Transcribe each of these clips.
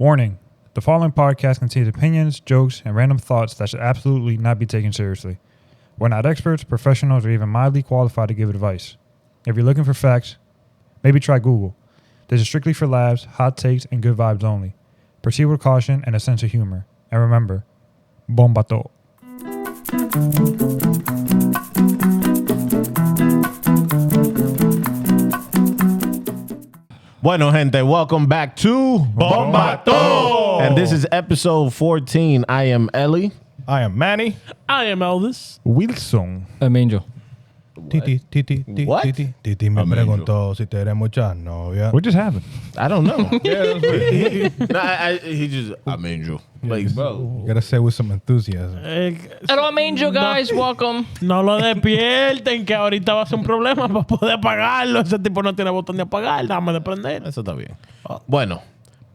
Warning. The following podcast contains opinions, jokes, and random thoughts that should absolutely not be taken seriously. We're not experts, professionals, or even mildly qualified to give advice. If you're looking for facts, maybe try Google. This is strictly for laughs, hot takes, and good vibes only. Proceed with caution and a sense of humor. And remember, Bomba'to. Bueno, gente, welcome back to Bomba'to! And this is episode 14. I am Ellie. I am Manny. I am Elvis. Wilson. I'm Angel. Titi What? me preguntó si te eres muchas novias. What just happened? I don't know. Yeah, that's weird. He just, I'm Angel. Like, bro. You gotta say with some enthusiasm. Hello, I'm Angel, guys. Welcome. No lo despierten, que ahorita va a ser un problema para poder apagarlo. Ese tipo no tiene botón de apagar, dame de prender. Eso está bien. Bueno,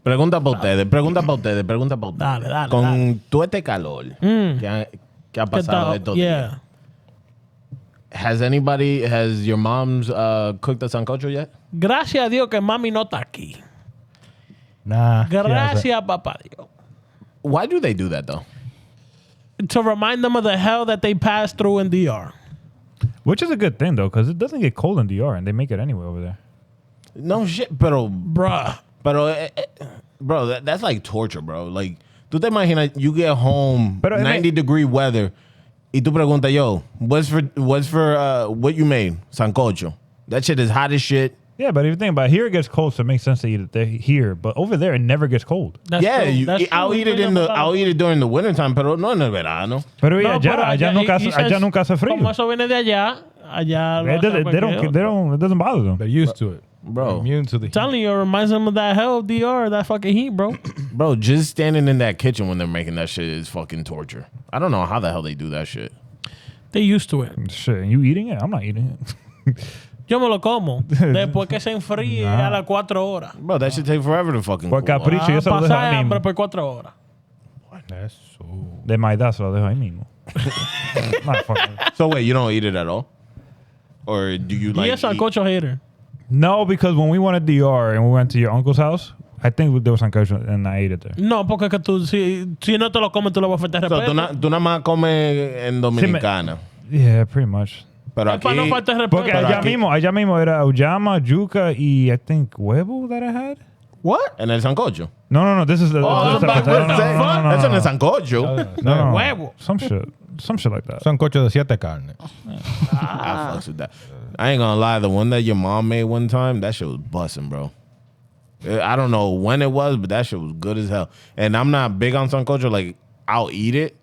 pregunta para ustedes. Dale. Con todo este calor que ha pasado estos días. Has your mom's cooked the sancocho yet? Gracias a Dios que mami no está aquí. Nah. Gracias, papá Dios. Why do they do that, though? To remind them of the hell that they passed through in DR. Which is a good thing, though, because it doesn't get cold in DR, and they make it anyway over there. No shit, pero Bruh. Bro, that's like torture, bro. Like, tú te imaginas, you get home, 90-degree weather, y tú preguntas, yo, what's for what you made? Sancocho. That shit is hot as shit. Yeah, but if you think about it, here it gets cold, so it makes sense to eat it there, here. But over there, it never gets cold. That's true. I'll eat it during the wintertime, pero no en el verano. Pero No, pero allá nunca hace frío. Como eso viene de allá lo It doesn't bother them. They're used to it. Bro. Immune to the heat. telling you, it reminds them of that hell of DR, that fucking heat, bro. Bro, just standing in that kitchen when they're making that shit is fucking torture. I don't know how the hell they do that shit. They used to it. Shit, you eating it? I'm not eating it. Yo me lo como. Después que se enfríe a las 4 horas. Bro, that should take forever to fucking Por cool off. capricho, yo se lo dejo Pasar ahí hambre mismo. por 4 horas. That's so... De maíz se lo dejo ahí mismo. Not fucking. So wait, you don't eat it at all? Or do you like He is sancocho hater. No, because when we went to DR and we went to your uncle's house, I think there was sancocho and I ate it there. No, porque que tú, si no te lo comes, tú le vas a faltar So, respeto. tú nada más comes en Dominicana. Yeah, pretty much. Pero Es para no aquí... faltar respeto. Porque allá mismo era uyama, yuca y I think huevo that I had. What? En el sancocho? No, this is the... Oh, this is the- no. Eso no es sancocho. No. Huevo. Some shit like that. Sancocho de 7 carnes. I fucks with that. I ain't gonna lie, the one that your mom made one time, that shit was busting, bro. I don't know when it was, but that shit was good as hell. And I'm not big on sancocho. Like, I'll eat it,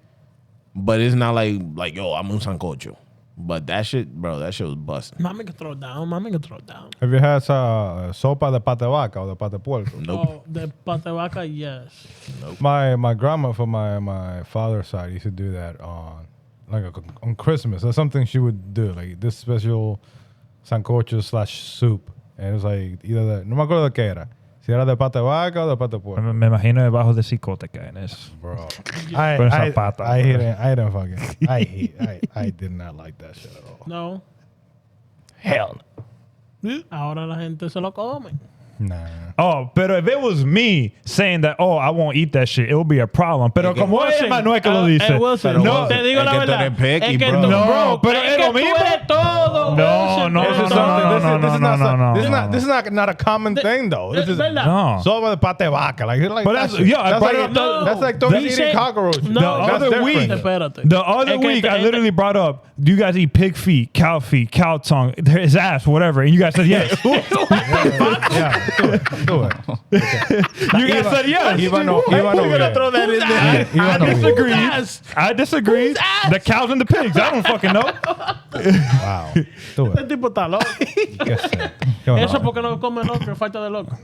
but it's not like yo, I'm un sancocho. But that shit, bro, that shit was busting. Mami can throw it down. Have you had sopa de pata de vaca or de pata de puerco? Nope. Oh, the pata vaca, yes. My grandma from my father's side used to do that on Christmas. That's something she would do, like this special sancocho / soup. And it was like either that, no me acuerdo de qué era. Si era de pata de vaca o de pata de puerco. Me imagino debajo de cicote que en eso. Bro, Con esa pata, I bro. I did not like that shit at all. No. Hell. Ahora la gente se lo come. Nah. Oh, pero if it was me saying that, I won't eat that shit, it would be a problem. Pero como es Manuel que lo dice. Wilson, No, te digo la es que tú verdad. eres picky, es que bro. tú, No, pero es es que lo tú mismo. eres todo. No, Wilson. This is not a common thing though. This is verdad. No. sopa de pata de vaca. Like But that's- yeah, I brought it up that's like don't He eating said- cockroaches. No, The That's other week- different. Espérate. The other Es que week, este- I literally brought up, do you guys eat pig feet, cow tongue, his ass, whatever? And you guys said yes. Yeah, do it. You guys said yes. Ivan over We're gonna here. throw that in there. Ivan over here. I disagreed. The cows and the pigs. I don't fucking know. Wow. Do Este it. tipo está loco. ¿Qué sé? ¿Qué onda? Eso porque no come loco, es falta de loco.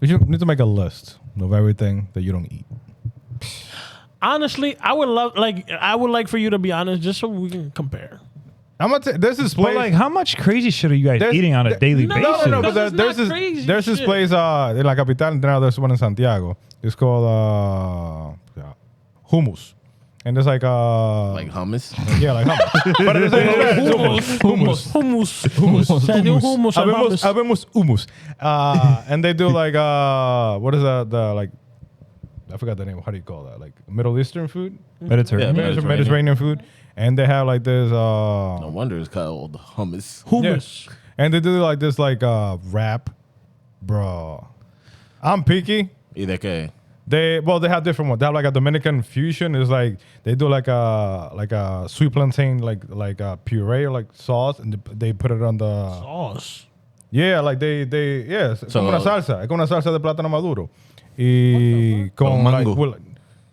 We need to make a list of everything that you don't eat. Honestly, I would like for you to be honest, just so we can compare. I'm gonna tell there's this But place. like, how much crazy shit are you guys There's- eating on a daily No, basis? No, Because but it's there's not this crazy there's this shit. place in La Capital. Now there's one in Santiago. It's called Hummus, And there's like hummus. yeah, like hummus. But it's Hummus. Se dio hummus al hummus. Habemos hummus. And they do like what is that? The like I forgot the name. How do you call that? Like Middle Eastern food, Mediterranean. Mediterranean food. And they have like this. No wonder it's called hummus. Hummus. Yeah. And they do like this like wrap, bro. I'm picky. ¿Y de qué? They have different ones. They have like a Dominican fusion. It's like they do like a sweet plantain like a puree or like sauce, and they put it on the Sauce. yeah, like they yes, So- como una salsa. Es como una salsa de plátano maduro. Y con mango. like with,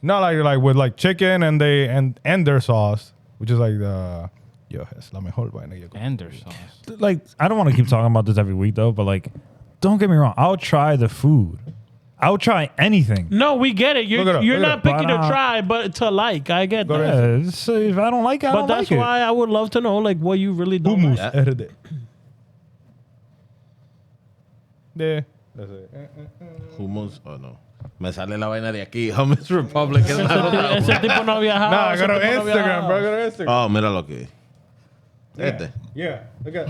not like with like chicken and their sauce, which is like the es la mejor vaina que yo como. And their sauce. Like, I don't want to keep talking about this every week though, but like, don't get me wrong. I'll try the food. I'll try anything. No, we get it. Look it up, You're look it not up. picking to But, try, but to like. I get Go that. ahead. Yeah, so if I don't like it, I But don't that's like why I would love to know like what you really don't Hummus like. RD. Yeah, that's it. Hummus? Oh, no. Me sale la vaina de aquí. Hummus Republic. Es la Ese tipo no ha viajado. Nah, ese go to tipo no ha Instagram, viajado. bro. Go to Instagram. Oh, mira lo que. Este. Yeah, look at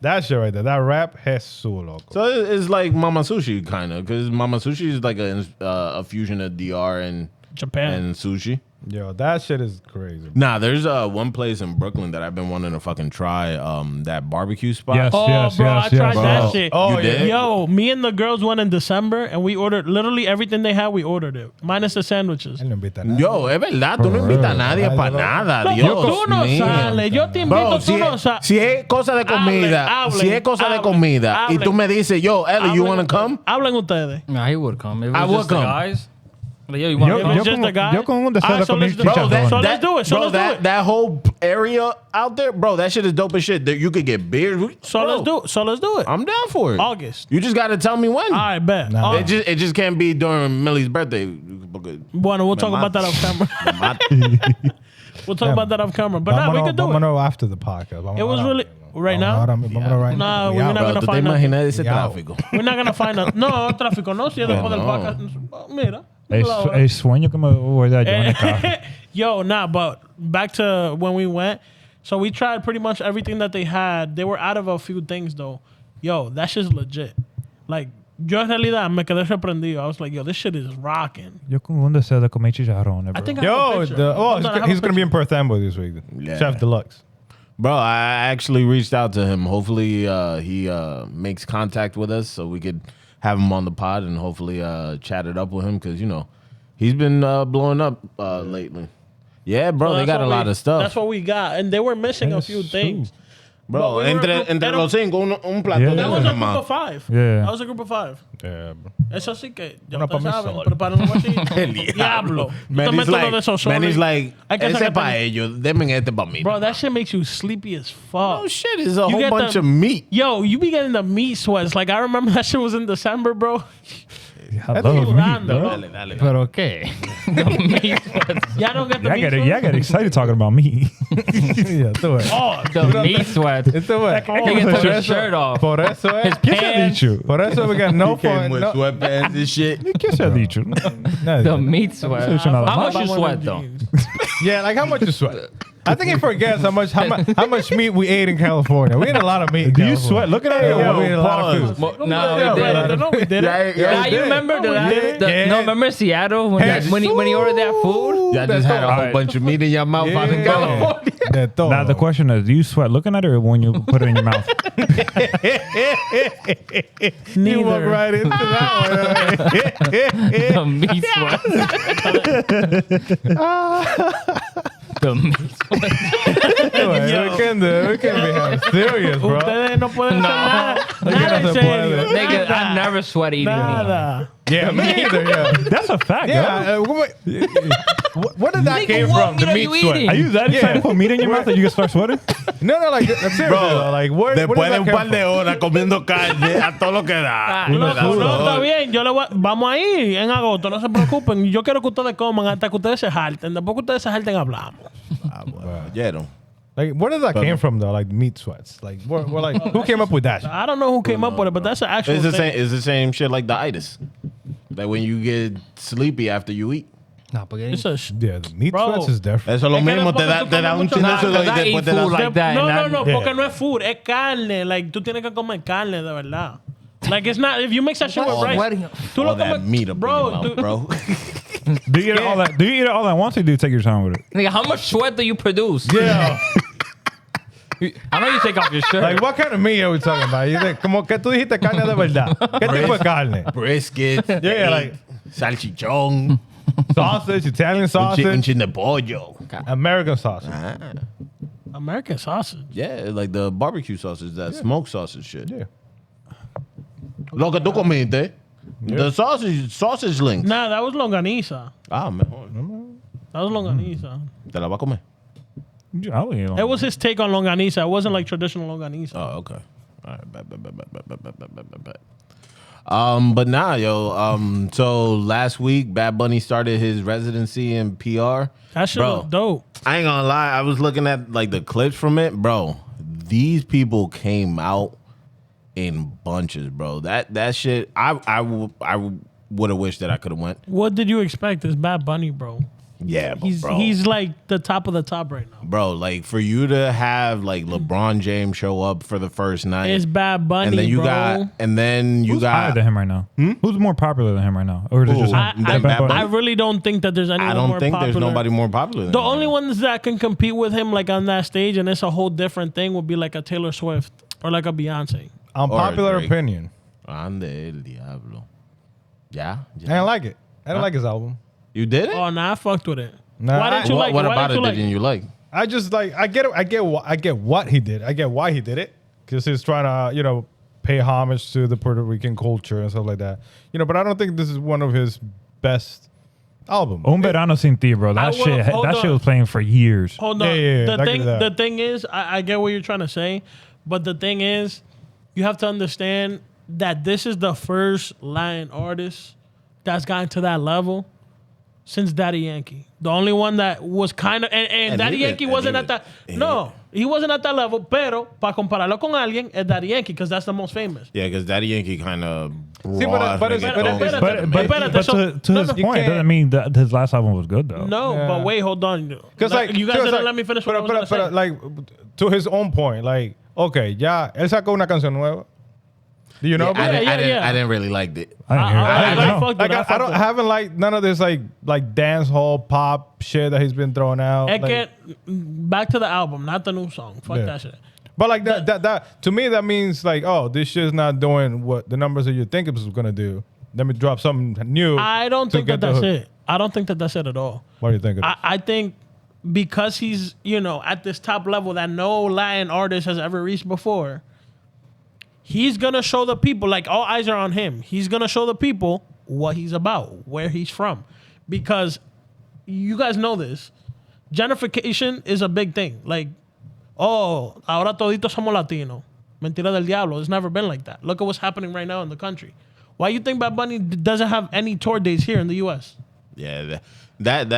that shit right there. That rap has so loco. So it's like Mama Sushi, kind of, because Mama Sushi is like a fusion of DR and Japan. sushi. Yo, that shit is crazy. Nah, there's one place in Brooklyn that I've been wanting to fucking try. That barbecue spot. Yes. Oh, bro, I tried Bro. that shit. Oh, You did? Yo, me and the girls went in December and we ordered literally everything they had. We ordered it, minus the sandwiches. Él no invita a nadie. Yo, es verdad, tú no invitas a nadie para nada, No, Dios tú no mío. sales. Yo te invito, Bro, tú no sales. si es cosa de comida, Hablen, si es cosa de hablen, comida, y hablen. tú me dices, yo, Ellie, you wanna come? Hablen ustedes. Nah, he would come. If it I was would just the come. guys. Like, yo, you want Yo- to If come? it's just the guy. yo con un deseo de so comer let's do it. chicharrón. Bro, So let's do it. So bro, let's do it. that whole area out there, bro, that shit is dope as shit. You could get beers. So Bro, let's do it. So let's do it. I'm down for it. August. You just got to tell me when. All right, bet. Nah. August. It just can't be during Millie's birthday. Bueno, we'll talk Me about that off camera. We'll talk about that off camera. But nah, we could do it. Vámonos after the podcast. It was really right now. Vámonos right Nah, now. we're not Bro, gonna ¿tú te find out. imaginas ese Yeah. tráfico? We're not gonna find out. No, tráfico no. Si es después del No. podcast. Mira. El sueño que me voy a dar yo en el carro. Yo, nah, but back to when we went. So we tried pretty much everything that they had. They were out of a few things though. Yo, that shit's legit. Like, yo en realidad me quedé sorprendido. I was like, yo, this shit is rocking. Yo con un deseo de comer chicharrones, I bro. think I have a Yo, picture. Hold on, I have he's a going to be in picture. Perth Ambo this week. Yeah. Chef Deluxe. Bro, I actually reached out to him. Hopefully, he makes contact with us so we could have him on the pod and hopefully chat it up with him because, you know, he's been blowing up lately. Yeah, bro, So they that's got a what lot we- of stuff. That's what we got. And they were missing a few Yes, things. Bro, But we were- entre pero- los cinco, un plato Yeah. de That was a nada group más. of five. Yeah. That was a group of five. Yeah, bro. Eso sí que ya Una pa' ustedes mí saben. sola. Preparen un vasito. El Diablo. Man, Te he's meto uno de like, esos man, soles. he's like, Hay que ese sacarte- pa' ellos, denme este pa' mí. Bro, that shit makes you sleepy as fuck. Oh, shit, it's a You whole get bunch the- of meat. Yo, you be getting the meat sweats. Like, I remember that shit was in December, bro. I love meat, Sudando, bro. bro. Dale, dale. Pero qué? The meat sweats. Y'all don't get the Yeah, I meat get sweats? yeah, I get excited talking about meat. Yeah, tú ves. Oh, The meat sweats. Esto es. He can take his shirt off. Por eso es. His ¿Qué se ha pants. dicho? Por eso we got no Came fun. with No, sweatpants and shit. ¿Qué se ha dicho? The meat sweat. Eso nada How más. much you sweat though? yeah, like how much you sweat? I think he forgets how much meat we ate in California. We ate a lot of meat. In Do you California. sweat? Look at that. Yeah, we ate a lot of pause. food. No, Yeah, we bro. did. no, we did it. Nah, you remember Yeah. no, remember Seattle when, Yes. when he ordered that food? Y'all just had a whole Alright. bunch of meat in your mouth out in California. De todo. Now the question is, do you sweat looking at it or when you put it in your mouth? You walk Neither. right into that The meat sweat. The meat sweat. one. We can be having serious, bro. Ustedes no pueden hacer nada. Nada no en se serio. puede. Nigga, I Nada. never sweat eating meat. Nada. Yeah, me either. Yeah. That's a fact, Yeah. Where did that Nigga, came what from? The meat are meat you sweat. eating? Are you that excited to put meat in your mouth that you can start sweating? No, like seriously, though, like where Después did de that un come par de horas comiendo carne a todo lo que da. No, está bien. Yo le voy vamos a ir en agosto, no se preocupen. Yo quiero que ustedes coman hasta que ustedes se jalten. Después que ustedes se jalten, hablamos. Oyeron. Like, where did that came from though? Like meat sweats. Like, we're like, who came up with that? shit? I don't know who came up with it, but that's an actual It's the thing. same. It's the same shit like the itis. Like when you get sleepy after you eat. No, porque It's a Yeah, the meat Bro. sweats is different. Eso es lo Es que mismo, te porque tú da un comes mucho chinazo carne. y I después eat te da... food like that. No, and no, that- porque no es food, es carne. Like, tú tienes que comer carne de verdad. Like, it's not, if you mix that shit with What's rice, sweating? tú All lo that comes, meat up in your bro. mouth, bro. Do you eat it all that? Do you eat it all at once, or do you take your time with it? Nigga, how much sweat do you produce? Yeah. I know you take off your shirt. Like, what kind of meat are we talking about? You think, como que tú dijiste carne de verdad. ¿Qué tipo de carne? Brisket, Yeah, like salchichón, sausage, Italian un sausage, chin de pollo. American sausage. American sausage. Yeah, like the barbecue sausage, that smoked sausage shit. Yeah. Lo que tú comiste, the sausage links. Nah, that was longaniza. Ah, mejor. That was longaniza. Te la va a comer. I'll eat it all. It was his take on longaniza. It wasn't like traditional longaniza. Oh, okay. All right, bet. But nah, yo. So last week, Bad Bunny started his residency in PR. That shit Bro, was dope. I ain't gonna lie. I was looking at like the clips from it, bro. These people came out in bunches, bro. That shit. I would have wished that I could have went. What did you expect? It's Bad Bunny, bro. Yeah, but He's like the top of the top right now. bro. Like for you to have like LeBron James show up for the first night, It's Bad Bunny, and then you bro. got, Who's higher than him right now? Who's more popular than him right now? Or is it Who? just him? Than Bad Bunny? I really don't think that there's anyone I don't more think popular. there's nobody more popular than The him. only ones that can compete with him like on that stage, and it's a whole different thing, would be like a Taylor Swift or like a Beyonce. Unpopular Drake. opinion. Ande el diablo. Yeah. I didn't like it. I didn't like his album. You did it? Oh, nah, I fucked with it. Nah, Why didn't you like What it? Why about it didn't you didn't you like? I just like I get what he did. I get why he did it because he's trying to pay homage to the Puerto Rican culture and stuff like that. But I don't think this is one of his best albums. Un Verano Sin Ti, bro. I That will- shit. hold That on. shit was playing for years. Hold on. Yeah, I get that. The thing is, I get what you're trying to say, but the thing is, you have to understand that this is the first Latin artist that's gotten to that level since Daddy Yankee. The only one that was kind of and Daddy Yankee wasn't at that. No, he wasn't at that level. Pero para compararlo con alguien es Daddy Yankee because that's the most famous. Yeah, because Daddy Yankee kind of See, but it's- But to his point, it doesn't mean that his last album was good though. No, Yeah. but wait, hold on. Because You guys didn't let me finish what I was gonna say. like to his own point, like okay, ya él sacó una canción nueva. Do you know? about it? I didn't really like it. I didn't hear it. I didn't know. fucked with it. I haven't liked none of this like dance hall pop shit that he's been throwing out. Es like- que, back to the album, not the new song. Fuck Yeah. that shit. But like that to me that means like, oh, this shit's not doing what the numbers that you think it was gonna do. Let me drop something new. I don't to think get that the that's hook. it. I don't think that that's it at all. What do you think? I think because he's at this top level that no Latin artist has ever reached before, he's gonna show the people, like all eyes are on him. He's gonna show the people what he's about, where he's from, because you guys know this. Gentrification is a big thing. Like, oh, ahora toditos somos latinos. Mentira del diablo. It's never been like that. Look at what's happening right now in the country. Why you think Bad Bunny doesn't have any tour dates here in the U.S.? Yeah, that.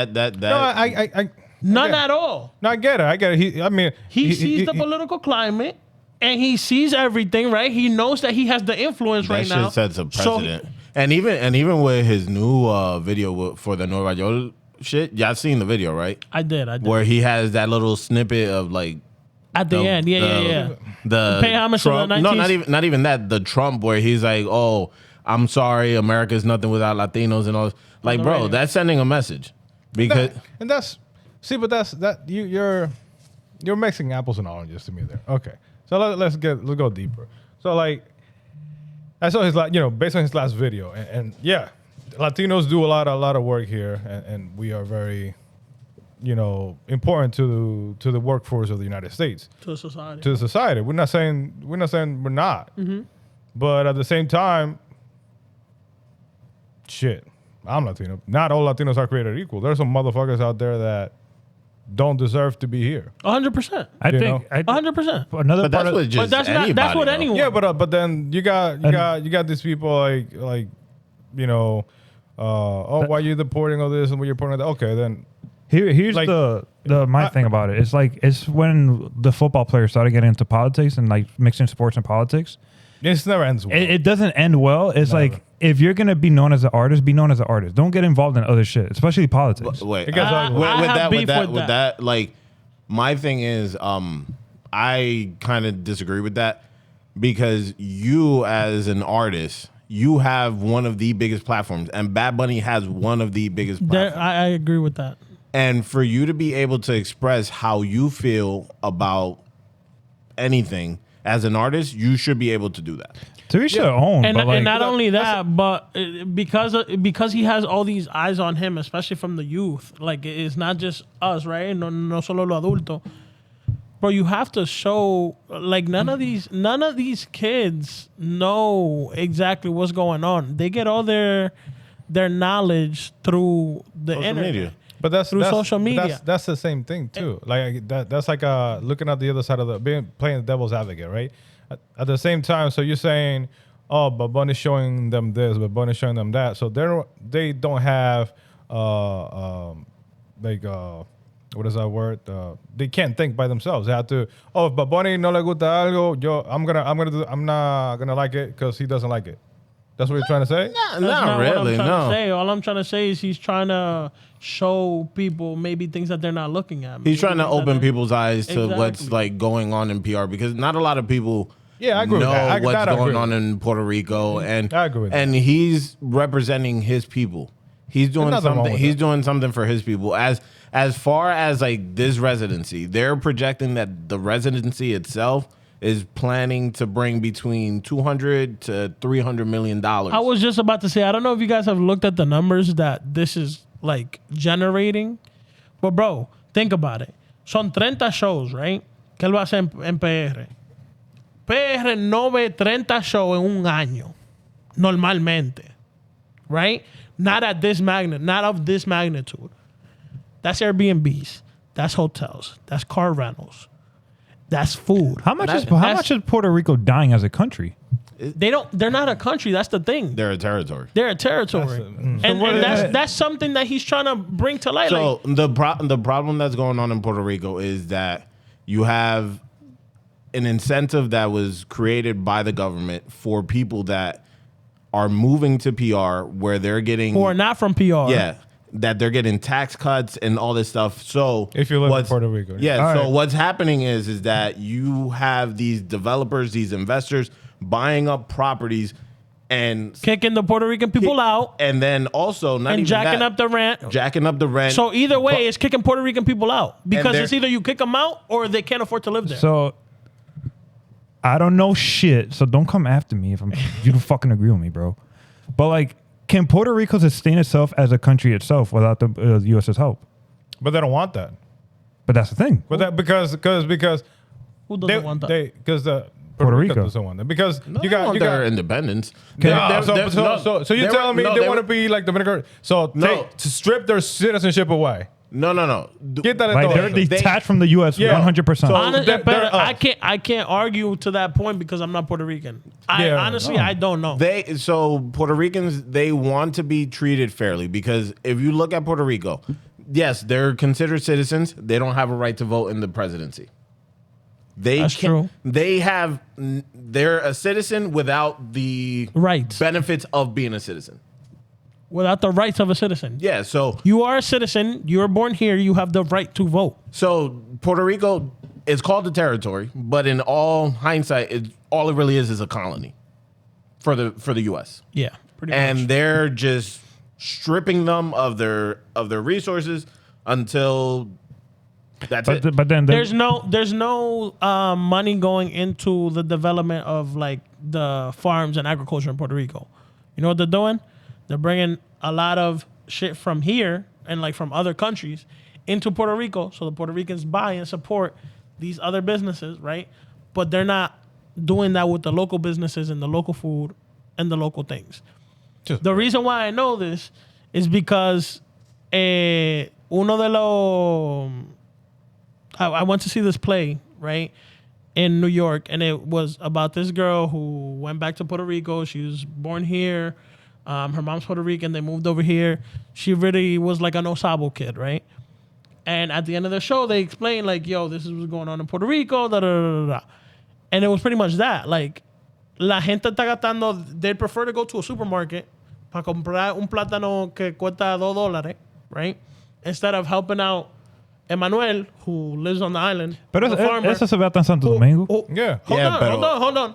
No, I None okay. at all. No, I get it. He sees the political climate and he sees everything, right? He knows that he has the influence that right shit now. sets a So- precedent. And even with his new video for the Nueva York shit, y'all seen the video, right? I did. Where he has that little snippet of like At the end, yeah. the Pay homage to the Trump, no, 19s. not even that. The Trump where he's like, "Oh, I'm sorry, America's nothing without Latinos," and all. Like, the bro, radio. that's sending a message because and that's you're mixing apples and oranges to me there. Okay, so let's go deeper. So like, I saw his based on his last video, and yeah, Latinos do a lot of work here, and we are very, important to the workforce of the United States, To society. to the society. We're not saying we're not, but at the same time, shit, I'm Latino. Not all Latinos are created equal. There's some motherfuckers out there that don't deserve to be here. 100%. I You think 100%. another but part that's of what just But that's anybody, not. That's what though. anyone. Yeah, but then you got these people like why you deporting all this and why you're deporting that? Okay, then here's like, my thing about it. It's when the football players started getting into politics and like mixing sports and politics. this never ends well. It doesn't end well. It's Never. like if you're gonna be known as an artist, be known as an artist. Don't get involved in other shit, especially politics. Wait, It gets ugly. with that, like, my thing is, I kind of disagree with that because you, as an artist, you have one of the biggest platforms, and Bad Bunny has one of the biggest platforms. I agree with that. And for you to be able to express how you feel about anything as an artist, you should be able to do that. To each their own. And, but like, and not only that, but because he has all these eyes on him, especially from the youth. Like, it's not just us, right? No solo lo adulto. Bro, you have to show, like, none of these kids know exactly what's going on. They get all their knowledge through the Social internet. media. But that's Through social media. That's the same thing too. Like that's like looking at the other side of playing the devil's advocate, right? At the same time, so you're saying, oh, but Bunny's showing them this, but Bunny's showing them that. So they don't have what is that word? They can't think by themselves. They have to. Oh, but Bunny no le gusta algo. I'm not gonna like it because he doesn't like it. That's what you're trying to say? Not What really, I'm trying no. to say. All I'm trying to say is he's trying to show people maybe things that they're not looking at. He's trying to Maybe open that- people's eyes to what's Exactly. like going on in PR because not a lot of people Yeah, I agree with know that. what's That I going agree. on in Puerto Rico, and I agree with and he's representing his people. He's doing nothing wrong something. with He's that. doing something for his people. As far as like this residency, they're projecting that the residency itself is planning to bring between $200 to $300 million. I was just about to say, I don't know if you guys have looked at the numbers that this is like generating, but bro, think about it. Son 30 shows, right? Que él va a hacer en PR. PR no ve 30 shows en un año, normalmente, right? Not at this not of this magnitude. That's Airbnbs, that's hotels, that's car rentals, that's food. how much is Puerto Rico dying as a country? They're not a country. That's the thing. They're a territory. They're a territory, and that's something that he's trying to bring to light. So Like, the problem that's going on in Puerto Rico is that you have an incentive that was created by the government for people that are moving to PR where they're getting who are not from PR. yeah, that they're getting tax cuts and all this stuff. So If you live in what's- Puerto Rico. yeah. All So right. what's happening is that you have these developers, these investors buying up properties and Kicking the Puerto Rican people out and then also not and even jacking that, up the rent. jacking up the rent. So either way, it's kicking Puerto Rican people out because they're- it's either you kick them out or they can't afford to live there. So I don't know shit, so don't come after me if you don't fucking agree with me, bro. But like, can Puerto Rico sustain itself as a country itself without the U.S.'s help? But they don't want that. But that's the thing. But that because Who doesn't want that? because the Puerto Rico doesn't want that because No, you they got want their independence. No, so you're telling me they want to be like Dominican? So No. to strip their citizenship away. No. Get that Like they're authority. detached from the U.S. Yeah. 100%. So- Honest, they're but us. I can't argue to that point because I'm not Puerto Rican. Yeah. Honestly, I don't know. So Puerto Ricans, they want to be treated fairly because if you look at Puerto Rico, yes, they're considered citizens. They don't have a right to vote in the presidency. That's true. They're a citizen without the Rights. benefits of being a citizen. Without the rights of a citizen. Yeah, so You are a citizen. You were born here. You have the right to vote. Puerto Rico is called a territory, but in all hindsight, all it really is a colony for the U.S. Yeah, pretty and much. they're just stripping them of their resources until that's it. But then There's no money going into the development of like the farms and agriculture in Puerto Rico. You know what they're doing? They're bringing a lot of shit from here and like from other countries into Puerto Rico, so the Puerto Ricans buy and support these other businesses, right? But they're not doing that with the local businesses and the local food and the local things. The reason why I know this is because uno de los I went to see this play, right, in New York, and it was about this girl who went back to Puerto Rico. She was born here. Her mom's Puerto Rican. They moved over here. She really was like a no sabo kid, right? And at the end of the show, they explained like, yo, this is what's going on in Puerto Rico, da da da da da. And it was pretty much that. Like, la gente está gastando, they prefer to go to a supermarket para comprar un plátano que cuesta $2, right? Instead of helping out Emmanuel, who lives on the island. Pero the farmer, eso se ve hasta en Santo Domingo. Yeah. Hold Yeah, pero- hold on.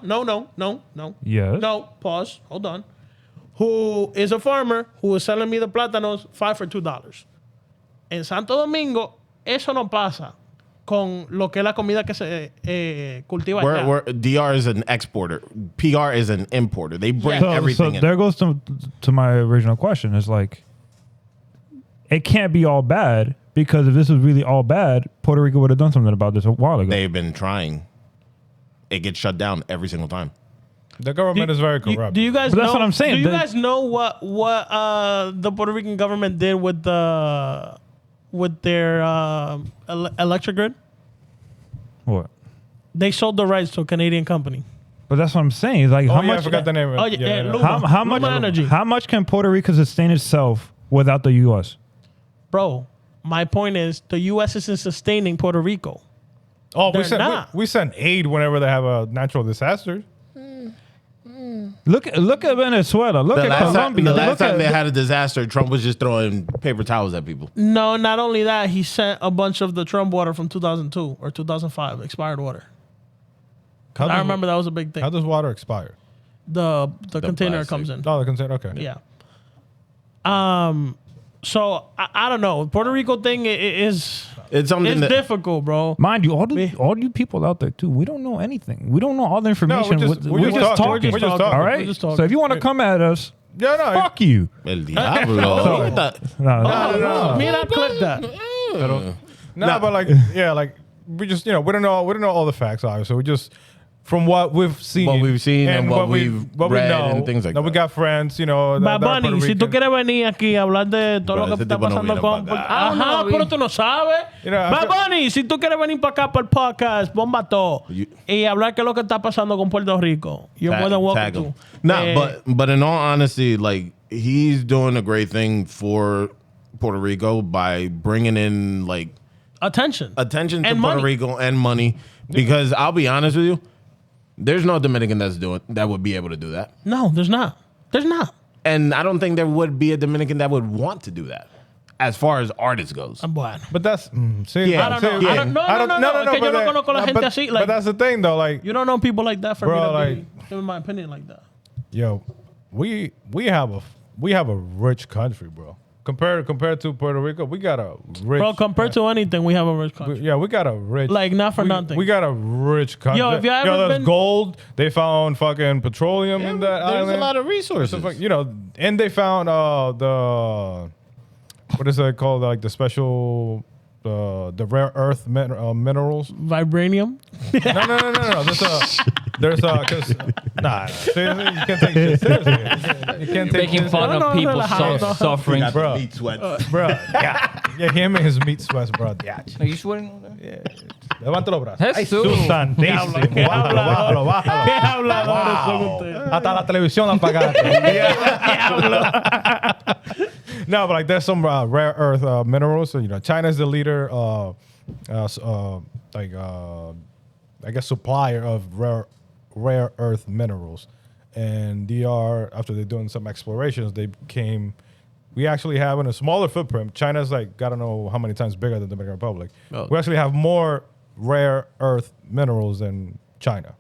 No. Yes. No, pause. Hold on. Who is a farmer who is selling me the plátanos 5 for $2. En Santo Domingo, eso no pasa con lo que es la comida que se cultiva allá. Where DR is an exporter, PR is an importer. They bring So everything in. there goes to my original question. It's like, it can't be all bad, because if this was really all bad, Puerto Rico would have done something about this a while ago. They've been trying. It gets shut down every single time. The government is very corrupt. Do you guys But know? that's what I'm saying. Do you The- guys know what the Puerto Rican government did with their electric grid? What? They sold the rights to a Canadian company. But that's what I'm saying. It's like, Oh, how yeah, I much? forgot the name of it. Oh, yeah, yeah. Luma. How much? Luma Energy. How much can Puerto Rico sustain itself without the U.S.? Bro, my point is the U.S. isn't sustaining Puerto Rico. Oh, They're not. we send aid whenever they have a natural disaster. Look at Venezuela. Look The at last Colombia. time, the last Look time at- they had a disaster, Trump was just throwing paper towels at people. No, not only that, he sent a bunch of the Trump water from 2002 or 2005, expired water. How I does- remember that was a big thing. How does water expire? The container plastic. comes in. Oh, the consent. Okay. Yeah. So I don't know. Puerto Rico thing is It's something it's that difficult, bro. Mind you, all you people out there too, we don't know anything. We don't know all the information. we're just talking. We're just talking. All right. We're just talking. So if you want to come at us, Yeah, no. fuck you. El Diablo. No. Mira, clip that. No, but like, yeah, like we just, we don't know all the facts, obviously. We just from what we've seen, and what we've read and things like that. We that. got friends, that Bad are Bunny, Puerto si tú Rican. quieres venir aquí a hablar de todo Bro, lo que ese está tipo no pasando vino con... pa' acá. Ajá, pero tú no sabes. Bad Bunny, si tú quieres venir para acá, para el podcast, Bomba'to, y hablar qué es lo que está pasando con Puerto Rico, you're more than welcome Tag him. to. Nah, but in all honesty, like he's doing a great thing for Puerto Rico by bringing in like Attention to and Puerto money. Rico and money. Because I'll be honest with you, there's no Dominican that would be able to do that. No, there's not. There's not. And I don't think there would be a Dominican that would want to do that as far as artists goes. Bueno. But that's see, Yeah. I don't know. Yeah. I don't, no, es que yo no conozco la gente así. Like, but that's the thing, though. Like, you don't know people like that for Bro, me to like- be giving my opinion like that. yo, we have a rich country, bro. Compared to Puerto Rico, we got a rich. Bro, compared to anything, we have a rich country. Yeah, we got a rich. Like, not for nothing. We got a rich country. Yo, if you ever there's been- gold. They found fucking petroleum in that There's island. a lot of resources. And they found the what is it called? Like the special the rare earth minerals. Vibranium. No. There's cause seriously, you can't take shit seriously. You can't take Making shit fun No, of people relajado. suffering. Bro. Meat sweats. bro. Yeah, him and his meat sweats, bro. Yeah. Are you sweating on that? Levanta los brazos. Ay, Jesús. santísimo. ¿Qué Bájalo. ¿Qué habladores son ustedes? Hasta la televisión la apagaste. No, but like there's some rare earth minerals. So, China's the leader, I guess supplier of rare earth minerals, and DR after they're doing some explorations, we actually have in a smaller footprint. China's like I don't know how many times bigger than the Dominican Republic. Oh. We actually have more rare earth minerals than China.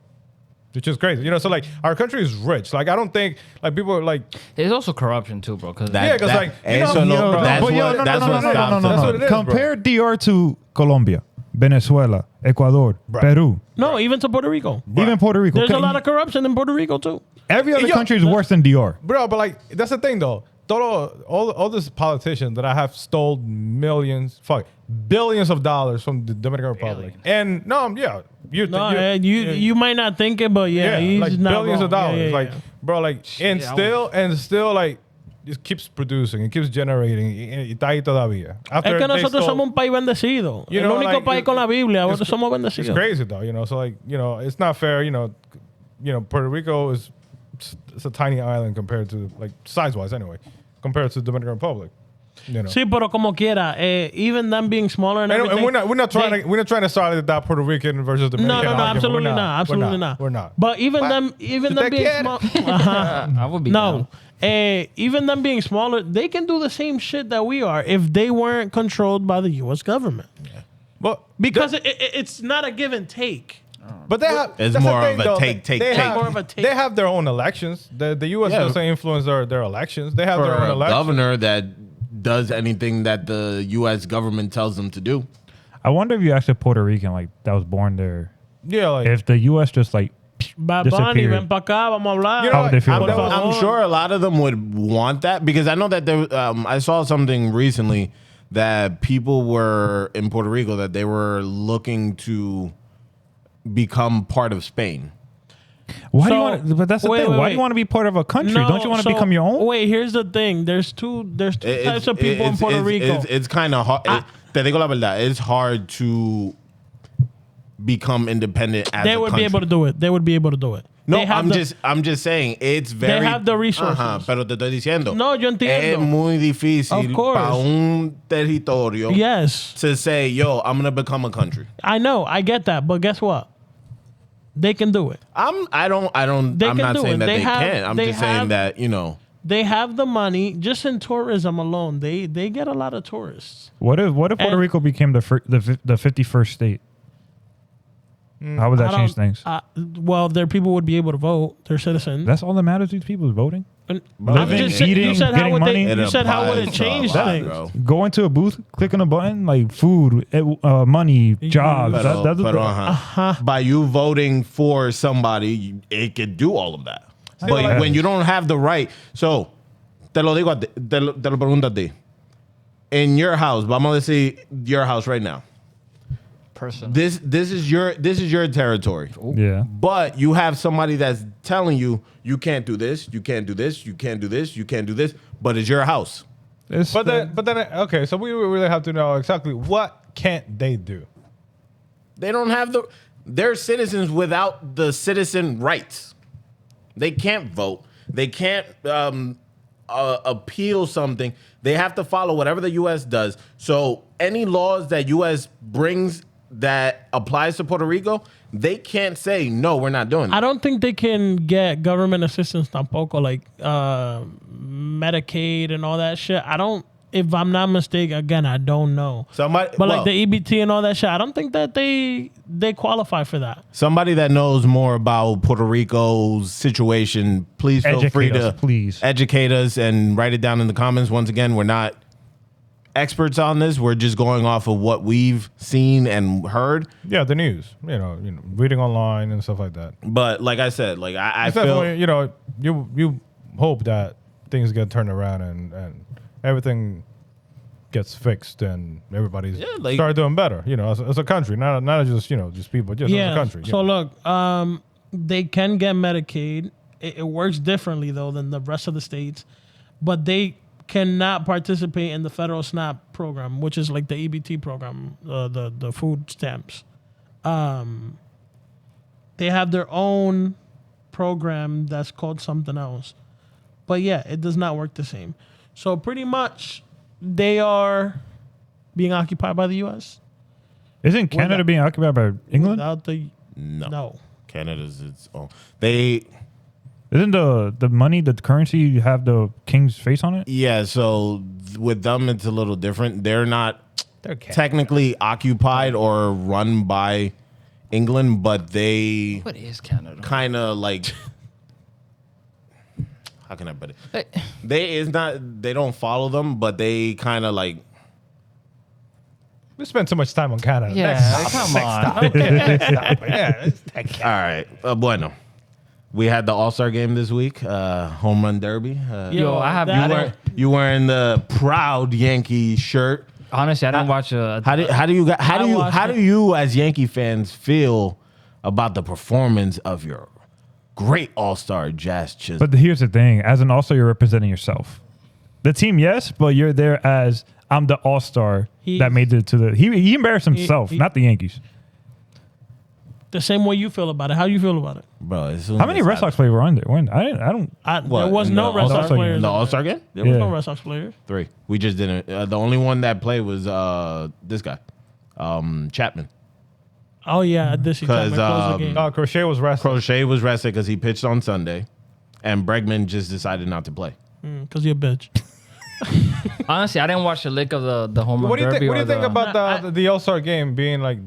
Which is crazy, so like our country is rich. Like I don't think like people are like There's also corruption too, bro. Because Yeah, 'cause, like, eso no, no, that's but yo, what that's what stops That's what them. it is, Compare DR to Colombia, Venezuela, Ecuador, Peru, No, even to Puerto Rico. even Puerto Rico. There's a lot of corruption in Puerto Rico too. Every other Yo, country is worse than DR. bro. But like that's the thing though. All these politicians that I have stole billions of dollars from the Dominican Republic, and You might not think it, but yeah, he's like not billions wrong. of dollars, Yeah, yeah, like yeah. bro, like and still like just keeps producing, it keeps generating, y está ahí todavía. After Es que they nosotros stole- somos un país bendecido. You El know, único like, país con la Biblia. it's- Nosotros somos It's bendecidos. crazy though, so like it's not fair. Puerto Rico is it's a tiny island compared to like size wise anyway, compared to the Dominican Republic. You know. Sí, pero como quiera, even them being smaller and everything. And we're not trying to start that Puerto Rican versus Dominican. No, argument. absolutely not. Absolutely not. We're not. But even them being small. I would be No. down. Even them being smaller, they can do the same shit that we are if they weren't controlled by the U.S. government. But Because it's not a give and take. But they have. It's that's the more thing, of a though. take. They have, More of a take. They have their own elections. The U.S. Yeah. doesn't influence their elections. They have For their own a elections. governor that does anything that the U.S. government tells them to do. I wonder if you asked a Puerto Rican like that was born there, Yeah, like if the U.S. just like Bad Bunny, disappeared. ven pa acá, vamos a hablar. You know How would they feel I'm, about it? I'm sure a lot of them would want that because I know that there. I saw something recently that people were in Puerto Rico that they were looking to become part of Spain. Why do So- you want? But that's the wait, thing. wait, Why wait. do you want to be part of a country? Don't you want to so- become your own? Wait, here's the thing. There's two types of people in Puerto Rico. It's kind of hard. Te digo la verdad. It's hard to become independent as They a would country. be able to do it. They would be able to do it. No, They have I'm just saying it's very. have the resources. Ajá, pero te estoy diciendo. No, yo entiendo. Es muy difícil Of course. para un territorio Yes, to say, yo, I'm gonna become a country. I know. I get that. But guess what? They can do it. I'm They not can saying do that it. they They have- can't. I'm they just saying have- that, you know. They have the money. Just in tourism alone, they get a lot of tourists. What if Puerto And- Rico became the 51st state? How would that I change don't- things? Well, their people would be able to vote. They're citizens. That's all that matters. These people is voting. And living, I'm just saying- eating, you said how getting would money. they? You said how would it applies to a change lot, things? bro. Go into a booth, click on a button, like food, money, jobs. Pero, That's pero, ajá. By you voting for somebody, it could do all of that. But like- when you don't have the right, so te lo digo a ti, te lo pregunto a ti. In your house, vamos a decir your house right now. Person. This is your territory. Yeah. But you have somebody that's telling you you can't do this, you can't do this, you can't do this, you can't do this, but it's your house. But then, okay. So we really have to know exactly what can't they do. They don't have they're citizens without the citizen rights. They can't vote. They can't appeal something. They have to follow whatever the U.S. does. So any laws that U.S. brings that applies to Puerto Rico, they can't say, no, we're not doing it. I don't think they can get government assistance tampoco, like Medicaid and all that shit. I don't, if I'm not mistaken, again, I don't know. Somebody, But like the EBT and all that shit, I don't think that they qualify for that. somebody that knows more about Puerto Rico's situation, please feel free Educate to us, please. educate us and write it down in the comments. Once again, we're not experts on this. We're just going off of what we've seen and heard. Yeah, the news. You know, reading online and stuff like that. But like I said, like I It's feel definitely, you hope that things get turned around and everything gets fixed and everybody's like- start doing better. As a country, not just just people, just as a country. So look, they can get Medicaid. It works differently though than the rest of the states, but they cannot participate in the federal SNAP program, which is like the EBT program, the food stamps. They have their own program that's called something else, but yeah, it does not work the same. So pretty much, they are being occupied by the U.S. Isn't Canada being occupied by England? without the no. Canada's its own. They Isn't the money, the currency, you have the king's face on it? yeah. So with them, it's a little different. They're not technically occupied or run by England, but they What is Canada? kind of like. How can I put it? Hey, They don't follow them, but they kind of like. We spend so much time on Canada. yeah, come on. All right. Bueno. We had the All-Star game this week, Home Run Derby. Yo, I have that- You wearing the proud Yankee shirt. Honestly, I didn't watch How do you as Yankee fans feel about the performance of your great All-Star Jazz Chisholm? But here's the thing: as an all-star, you're representing yourself. The team, yes, but you're there as I'm the all-star that made it to the. He embarrassed himself, not the Yankees. The same way you feel about it. How you feel about it? Bro, as soon How as many this Red Sox players were on there? When I don't. What, There was in no the Red Sox All-Star players. in the All-Star game? There was no Yeah. Red Sox players. 3. We just didn't. The only one that played was this guy, Chapman. Oh yeah, this Because No, Crochet was resting. Crochet was rested because he pitched on Sunday, and Bregman just decided not to play. because you're a bitch. Honestly, I didn't watch a lick of the home run What do you derby. think? What do you or think the- about the All-Star game being like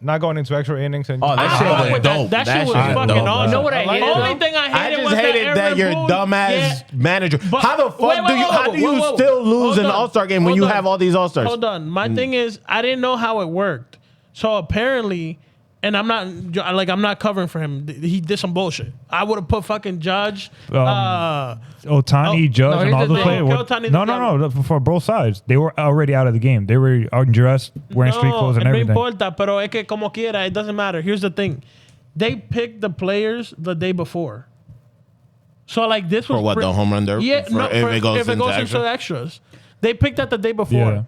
not going into extra innings? And Oh, that shit fuck was with that. dope. That shit was shit fucking dope, awesome. You know what I hated, Only though? thing I I hated just was hated that Aaron your Boone- dumbass Yeah. manager. But- How the fuck wait, do you? whoa, How do you whoa, whoa. still lose Hold in the on. All-Star game when Hold you on. have all these All-Stars? Hold on. My thing is, I didn't know how it worked. So apparently, and I'm not covering for him. He did some bullshit. I would have put fucking Judge. Otani, Judge, no, and here's all the the thing. players. Okay, Otani's No, the no, no. For both sides, they were already out of the game. They were undressed, wearing street clothes and no everything. importa, pero es que como quiera, it doesn't matter. Here's the thing. They picked the players the day before. So like this was For what, the home run derby? Yeah, For no, if it goes into into extra? extras. They picked that the day before. Yeah.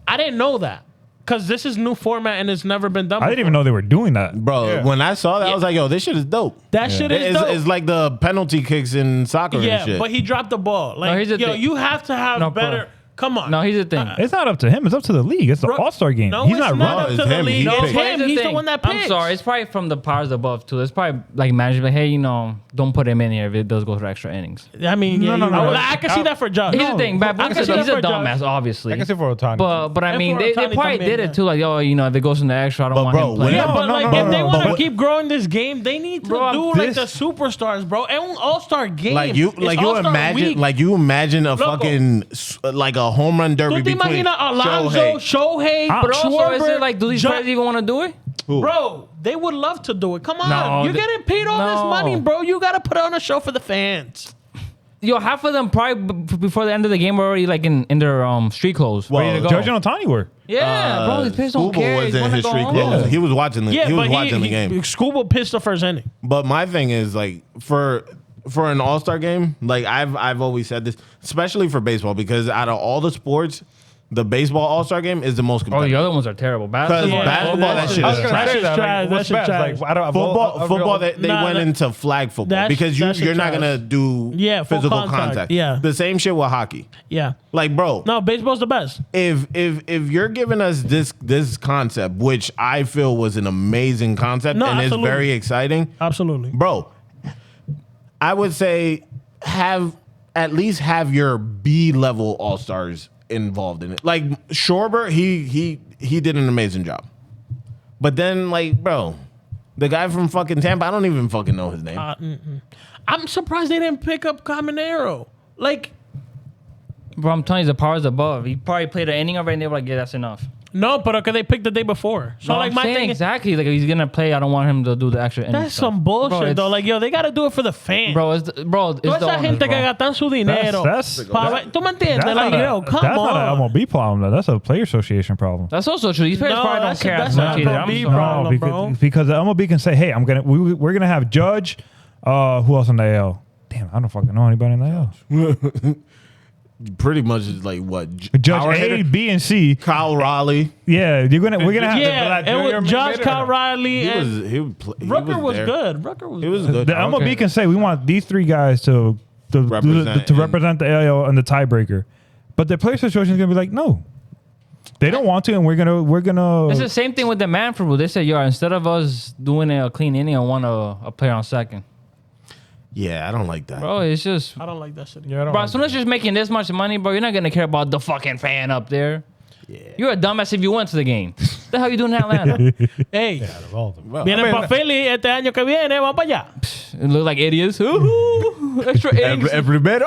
I didn't know that because this is new format and it's never been done. I didn't even know they were doing that. Bro, Yeah. when I saw that, I was like, yo, this shit is dope. That shit is It's, dope. it's like the penalty kicks in soccer and Yeah, shit. but he dropped the ball. Like, here's the thing. you have to have No, bro. better. Come on. No, here's the thing. It's not up to him. It's up to the league. It's the Bro, All-Star game. No, He's it's not not wrong. up It's to the him. league. He It's picked. him. He's the thing. one that picks. I'm sorry. It's probably from the powers above too. It's probably like management. Like, hey, don't put him in here if it does go for extra innings. I mean, yeah, No, no, no. I can see that for Judge. Here's the thing. But I can see he's that a for Judge. dumbass, obviously. I can say for Otani. But I And mean, for they Otani probably también, did yeah. it too. Like, if it goes into extra, I don't But want bro, him playing. when- Yeah, but no, like no, if they no, want to but- keep growing this game, they need to Bro, do like this- the superstars, bro. And an All-Star game. Like you It's All-Star week. you imagine a Loco. fucking like a home run derby ¿Tú te between imaginas Alonso, Shohei, But also, is Schwarber, it like, do these Ju- players even want to do it? Bro, they would love to do it. Come on. No, You're getting paid all this no. money, bro. You got to put on a show for the fans. Yo, half of them probably before the end of the game were already like in their street clothes, Well, ready to go. Judge and Otani were. Yeah, bro, these players don't Scuba care. was They in wanna his go street home. clothes. Yeah. He was watching the Yeah, he was but watching the game. Scuba pitched the first inning. But my thing is like for an All-Star game, like I've always said this, especially for baseball, because out of all the sports, the baseball All-Star game is the most Oh, competitive. the other ones are terrible. Basketball, that shit I was is gonna trash. say that. trash. Like, what's That shit best? trash. Like, out of Football, they Nah, went that- into flag football that's- because that shit you're not trash. gonna do Full physical contact. Yeah. The same shit with hockey. Yeah. Like, bro, No, baseball's the best. if you're giving us this concept, which I feel was an amazing concept No, and absolutely. is very exciting, Absolutely. bro, I would say at least have your B level All Stars involved in it. Like Schwarber, he did an amazing job. But then, like, bro, the guy from fucking Tampa, I don't even fucking know his name. I'm surprised they didn't pick up Caminero. Like, Bro, I'm telling you, the powers above. He probably played an inning already, and they were like, yeah, that's enough. no, but okay, they picked the day before. So, No, like, I'm my saying thing is, exactly. Like, if he's gonna play, I don't want him to do the extra innings that's stuff. some bullshit, Bro, it's- though. Like, yo, they got to do it for the fans. Bro, it's Toda the esa owners, gente que bro. gastan su dinero. ¿Tú me entiendes? That's Like, not yo, a, come that's on. not an MLB problem, though. That's a player association problem. That's also true. These players No, probably don't that's- care that's as not much either. a I'm MLB sorry. problem. bro. because the MLB can say, "Hey, we're gonna have Judge. Who else in the AL? Damn, I don't fucking know anybody in the AL. Pretty much is like what Judge power A, hitter? B, and C. Kyle Raleigh. Yeah, we're gonna have Yeah, it was Josh Kyle Riley He and Rucker was there. good. Rucker was He was good. good. the MLB Okay. can say we want these three guys to Represent represent the AL and the tiebreaker, but the player association is gonna be like, no, they don't want to, and we're gonna. It's the same thing with the Manfred rule. They said, yo, instead of us doing a clean inning, I want a player on second. Yeah, I don't like that. Bro, it's just... I don't like that shit. Yeah, I don't Bro, like as soon as you're making this much money, bro, you're not going to care about the fucking fan up there. Yeah. You're a dumbass if you went to the game. What the hell you doing in Atlanta? Hey, that. Out of all of them. Well, vienen para Philly este año que viene. Vamos para allá. It look like idiots. Ooh, extra innings. primero.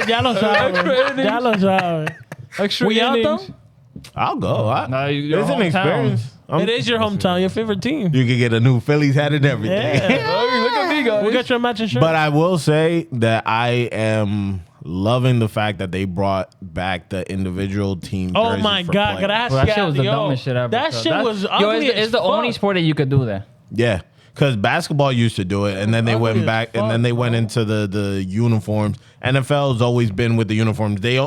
Ya lo sabe. Ya lo sabe. Extra We out, innings. though? I'll go. No, your It's an hometown. experience. It is your hometown, your favorite team. You can get a new Phillies hat and everything. Yeah. Look at me, guys. We'll get you a matching shirt. But I will say that I am loving the fact that they brought back the individual team. Oh jerseys my for God, players. gracias. Bro, that shit was the yo. dumbest shit ever. That bro. shit was Yo, ugly it's as the only fuck. sport that you could do that. Yeah, Because basketball used to do it, and then they Ugly went as back, and then they fuck, went bro. into the uniforms. NFL's always been with the uniforms. The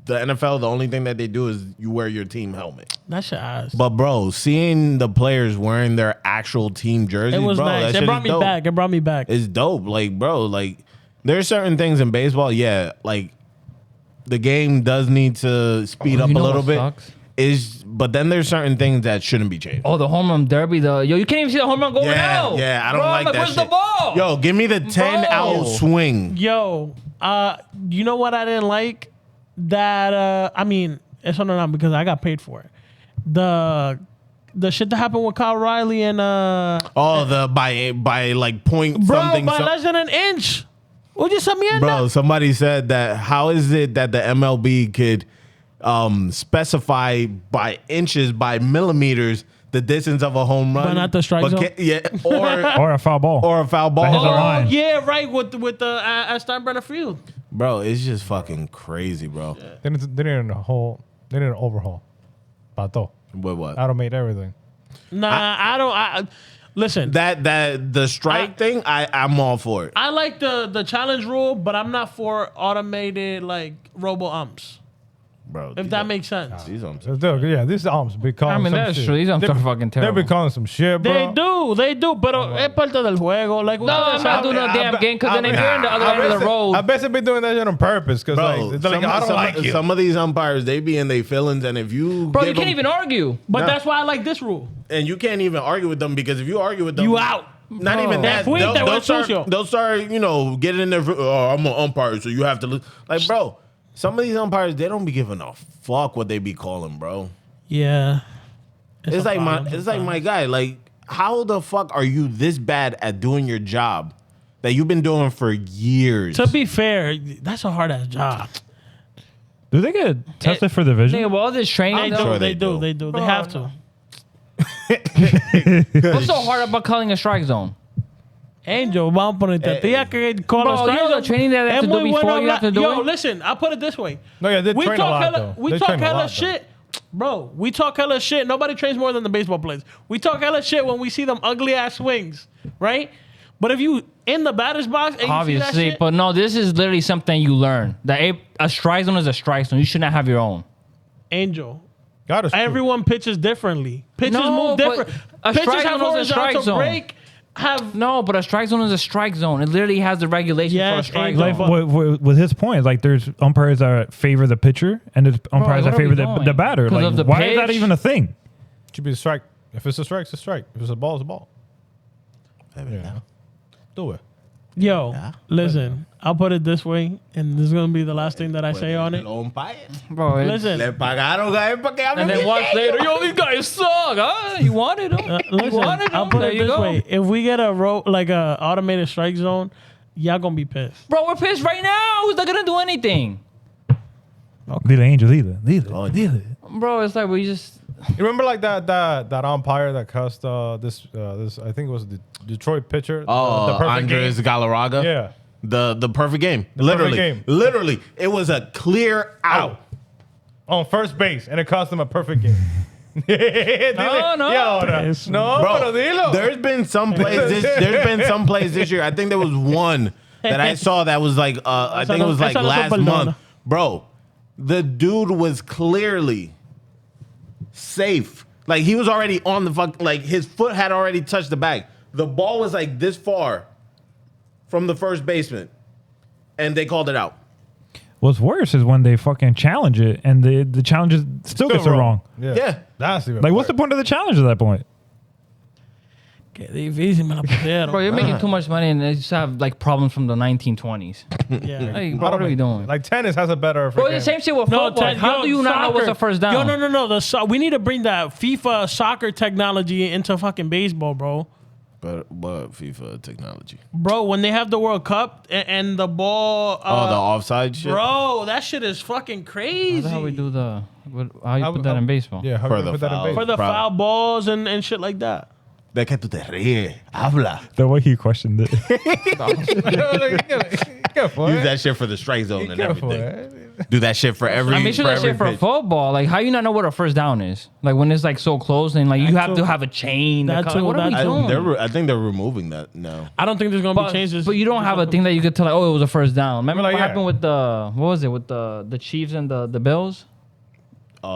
NFL, the only thing that they do is you wear your team helmet. That's your ass. But bro, seeing the players wearing their actual team jerseys, It was bro, nice. that It shit brought is me dope. back. It brought me back. It's dope. Like, bro, like there's certain things in baseball, yeah, like the game does need to speed up You a know little what bit. sucks? But then there's certain things that shouldn't be changed. Oh, the home run derby. You can't even see the home run going out. Yeah, I don't Bro, like that where's shit. the ball? Yo, give me the 10 out Bro. swing. Yo, you know what I didn't like? That I mean, it's not because I got paid for it. The shit that happened with Kyle Riley and Oh, the by like point bro, something. by less than an inch. What you send me in? Bro, somebody said that how is it that the MLB could specify by inches, by millimeters, the distance of a home run, But not the strike zone? yeah, or Or a foul ball. or a foul That ball. is a Oh line. yeah, right with the at Steinbrenner Field. Bro, it's just fucking crazy, bro. They didn't overhaul. Bato. But what? Automate everything. Nah, I don't. Listen. That the strike thing, I'm all for it. I like the challenge rule, but I'm not for automated like Robo Umps. Bro, If that makes sense. these umps. Yeah, these umps be calling I mean, some that's shit. true. These umps They- are fucking They terrible. be calling some shit, bro. They do, pero es parte del juego. Like, No, I'm not doing no damn game because then if you're in the other end of the road, I bet they be doing that shit on purpose because Bro, like, they're like, I don't like you. Some of these umpires, they be in their feelings, and if you bro, you give can't them- even argue. but Nah. that's why I like this rule. and you can't even argue with them because if you argue with them, You out. Not Bro. even that. Te fuiste, They'll buen start, sucio. they'll start, getting in there. Oh, I'm an umpire, so you have to lose. Like, bro, some of these umpires, they don't be giving a fuck what they be calling, bro. Yeah. It's like my guy. Like, how the fuck are you this bad at doing your job that you've been doing for years? To be fair, that's a hard ass job. Do they get tested for the vision? Nigga, with all this training, They though, do. sure They they do. do. They do. They have to. what's so hard about calling a strike zone? Angel, vamos a ponerte. Tía que call Bro, a you strike know the zone. training that they have Es to do muy before bueno you have to do Yo, it? listen, I'll put it this way. No, yeah, they train a lot, though. We They talk train a hella lot, though. shit. Bro, we talk hella shit. Nobody trains more than the baseball players. We talk hella shit when we see them ugly ass swings, right? But if you in the batter's box and you see that Obviously, shit, but no, this is literally something you learn. That a strike zone is a strike zone. You should not have your own. Angel, God is true. everyone pitches differently. Pitches No, move but different. a Pitches strike have zone is a strike horizontal zone. break. Have No, but a strike zone is a strike zone. It literally has the regulation for a Yes, strike Angel, zone. Like with his point, like there's umpires that favor the pitcher and there's umpires what that are we favor doing? the batter. 'Cause Like, of the why is that pitch? even a thing? Should be a strike. If it's a strike, it's a strike. If it's a ball, it's a ball. Yeah. Do it. yo, listen. I'll put it this way, and this is gonna be the last thing that I say on it. Bro, Listen, Le pagaron a él para que hable and then bien. watch later, yo, these guys suck. Huh? You wanted them. You listen. wanted I'll them. put There it you this go. way: if we get a automated strike zone, y'all gonna be pissed. Bro, we're pissed right now. Who's not gonna do anything? Dile Angel, dile. Bro, it's like we just. You remember like that umpire that cussed this I think it was the Detroit pitcher. Oh, the perfect Andres game. Galarraga. Yeah. The perfect game. perfect game. Literally. It was a clear out. On first base, and it cost him a perfect game. No, no. Yo, no, pero Bro, dilo. there's been some plays this year. I think there was one that I saw that was like I think it was like Esa no son last perdona. month. Bro, the dude was clearly safe. Like he was already on the fuck, like his foot had already touched the bag. The ball was like this far from the first baseman. And they called it out. What's worse is when they fucking challenge it and the challenge still gets it wrong. Yeah. That's even Like, what's the worse. point of the challenge at that point? Qué difícil me la pusieron. Bro, you're making too much money and they just have like problems from the 1920s. Yeah. Like, bro, what are we doing? Like tennis has a better. Bro, the freaking- same shit with No, football. How do you not know what's a first down? No. We need to bring that FIFA soccer technology into fucking baseball, bro. But what FIFA technology? Bro, when they have the World Cup and the ball. The offside shit? Bro, that shit is fucking crazy. How we do the? How you put that in baseball? Yeah, how For do you the put that in foul. base? For the Bro. foul balls and shit like that. De que tú te ríes. Habla. The way he questioned it. Use that shit for the strike zone and Careful, everything. Do that shit for every. I mean, should that every shit for pitch. football. Like, how you not know what a first down is? Like when it's like so close and like you have to have a chain. That Like, too, what are we that too. doing? I think they're removing that now. I don't think there's gonna be But, changes. but you don't have a thing that you could tell like, oh, it was a first down. Remember Like, what yeah. happened with the what was it with the Chiefs and the Bills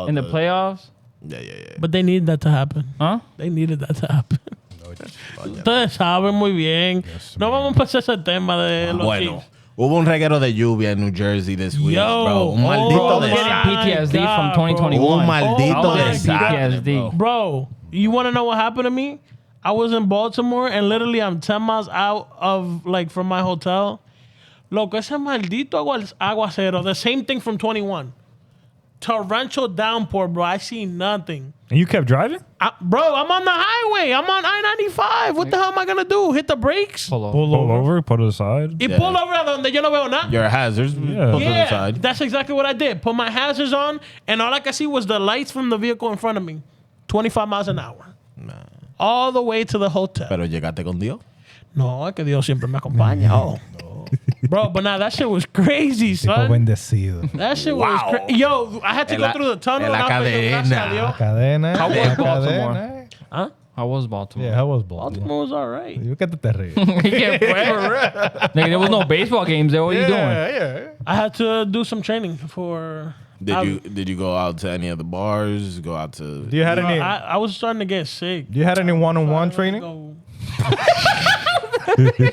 in the playoffs? Yeah. But they needed that to happen. Huh? They needed that to happen. Ustedes saben muy bien. No vamos a pasar ese tema de los Bueno, Chiefs. hubo un reguero de lluvia en New Jersey this week, Yo, bro. Un oh, maldito my desastre. PTSD God, from bro. 2021. Un maldito Oh, my desastre, PTSD. bro. Bro, you want to know what happened to me? I was in Baltimore and literally I'm 10 miles out of like from my hotel. Loco, ese maldito aguacero. The same thing from 21. Torrential downpour, bro. I see nothing. And you kept driving? Bro, I'm on the highway. I'm on I-95. What the hell am I going to do? Hit the brakes? Pull over. Pull over, put it aside. Y pull over a donde yo no veo nada. Your hazards. Put to the Yeah, side. that's exactly what I did. Put my hazards on, and all I could see was the lights from the vehicle in front of me. 25 miles an hour. All the way to the hotel. Pero llegaste con Dios. No, es que Dios siempre me acompaña. Oh. Bro, but nah, that shit was crazy, Tipo son. bendecido. That shit Wow. was crazy. Yo, I had to go through the tunnel. en la nah, pero gracias a cadena. Dios. Cadena. How was cadena. Baltimore? Huh? How was Baltimore? Yeah, how was Baltimore? Baltimore was all right. You get the terrible. Yeah, Nigga, there was no baseball games there. What are you doing? Yeah. I had to do some training for... Did you go out to any of the bars? Go out to? Do you had any? I was starting to get sick. Do you had any one-on-one training?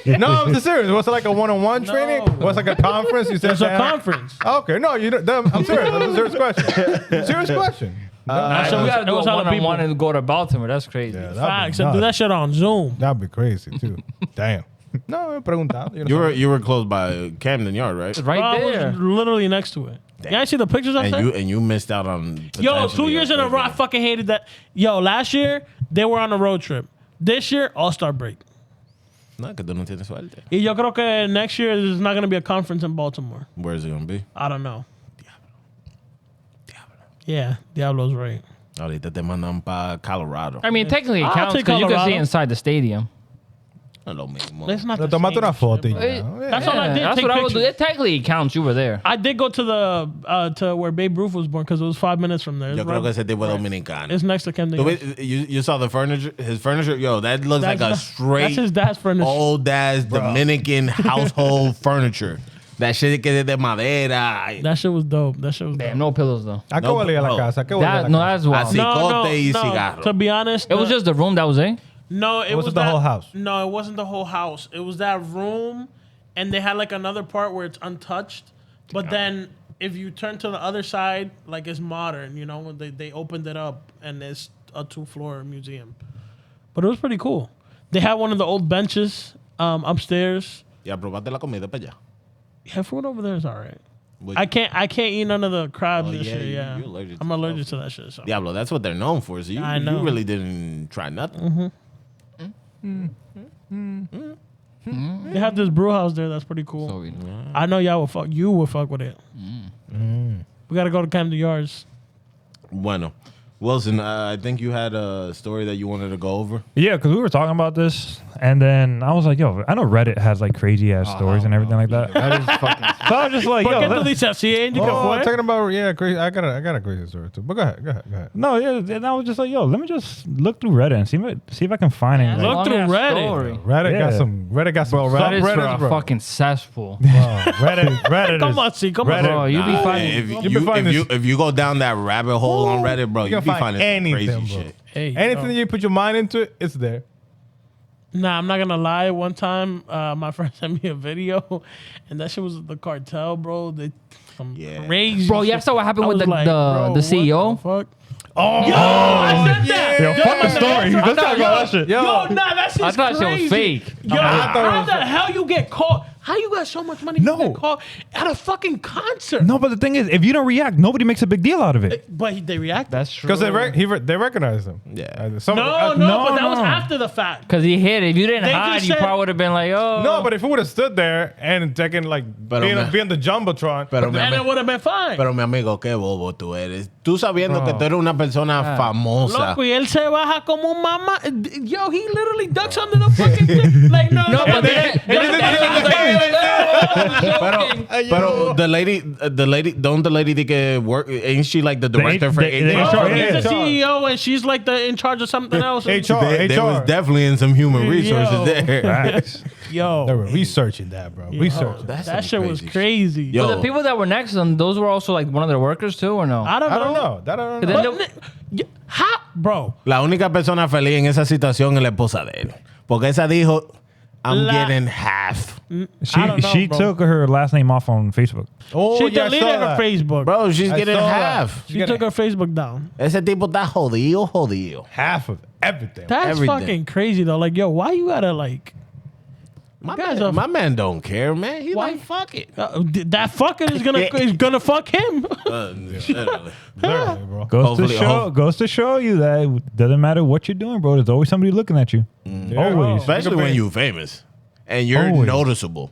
No, I'm just serious. Was it like a one-on-one training? Was it like a conference? You said It's a that? conference. Okay, no, you don't. I'm serious. That's a serious question. Serious question. So we gotta do it was a hella people. one-on-one and go to Baltimore. That's crazy. Yeah, Facts. And do that shit on Zoom. That'd be crazy too. Damn. No, me preguntando. You were close by Camden Yard, right? It's right Bro, I there. was literally next to it. Yeah, I see the pictures I sent. And you missed out on. Yo, 2 potentially years in a row, I great fucking hated that. Yo, last year, they were on a road trip. This year, All-Star break. game. No, que tú no tienes suerte. Y yo creo que next year, there's not going to be a conference in Baltimore. Where is it gonna be? I don't know. Yeah, Diablo's right. Ahorita te mandan pa Colorado. I mean, technically it I'll counts take because you can see Colorado. inside the stadium. No lo mismo. It's not Le the tomaste same una foto y shit, bro. ya. That's all I did. That's Take what I would do. pictures. It technically counts. You were there. I did go to the to where Babe Ruth was born because it was 5 minutes from there. Yo It's creo right- que ese tipo es dominicano. It's next to Camden. Tú ves- You saw the furniture? His furniture? Yo, that looks like a That's straight his dad's furniture. old ass Dominican household furniture. That shit que es de madera. That shit was dope. That shit was Damn, dope. no pillows though. ¿A qué No, olía la no. casa? ¿A qué olía la That, no, casa? that's wild. Así. Cicote y cigarro. To be honest, It was just the room that was in. no. It Was was it the that- whole house? No, it wasn't the whole house. It was that room, and they had like another part where it's untouched. But then if you turn to the other side, like it's modern. You know, they opened it up and it's a 2-floor museum. But it was pretty cool. They had one of the old benches upstairs. Ya probaste la comida para allá. Yeah, food over there is all right. Which- I can't eat none of the crabs Oh, and yeah, shit. you- Yeah, you're allergic to I'm allergic stuff. to that shit. So. Diablo, that's what they're known for. So I you know. really didn't try nothing. They have this brew house there that's pretty cool. So we- I know y'all will fuck. You will fuck with it. We gotta go to Camden Yards. Bueno. Wilson, I think you had a story that you wanted to go over. Yeah, because we were talking about this, and then I was like, yo, I know Reddit has like crazy ass stories and everything like that. That is fucking. So I was just like, ¿Por yo, qué tú let- dices así, Andy? ¿Qué Oh, fue? talking about crazy. I got a crazy story too. But go ahead. no, yeah, and I was just like, yo, let me just look through Reddit and see if I can find anything. Look through Reddit. Reddit got Yeah. some. Reddit got some. Reddit's for subreddits, a bro. fucking cesspool. Reddit Come is. on, see, come Reddit. on. Bro, you be Nah, finding. if you go down that rabbit hole on Reddit, bro, You you can be find finding some anything, crazy bro. shit. Hey, Anything bro. you put your mind into it, it's there. Nah, I'm not gonna lie. One time, my friend sent me a video, and that shit was the Cartel, bro. They some Yeah. crazy. Bro, you shit. saw what happened I with was the like, the, bro, the what CEO? fuck? Oh, I said that. Yo, fuck the story. Let's talk about that shit. Yo, Yo, nah, that shit's I thought crazy. shit was fake. Yo, I thought it how was the hell you get caught? How you got so much money No. to get caught at a fucking concert? No, but the thing is, if you don't react, nobody makes a big deal out of it. But they reacted. That's true. because they recognize him. Yeah. No, No, but that was after the fact. Because he hit it. If you didn't They hide, just you said- probably would have been like, oh. No, but if he would have stood there and taken like Pero being the jumbotron, Pero mi And it amigo, would have been fine. pero mi amigo, qué bobo tú eres. Tú sabiendo que tú eres una persona famosa. Loco, y él se baja como un mamá. Yo, he literally ducks under the fucking thing. Like, no, No, but then- and then Pero the lady, don't the lady think it work? Ain't she like the director for the HR? Oh, he's the HR. CEO and she's like in charge of something else. HR. They was definitely in some human resources Yo. there. Facts. Yo, They were researching that, bro. Researching. that shit was crazy. Yo. But the people that were next to them, those were also like one of their workers too, or no? I don't I don't know. know. That I don't But know. then How, bro? La única persona feliz en esa situación es la esposa de él. Porque esa dijo, I'm La- getting half. I don't know, She bro. took her last name off on Facebook. Oh, She yeah, I deleted saw her that. Facebook. Bro, she's I getting saw that. half. She took her Facebook down. Ese tipo está jodido. Half of everything. That's Everything. fucking crazy though. Like, yo, why you gotta like? My man don't care, man. He Why? like, fuck it. That fucking is gonna fuck him. Literally, bro. Goes to show you that it doesn't matter what you're doing, bro. There's always somebody looking at you. Always. Especially when you famous and you're Always. noticeable.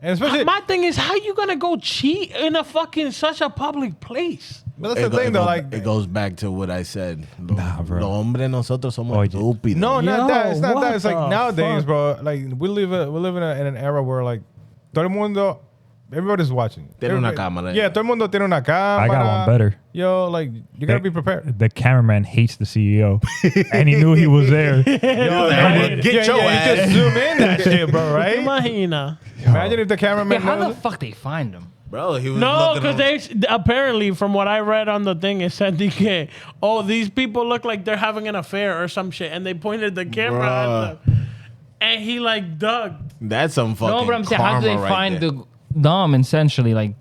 And especially, My thing is, how you gonna go cheat in a fucking such a public place? but that's the thing, though. Like, it goes back to what I said. Nah, bro. Los hombres nosotros somos Oye. estúpidos. no, not Yo, that. It's not what that. It's like the nowadays, fuck? bro. Like we live in an era where like todo el mundo, everybody's watching. Tiene una Everybody- cámara. Yeah, todo el mundo tiene una cámara. I got one better. Yo, like you gotta be prepared. The cameraman hates the CEO, and he knew he was there. Yo, Get your You ass. just zoom in that shit, bro. Right? Imagina. Imagine if the cameraman how the knows. fuck they find them? Bro, he was No, looking because they apparently, from what I read on the thing, it said que, oh, these people look like they're having an affair or some shit, and they pointed the camera at them, and he like dug. That's some fucking No, but I'm saying, how do they karma right find there. the dumb essentially? Like,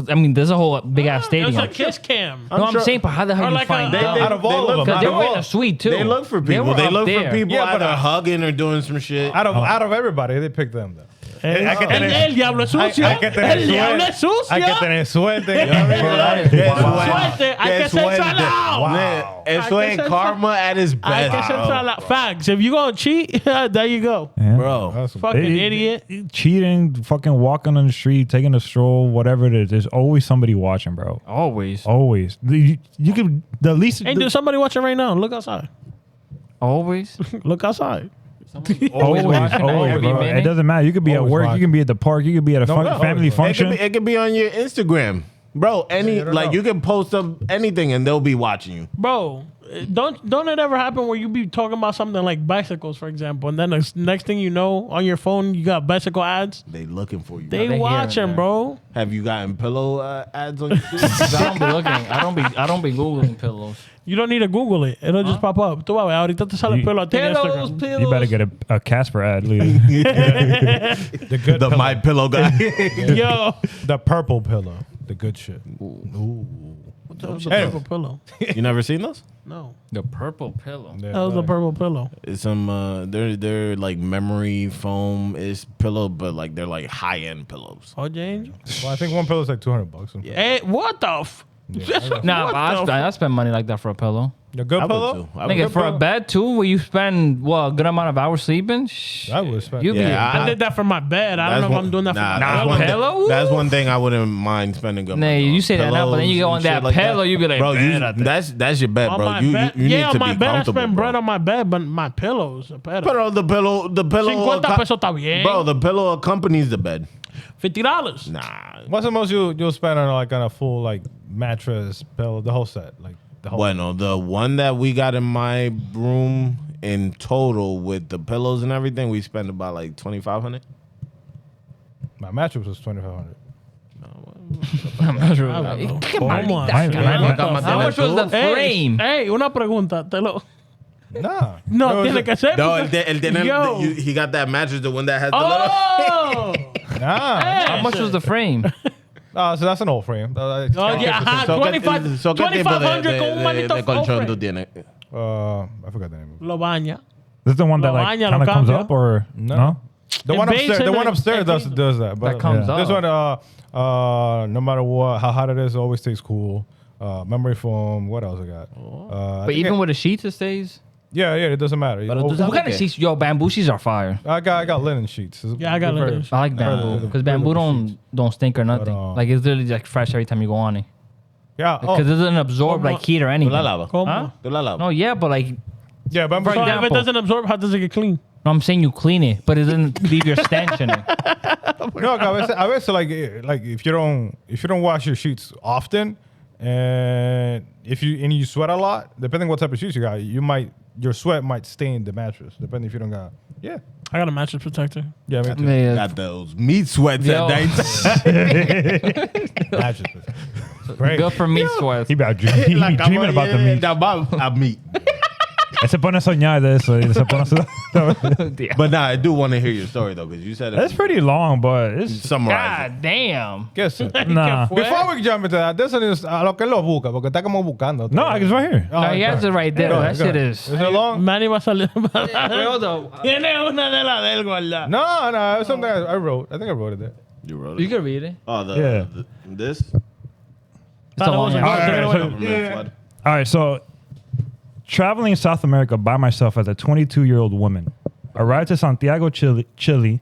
I mean, there's a whole big ass It stadium. was a kiss cam. No, I'm saying, but how the hell Or you like find a- dumb? Out of all of them, Because they out of were in all- a suite too. They look for people. were They up look there. for people Yeah, but, either hugging or doing some shit. Out of everybody, they picked them though. El diablo es sucio. Hay que tener El diablo es sucio. Hay que tener suerte. You know what I mean? Qué Suerte. Hay que ser suerte. salado. Wow. Eso Hay que es ser karma at its Hay best. que ser salado. Facts. If you gonna cheat, there you go. Yeah. Bro. That's some- Fucking idiot. Cheating, fucking walking on the street, taking a stroll, whatever it is. There's always somebody watching, bro. Always. Always. You could the least. Ain't there somebody watching right now? Look outside. Always. Look outside. Always, watching, always, every bro. minute. It doesn't matter. You could be at Always work. watching. You can be at the park. You could be at a No, no, family always watching. function. It could be on your Instagram. Bro, you don't know. you can post up anything and they'll be watching you. Bro, don't it ever happen where you be talking about something like bicycles, for example, and then the next thing you know, on your phone you got bicycle ads? They looking for you. They hear it, watching, man. bro. Have you gotten pillow ads on your feed? I don't be looking. I don't be googling pillows. You don't need to Google it. It'll just pop up. Tú vas a ver, ahorita te sale You- pelo a ti en Instagram. You better get a Casper ad, Lee. The good The pillow. My Pillow guy. Yo. The purple pillow. The good shit. That was a Anyway. purple pillow. You never seen those? No. The purple pillow. Yeah, That was a right. purple pillow. It's some they're like memory foam is pillow, but like they're like high end pillows. Oh, Angel? Well, I think one pillow's like $200. Yeah. Hey, what the f? Nah, What but the I spend money like that for a pillow. The good I would pillow? too. I Nigga, would. for a bed too, where you spend a good amount of hours sleeping. I would spend. You be Yeah, I did that for my bed. I don't know if I'm doing that for my that's pillow. one Pillow? Thing, that's one thing I wouldn't mind spending. Good Nah, money you on. say that now, but then you go Pillows on and that shit like pillow, you be like, bro, man, I think- that's your bed, On bro. my You bed. need Yeah, to on my be bed I comfortable, spend bro. bread on my bed, but my pillows, espérate. Pero the pillow, 50 pesos está bien. Bro, the pillow accompanies the bed. $50. Nah. What's the most you'll spend on like on a full like mattress, pillow, the whole set, like the whole. Bueno, the one that we got in my room in total with the pillows and everything, we spent about like $2,500. My mattress was $2,500. I'm not sure. I don't know. Come on, Come on. that's Mine- good. mine- How much was the frame? Hey, una pregunta. Te lo... Nah. No, It was tiene que ser. No, porque- Yo. he got that mattress, the one that has the Oh! Nah. How much was the frame? So that's an old frame. Oh, yeah, ajá, 2500 con un maldito de colchón cofre. tú tienes. I forgot the name. Lo baña. This is the one that Lo like baña, kind lo of comes cambia. up, or No. The It one bathes upstairs, in the one it. upstairs does that. But That comes This up. one, no matter what, how hot it is, it always stays cool. Memory foam. What else I got? I But think even with the sheets, it stays. yeah, it doesn't matter. But it Oh, doesn't- What kind of Okay. sheets? Yo, bamboo sheets are fire. I got linen sheets. Yeah, I got They're linen very- sheets. I like bamboo They're because very bamboo little sheets. don't stink or nothing. But, Like it's literally like fresh every time you go on it Yeah. because it doesn't absorb Como- like heat or Tú anything. la lavas. ¿Cómo? Huh? Tú la lavas. No, yeah, but like yeah, bamboo. For So if it example. doesn't absorb, how does it get clean? No, I'm saying you clean it, but it doesn't leave your stench in it. No, a veces like if you don't wash your sheets often, and you sweat a lot, depending what type of sheets you got, your sweat might stain the mattress. Depending if you don't got. Yeah. I got a mattress protector. Yeah, me too. Yeah. Got those meat sweats Yo. at night. Mattress protector. Great. Good for me, sweat. He be dreaming about the meat. About meat. Se pone a soñar de eso. Y se pone a sudar. But nah, I do want to hear your story though, because you said That's pretty long, but it's summarize. God damn. Guess it. nah. Before we jump into that, this one is a lo que lo busca, porque está como buscando. No, it's right here. Oh, No, he has it right there. Go That ahead, shit go ahead. is. Is it long? Manny va a salir. Hold up. Tiene una de la del guardada. No, it's something I wrote. I think I wrote it there. You wrote You it. can read it. Oh, Yeah. This. It's a long All right, so- Government flood. All right, so traveling in South America by myself as a 22-year-old woman, arrived to Santiago, Chile,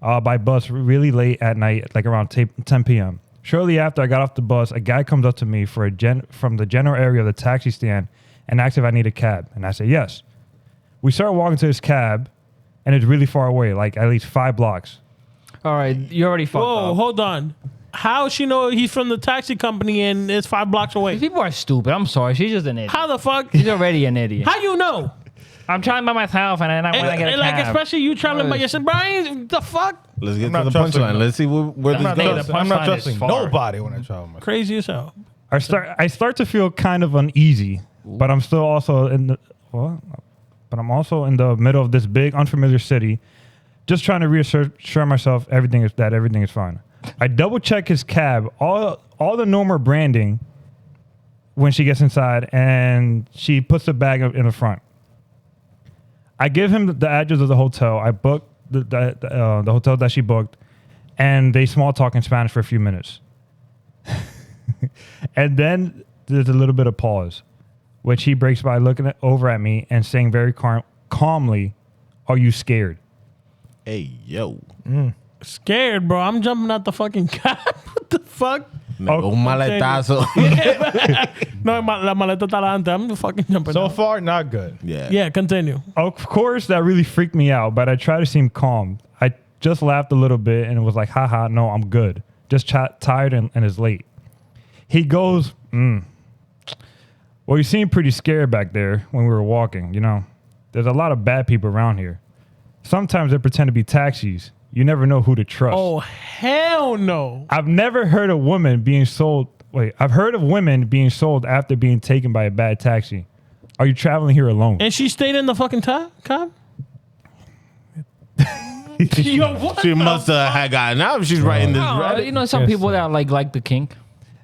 by bus really late at night, like around 10 p.m. Shortly after I got off the bus, a guy comes up to me from the general area of the taxi stand and asks if I need a cab. And I say yes. We start walking to this cab, and it's really far away, like at least 5 blocks. All right, you already fucked Whoa, up. hold on. How she know he's from the taxi company and it's 5 blocks These away? people are stupid. I'm sorry. She's just an idiot. How the fuck? She's already an idiot. How you know? I'm trying by myself, and then I want to get a Like, cab. especially you traveling by yourself. Brian, the fuck? Let's get I'm to not the trusting punchline. them. Let's see where this not goes. the I'm not punchline is trusting far. nobody when I travel. Crazy as hell. I start to feel kind of uneasy, but I'm still also in the middle of this big unfamiliar city, just trying to reassure myself everything is fine. I double check his cab, all the normal branding when she gets inside, and she puts the bag in the front. I give him the address of the hotel. I booked the hotel that she booked, and they small talk in Spanish for a few minutes. And then there's a little bit of pause, which he breaks by looking over at me and saying very calmly, "Are you scared?" Hey, yo. Scared, bro. I'm jumping out the fucking cab. What the fuck? Me pegó un maletazo. No, la maleta está adelante. I'm fucking jumping So out. far, not good. Yeah. Yeah, continue. Of course, that really freaked me out, but I try to seem calm. I just laughed a little bit and was like, haha, no, I'm good. Just tired and it's late. He goes, well, you seem pretty scared back there when we were walking, you know. There's a lot of bad people around here. Sometimes they pretend to be taxis. You never know who to trust. Oh, hell no. I've never heard of women being sold. I've heard of women being sold after being taken by a bad taxi. Are you traveling here alone? And she stayed in the fucking cab? Yo, what She the must have had gotten out if she's writing this. Oh, Right? you know, some people that like the kink.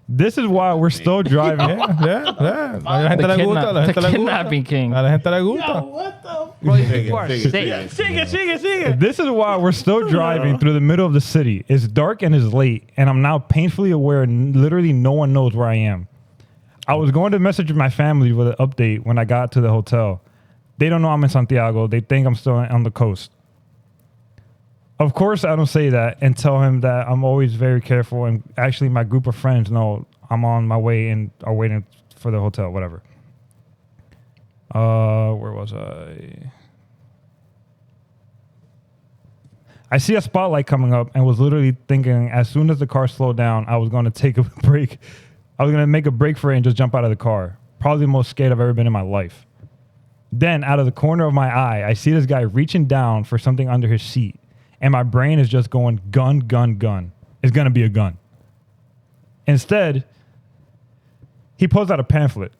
This is why we're still driving. Yeah. A la gente le gusta, la gente The le gusta. kidnapping king. A la gente le Yo, gusta. what the? Bro, these people are Sigue, sick. Sigue. This is why we're still driving through the middle of the city. It's dark and it's late, and I'm now painfully aware literally no one knows where I am. I was going to message my family with an update when I got to the hotel. They don't know I'm in Santiago. They think I'm still on the coast. Of course, I don't say that and tell him that I'm always very careful, and actually my group of friends know I'm on my way and are waiting for the hotel, whatever. Where was I? I see a spotlight coming up and was literally thinking as soon as the car slowed down, I was going to take a break. I was going to make a break for it and just jump out of the car. Probably the most scared I've ever been in my life. Then out of the corner of my eye, I see this guy reaching down for something under his seat. And my brain is just going gun, gun, gun. It's going to be a gun. Instead, he pulls out a pamphlet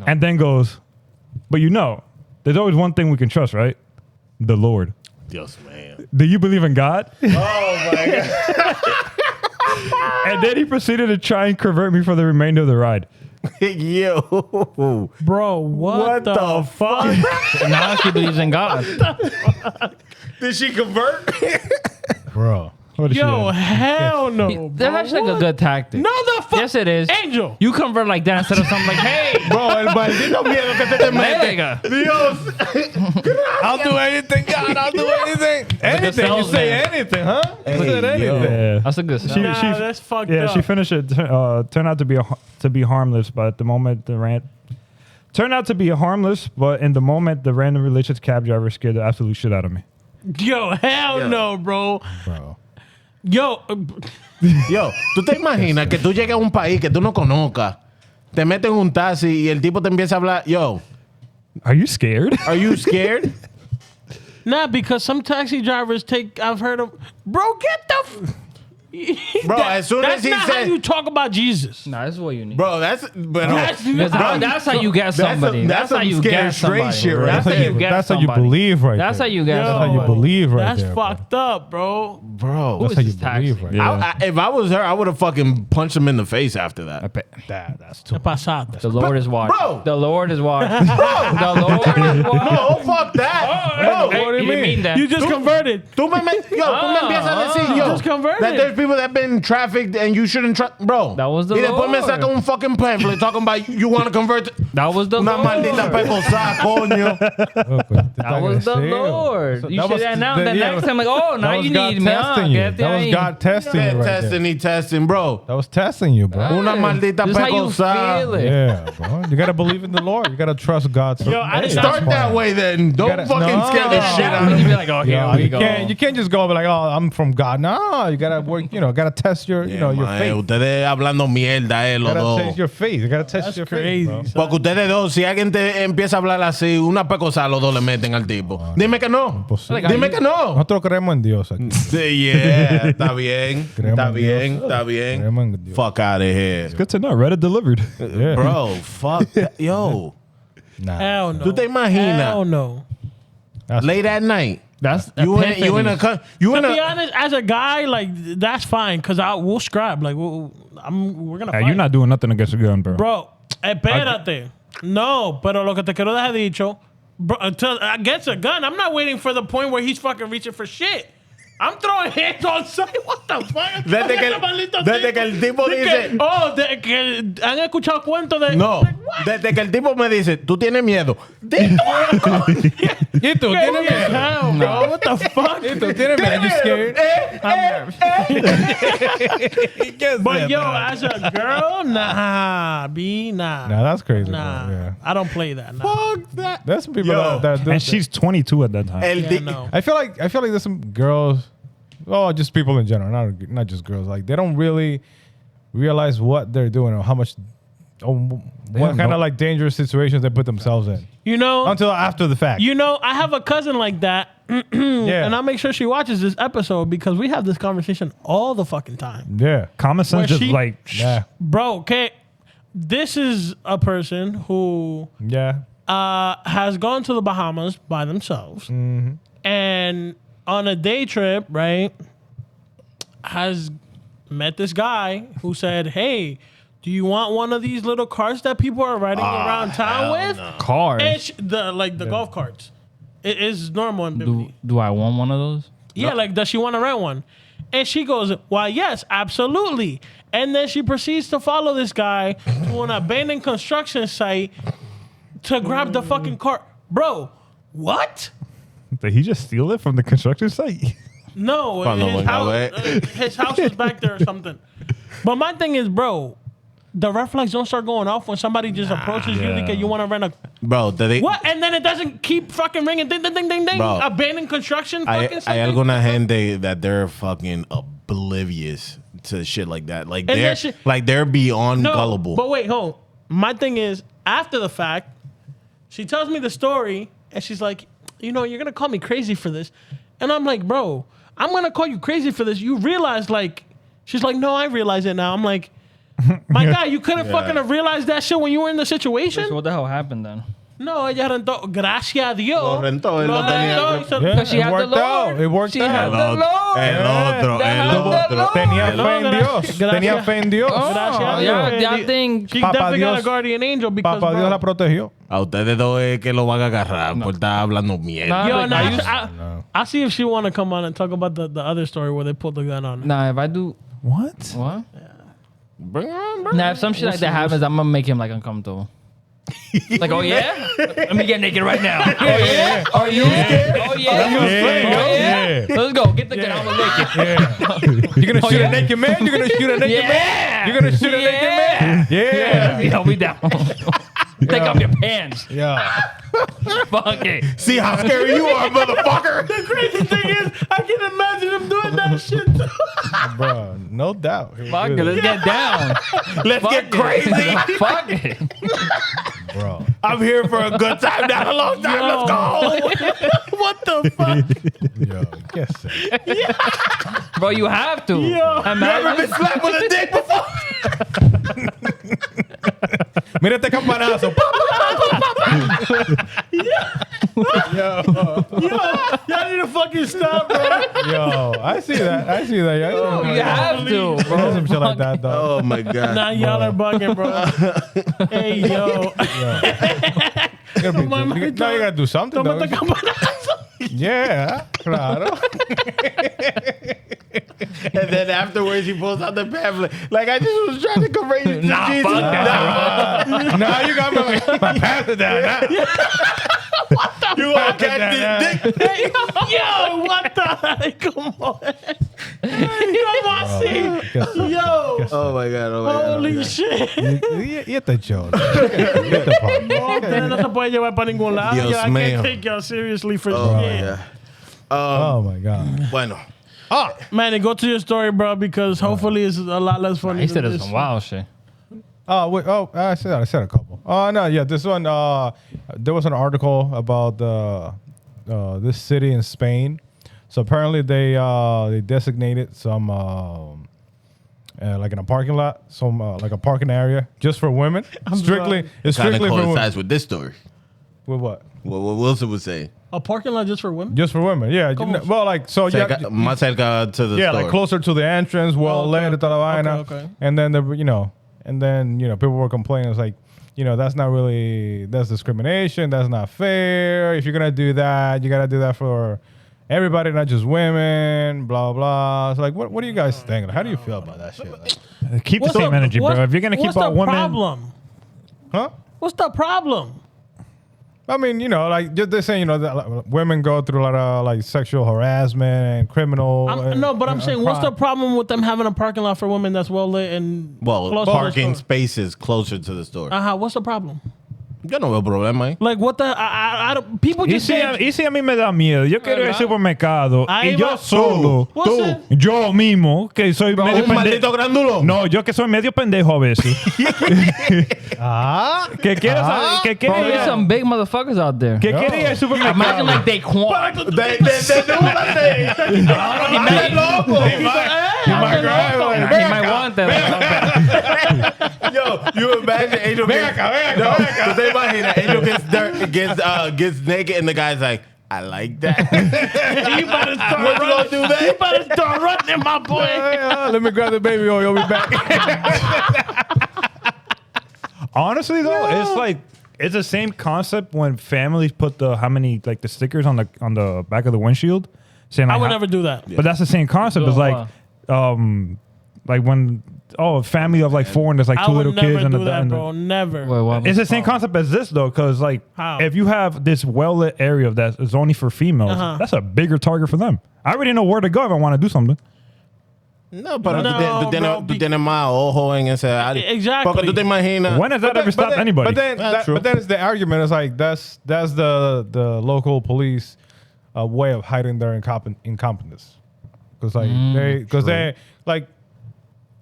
and then goes, but you know, there's always one thing we can trust, right? The Lord. Dios, man. Do you believe in God? Oh, my God. And then he proceeded to try and convert me for the remainder of the ride. Yo. Bro, what the fuck? Now she believes in God. Did she convert? Bro. What is Yo, she? hell no. That's bro. actually like a good tactic. No, the fuck. Yes, it is. Angel. You convert like that instead of something like, hey, Bro, el maldito miedo que te mete. nigga. Dios. I'll do anything, God. I'll do anything. Anything. You say anything, huh? You said Hey, yo. anything. Yeah. That's a good She- sound. Nah, that's fucked Yeah, up. she finished it. Turned out to be harmless, but at the moment the rant Turned out to be harmless, but in the moment, the random religious cab driver scared the absolute shit out of me. Yo, hell no, bro. Yo, Yo, ¿tú te imaginas que tú llegues a un país que tú no conozcas, te metes en un taxi y el tipo te empieza a hablar, yo, Are you scared? are you scared? nah, because some taxi drivers I've heard of, bro, get the. Bro, as soon that's as he not said- how you talk about Jesus. Nah, this is what you need. Bro, that's That's how you get somebody. that's how some you scared get straight somebody. shit right That's how there. you get That's how you somebody. believe right That's how there. you get That's how somebody. you believe right That's there. bro. fucked up, bro. Bro, Who That's is how you this taxi? believe right Yeah. if I was her, I would have fucking punched him in the face after that. there. That's too ¿Qué pasado? The Lord is watching. Bro. The Lord is watching. The Lord is watching. No, fuck that. Bro, Hey, what do you he didn't mean? mean that. You just converted. Tú me empiezas a decir, yo, Just converted. that there's people that have been trafficked and you shouldn't bro. That was the Y después me Lord. saca un fucking pamphlet talking about you want to convert That was the una Lord. maldita pecosa, coño. That was the Lord. You should have now. The next time, like, oh, now you need me. testing you. That was God testing you right there. He testing, bro. That was testing you, bro. Una maldita This is how you pecosa. feel it. Yeah, bro. You gotta believe in the Lord. You gotta trust God. Yo, I did Start that's that fine. way then. Don't gotta- fucking no. scare the shit out of You'd me. be like, oh, here Yeah, we you go. can't just go like, oh, I'm from God. No, you gotta work. Gotta test your, your faith. Ustedes hablando mierda, You los gotta dos. test your faith. You gotta test That's your crazy. faith, bro. Porque ustedes dos, si alguien te empieza a hablar así, una pecosa, los dos le meten al tipo. Dime que no. Imposible. Dime que no. Nosotros creemos en Dios aquí. Sí, yeah, está bien. Creemos Está en bien, Dios. está bien. Creemos en Dios. Fuck out of here. Good to know. Reddit delivered. Yeah. Bro, fuck that. Yo. Nah. Hell no. ¿Tú te imaginas? Hell no. Late at night. That's You in a To be honest, as a guy, like that's fine, cause we'll scrap. Like we're gonna. Hey, Fight. you're not doing nothing against a gun, bro. Bro, espérate. No, pero lo que te quiero dejar dicho, bro, until against a gun, I'm not waiting for the point where he's fucking reaching for shit. I'm throwing hands on site. What the fuck? Desde que el tipo dice- de que han escuchado cuentos de. No, Like, what? desde que el tipo me dice, tú tienes miedo. ¿Y tú ¿Qué tienes miedo? hell, bro? What the fuck? ¿Y tú tienes miedo? You scared? But yo, as a girl, nah, nah. Nah, that's crazy. Nah, Bro. Yeah. I don't play that. Nah. Fuck that. There's some people Yo. that do And that. she's 22 at that time. El Yeah, di- no. I feel like there's some girls, just people in general, not just girls. Like they don't really realize what they're doing or how much, what don't kind know. of like dangerous situations they put themselves in You know, until after the fact. I have a cousin like that, yeah, and I'll make sure she watches this episode because we have this conversation all the fucking time. yeah, Common sense Where just she- like, yeah, Bro, okay, this is a person who yeah. has gone to the Bahamas by themselves and on a day trip, right, has met this guy who said, hey, do you want one of these little carts that people are riding around town with? Cars. And the golf carts. It is normal in Bimini. Do I want one of those? Yeah, like, does she want to rent one? And she goes, why, yes, absolutely. And then she proceeds to follow this guy to an abandoned construction site to grab the fucking cart. Bro, what? did he just steal it from the construction site? No, Cuando his house was back there or something. But my thing is, bro, the red flags don't start going off when somebody just approaches you because you want to rent a... Bro, What? And then it doesn't keep fucking ringing. Ding, ding, ding, ding, ding. Bro, Abandoned construction fucking hay something. alguna gente that they're fucking oblivious to shit like that. Like And they're that shit- like they're beyond gullible. But wait, hold. My thing is, after the fact, she tells me the story, and she's like, you're gonna call me crazy for this, and I'm like, bro, I'm gonna call you crazy for this. You realize, like, she's like, no, I realize it now. I'm like, my guy, you couldn't fucking have realized that shit when you were in the situation. So what the hell happened then? No, ella rentó. Gracias a Dios. Lo rentó, él Lo lo tenía rentó que- y se- Yeah, Because she it had the worked out. Lord. It worked She out. had the Lord. El otro. Tenía No, fe en Dios. gracias. Tenía fe en Dios. Gracias a yeah, Dios. that thing. She Papa definitely got a Dios. guardian angel because, Papá Dios la bro, protegió. A ustedes dos es que lo van a agarrar por estar hablando mierda. Nah. yo, Like, nah, I used- I'll see if she want to come on and talk about the other story where they pulled the gun on her. Nah, if I do What? what? Bring on, bro. Nah, if some shit like that happens, I'm gonna make him like uncomfortable. Like, oh yeah? Let me get naked right now. Oh yeah? Are you scared? Oh yeah? Yeah. Let's go. Get the gun. I'm naked. You're gonna shoot a naked man? You're gonna shoot a naked man? Yeah. You're gonna shoot a naked man? Yeah. Yeah, we down. Take off your pants. Yeah. Fuck it. See how scary you are, motherfucker. The crazy thing is, I can imagine him doing that shit too. Bro, no doubt. Fuck it. Let's get down. Let's Fuck get it. crazy. Fuck it. Bro. I'm here for a good time, not a long time. Let's go. What the fuck? Yo, get sick. Bro, you have to. Yo. Never been slapped with a dick before. Mira este campanazo. Yo, y'all need to fucking stop, bro. Yo, I see that. Yeah, You have to, Bro, bro. some shit like that, though. Oh my god. Nah, y'all are bugging, bro. Hey, yo. You gotta do something, though. Tómate campanazo. Yeah, claro. And then afterwards, he pulls out the pamphlet. Like, I just was trying to convert you to Nah, Jesus. fuck that. Now you got my pass it down. Nah. You gonna catch this dick? Hey, yo, what the heck? Come on. Come on, see. Yo. Oh my god. Oh my god. Holy shit. Y este show. Get the pop. Ustedes no se puede llevar para ningún lado. Dios Yo, I mío. can't take y'all seriously for Oh shit. yeah. Oh my god. Bueno. Man, go to your story, bro, because hopefully it's a lot less funny. He said than it's this. some wild shit. Oh wait. Oh, I said a couple. Oh no, yeah. This one. There was an article about this city in Spain. So apparently they designated some like in a parking lot, some like a parking area just for women. It's strictly Kind of for women. coincides with this story. With what? What Wilson was saying. A parking lot just for women? Just for women. Yeah. Well, like so. Más cerca to the Yeah, store. like closer to the entrance, well okay. lit, toda la vaina. Okay. And then people were complaining. It's like, that's discrimination. That's not fair. If you're gonna do that, you gotta do that for everybody, not just women. Blah blah. It's like, what do you guys think? How do you feel about that shit? Like, Keep the same energy, bro. If you're gonna keep all women, problem? huh? What's the problem? I mean, like they're saying, that like, women go through a lot of like sexual harassment and criminal. I'm saying, what's the problem with them having a parking lot for women that's well lit and close to the parking store? spaces closer to the store. What's the problem? Yo no veo problema ahí. Like, what the? I don't, people Y just si, say, y si a mí me da miedo, yo quiero ir al supermercado Ahí y yo va. solo, Tú. yo mismo, que soy medio Un maldito pendejo. grandulo. No, yo que soy medio pendejo a veces. que quiero saber, que Bro, quiero there's ir, some big motherfuckers out there. que quiero ir al supermercado. Imagine like they quan. He might want that. Yo, you imagine Angel gets Angel gets naked and the guy's like, I like that. you better start What you gonna do, running. man? You better start running, my boy. Let me grab the baby oil. You'll be back. Honestly, though, it's the same concept when families put the stickers on the back of the windshield, saying I like, would never do that. But that's the same concept. It's like when a family of like four and there's like I two would little kids never and do that, bro. Never. Wait, what? it's the same concept as this though, because like How? if you have this well lit area that is only for females, that's a bigger target for them. I already know where to go if I want to do something. No, pero No, tú tienes más ojo en ese área. Exactly. Porque tú te imaginas. When has that ever stopped anybody? But then it's the argument. It's like that's the local police way of hiding their incompetence. Because they like.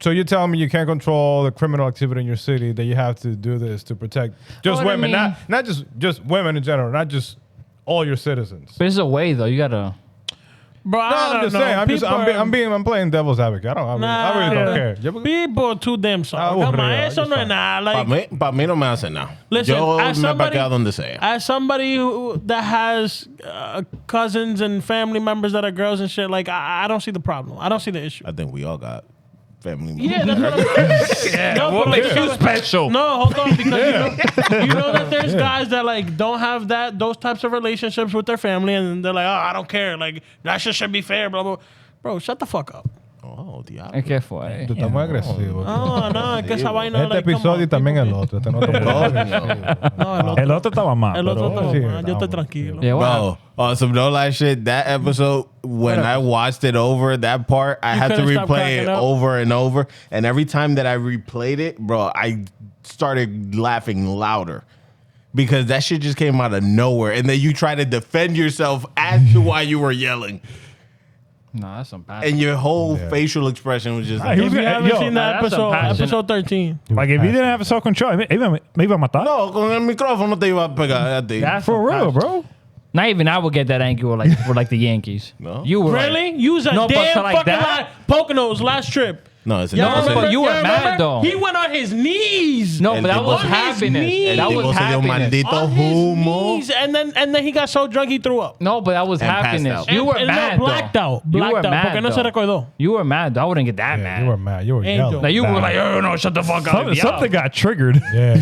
So you're telling me you can't control the criminal activity in your city, that you have to do this to protect just What I women, mean- not just women in general, not just all your citizens. But it's a way though. You gotta. Bro, No, I I'm don't just know. saying. People I'm playing devil's advocate. I really don't care. People are too damn soft. Come on, eso no es nada. Like, Para mí no me hace nada. Listen, Yo as me somebody- parqueo donde sea. as somebody that has cousins and family members that are girls and shit, like, I don't see the problem. I don't see the issue. I think we all got family members. Yeah, that's what I'm saying. No, What but makes you special? No, hold on, because you know that there's guys that like don't have those types of relationships with their family, and they're like, oh, I don't care, like that shit should be fair, blah blah. Bro, shut the fuck up. Oh, diablo. ¿Qué fue? Tú estás muy agresivo. No, es que esa vaina. Este like, come episodio on, y también people el otro. Este no te puedo- No, El otro estaba mal. el otro pero- está sí, mal. Yo estoy no. tranquilo. Yeah, what? Bro, on some no lie shit, that episode, when I watched it over, that part, I had to couldn't stop replay cracking it up? over and over. And every time that I replayed it, bro, I started laughing louder. because that shit just came out of nowhere, and then you try to defend yourself as to why you were yelling, No, that's some bad. and your whole facial expression was just like, He If was you haven't yo, seen that that's some passion. episode 13. like if he didn't have self-control, me iba a matar. no, con el micrófono te iba a pegar a ti. That's For some real, passion. bro. Not even I would get that angry with like the Yankees. No? You were Really? Like, You was a No, but damn so like fucking that? Poconos last trip. No, it's a Y'all No, different but remember? city. you were Y'all mad, remember? though. He went on his knees. no, El but that tipo- was On his happiness. knees. That El was tipo se dio un happiness. maldito On his humo. knees, and then he got so drunk he threw up. No, but that was And passed happiness. out. You were And mad, blacked though. out. You Blacked were out. mad, Porque no se though. recordó. You were mad. Though. I wouldn't get that Yeah, mad. you were mad. You were Angel. yelling. Like you were Nah. like, oh no, shut the fuck up. Something got triggered. Yeah.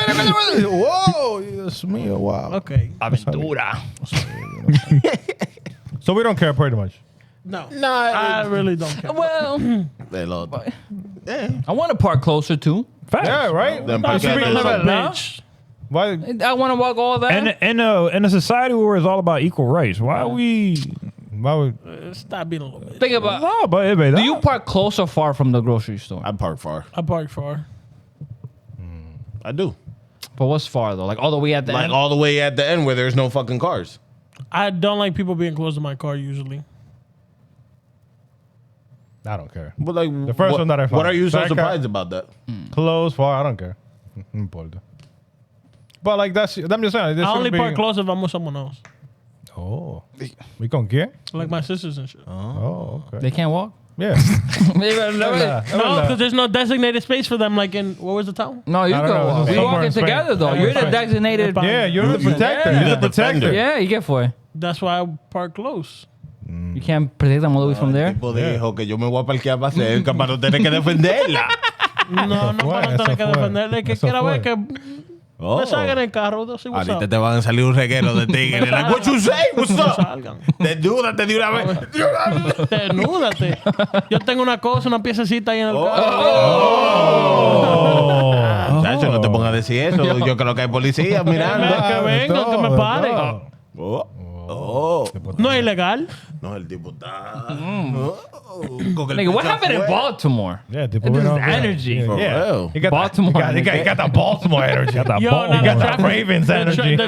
Whoa, Dios mío, wow. Okay. Aventura. So we don't care pretty much. No. Nah, I really don't care. Well, el otro. I want to park closer too. Facts. Yeah, right? Then That's parqueate being a el- bitch. Why? I want to walk all that. And in a society where it's all about equal rights, why we? Why would? Stop being a little bitch. Think about. No, but it Do you park close or far from the grocery store? I park far. I park far. I do. But what's far though? Like all the way at the Like end. all the way at the end where there's no fucking cars. I don't like people being close to my car usually. I don't care. But like The first one that I found. What are you so Second- surprised about that? Close, far, I don't care. No importa. But like I'm just saying. This I only shouldn't be- park close if I'm with someone else. Oh. ¿Y con quién? Like my sisters and shit. Oh, okay. They can't walk. Yeah. No, because there's no designated space for them. Like in what was the town? No, you I don't go know, walk. We somewhere walking in Spain. together though. Somewhere You're in the Spain. designated. Yeah, you're the protector. Yeah. You're the The defender. protector. Yeah, you get for it. That's why I park close. You can't protect them all the way from there. Tipo dijo que yo me voy a parquear más cerca para no tener que defenderla. No, no fue, para no eso tener que fue. defenderle. Que Eso quiera ver fue. que Oh. me salgan en el carro. They'll see what's Ahorita up. te van a salir un reguero de tigres. Like, what you say? What's No up? salgan. Desnúdate de una vez. Desnúdate. Yo tengo una cosa, una piececita ahí en el carro. Oh. Chacho, no te pongas a decir eso. Yo creo que hay policías mirando. Que vengan, que me paren. Oh. Oh. No es ilegal. No, el tipo está. Oh. Con el Nigga, what pecho happened in afuera. Baltimore? Yeah, This is energy. For real. He got Baltimore. He got the Baltimore energy. Got Yo, the nah, Baltimore Ravens energy. The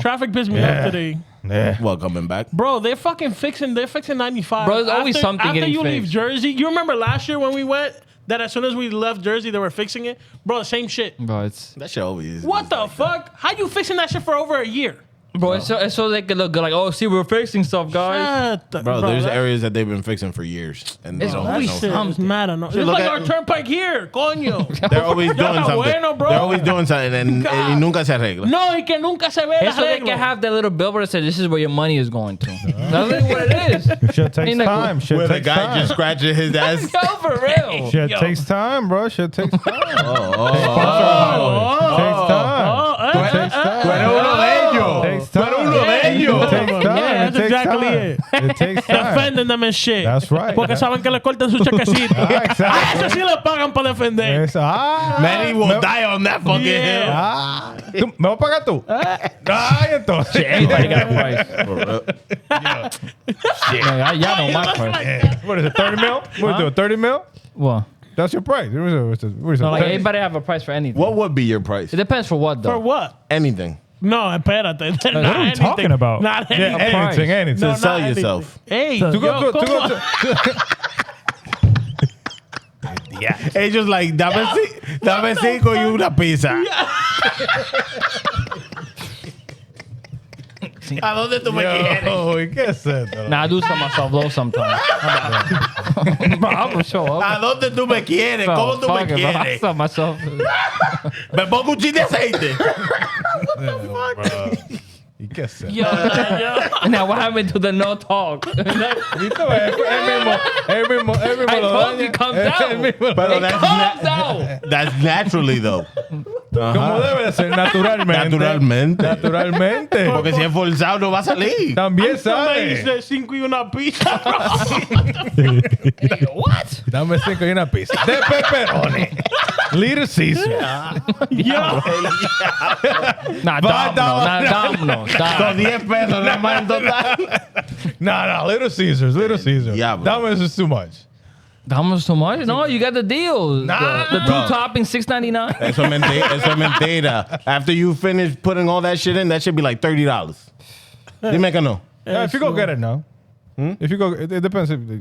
traffic pissed me off today. Yeah. Well, coming back. Bro, they're fixing 95. Bro, there's always something after getting you leave fixed. Jersey. You remember last year when we went, that as soon as we left Jersey, they were fixing it? Bro, same shit. Bro, it's That shit always is. What the fuck? How you fixing that shit for over a year? it's so they could look good. Like, oh, see, we're fixing stuff, guys. Bro, there's areas that they've been fixing for years. And they It's don't always have no- something. It's mad annoying. It's look like at- our turnpike here, coño. They're always doing está something. bueno, bro. They're always doing something and y nunca se arregla. No, y que nunca se ve el It's so they arreglo. can have that little billboard that says, this is where your money is going to. That's really what it is. Shit takes Ain't like- time. Shit Where the takes guy time. just scratching his ass. Yo, for real. Shit Yo. takes time, bro. Shit takes time. Takes time. Oh, Takes time. Tú eres uno de ellos. Takes time. Tú eres uno de ellos. It takes time. Yeah, that's It takes exactly time. it. It takes time. Defenden them and shit. That's right. Porque saben que le cortan su chequecito. exactly. A eso sí le pagan para defender. Manny will die on that fucking Yeah. hill. ¿Tú- ¿Me vas a pagar tú? Ay, entonces. Everybody got a price. Yeah, y'all know my price. What is it, 30 mil? What is it, 30 mil? Well, That's your price. What is it? no, like everybody have a price for anything. What would be your price? It depends for what though. For what? Anything. No, espérate. What are we talking about? Not Yeah, anything. anything, anything. No, To sell not anything. yourself. Hey, To go yo, to come on. Ellos like, dame cinco y una pizza. ¿A dónde tú me quieres? Yo, ¿y qué es esto? Nah, I do sell myself low sometimes. Bro, I'm gonna show up. ¿A dónde tú me quieres? ¿Cómo tú me Fuck it, bro. I quieres? sell myself. Me pongo un chin de aceite. ¿Y qué es esto? Yo, now what happened to the no talk? ¿Viste? Él mismo I lo told daña. you, comes Él out. mismo lo Pero It that's, comes out. that's naturally though. Como debe de ser, naturalmente. Naturalmente. Naturalmente. Porque si es forzado no va a salir. También Me sale. dice 5 y una pizza, bro. What? Dame 5 y una pizza. De pepperoni. Little Caesar. Yo, Nah, Domino's. Son 10 pesos nada más en total. No, Little Caesars. Little Caesars. Yeah, bro. Domino's is too much. How much too much? No, you got the deal. The two toppings, $6.99. Eso mentira. After you finish putting all that shit in, that should be like $30. Dime que no. Yeah, if you go get it, no. If you go, it depends if the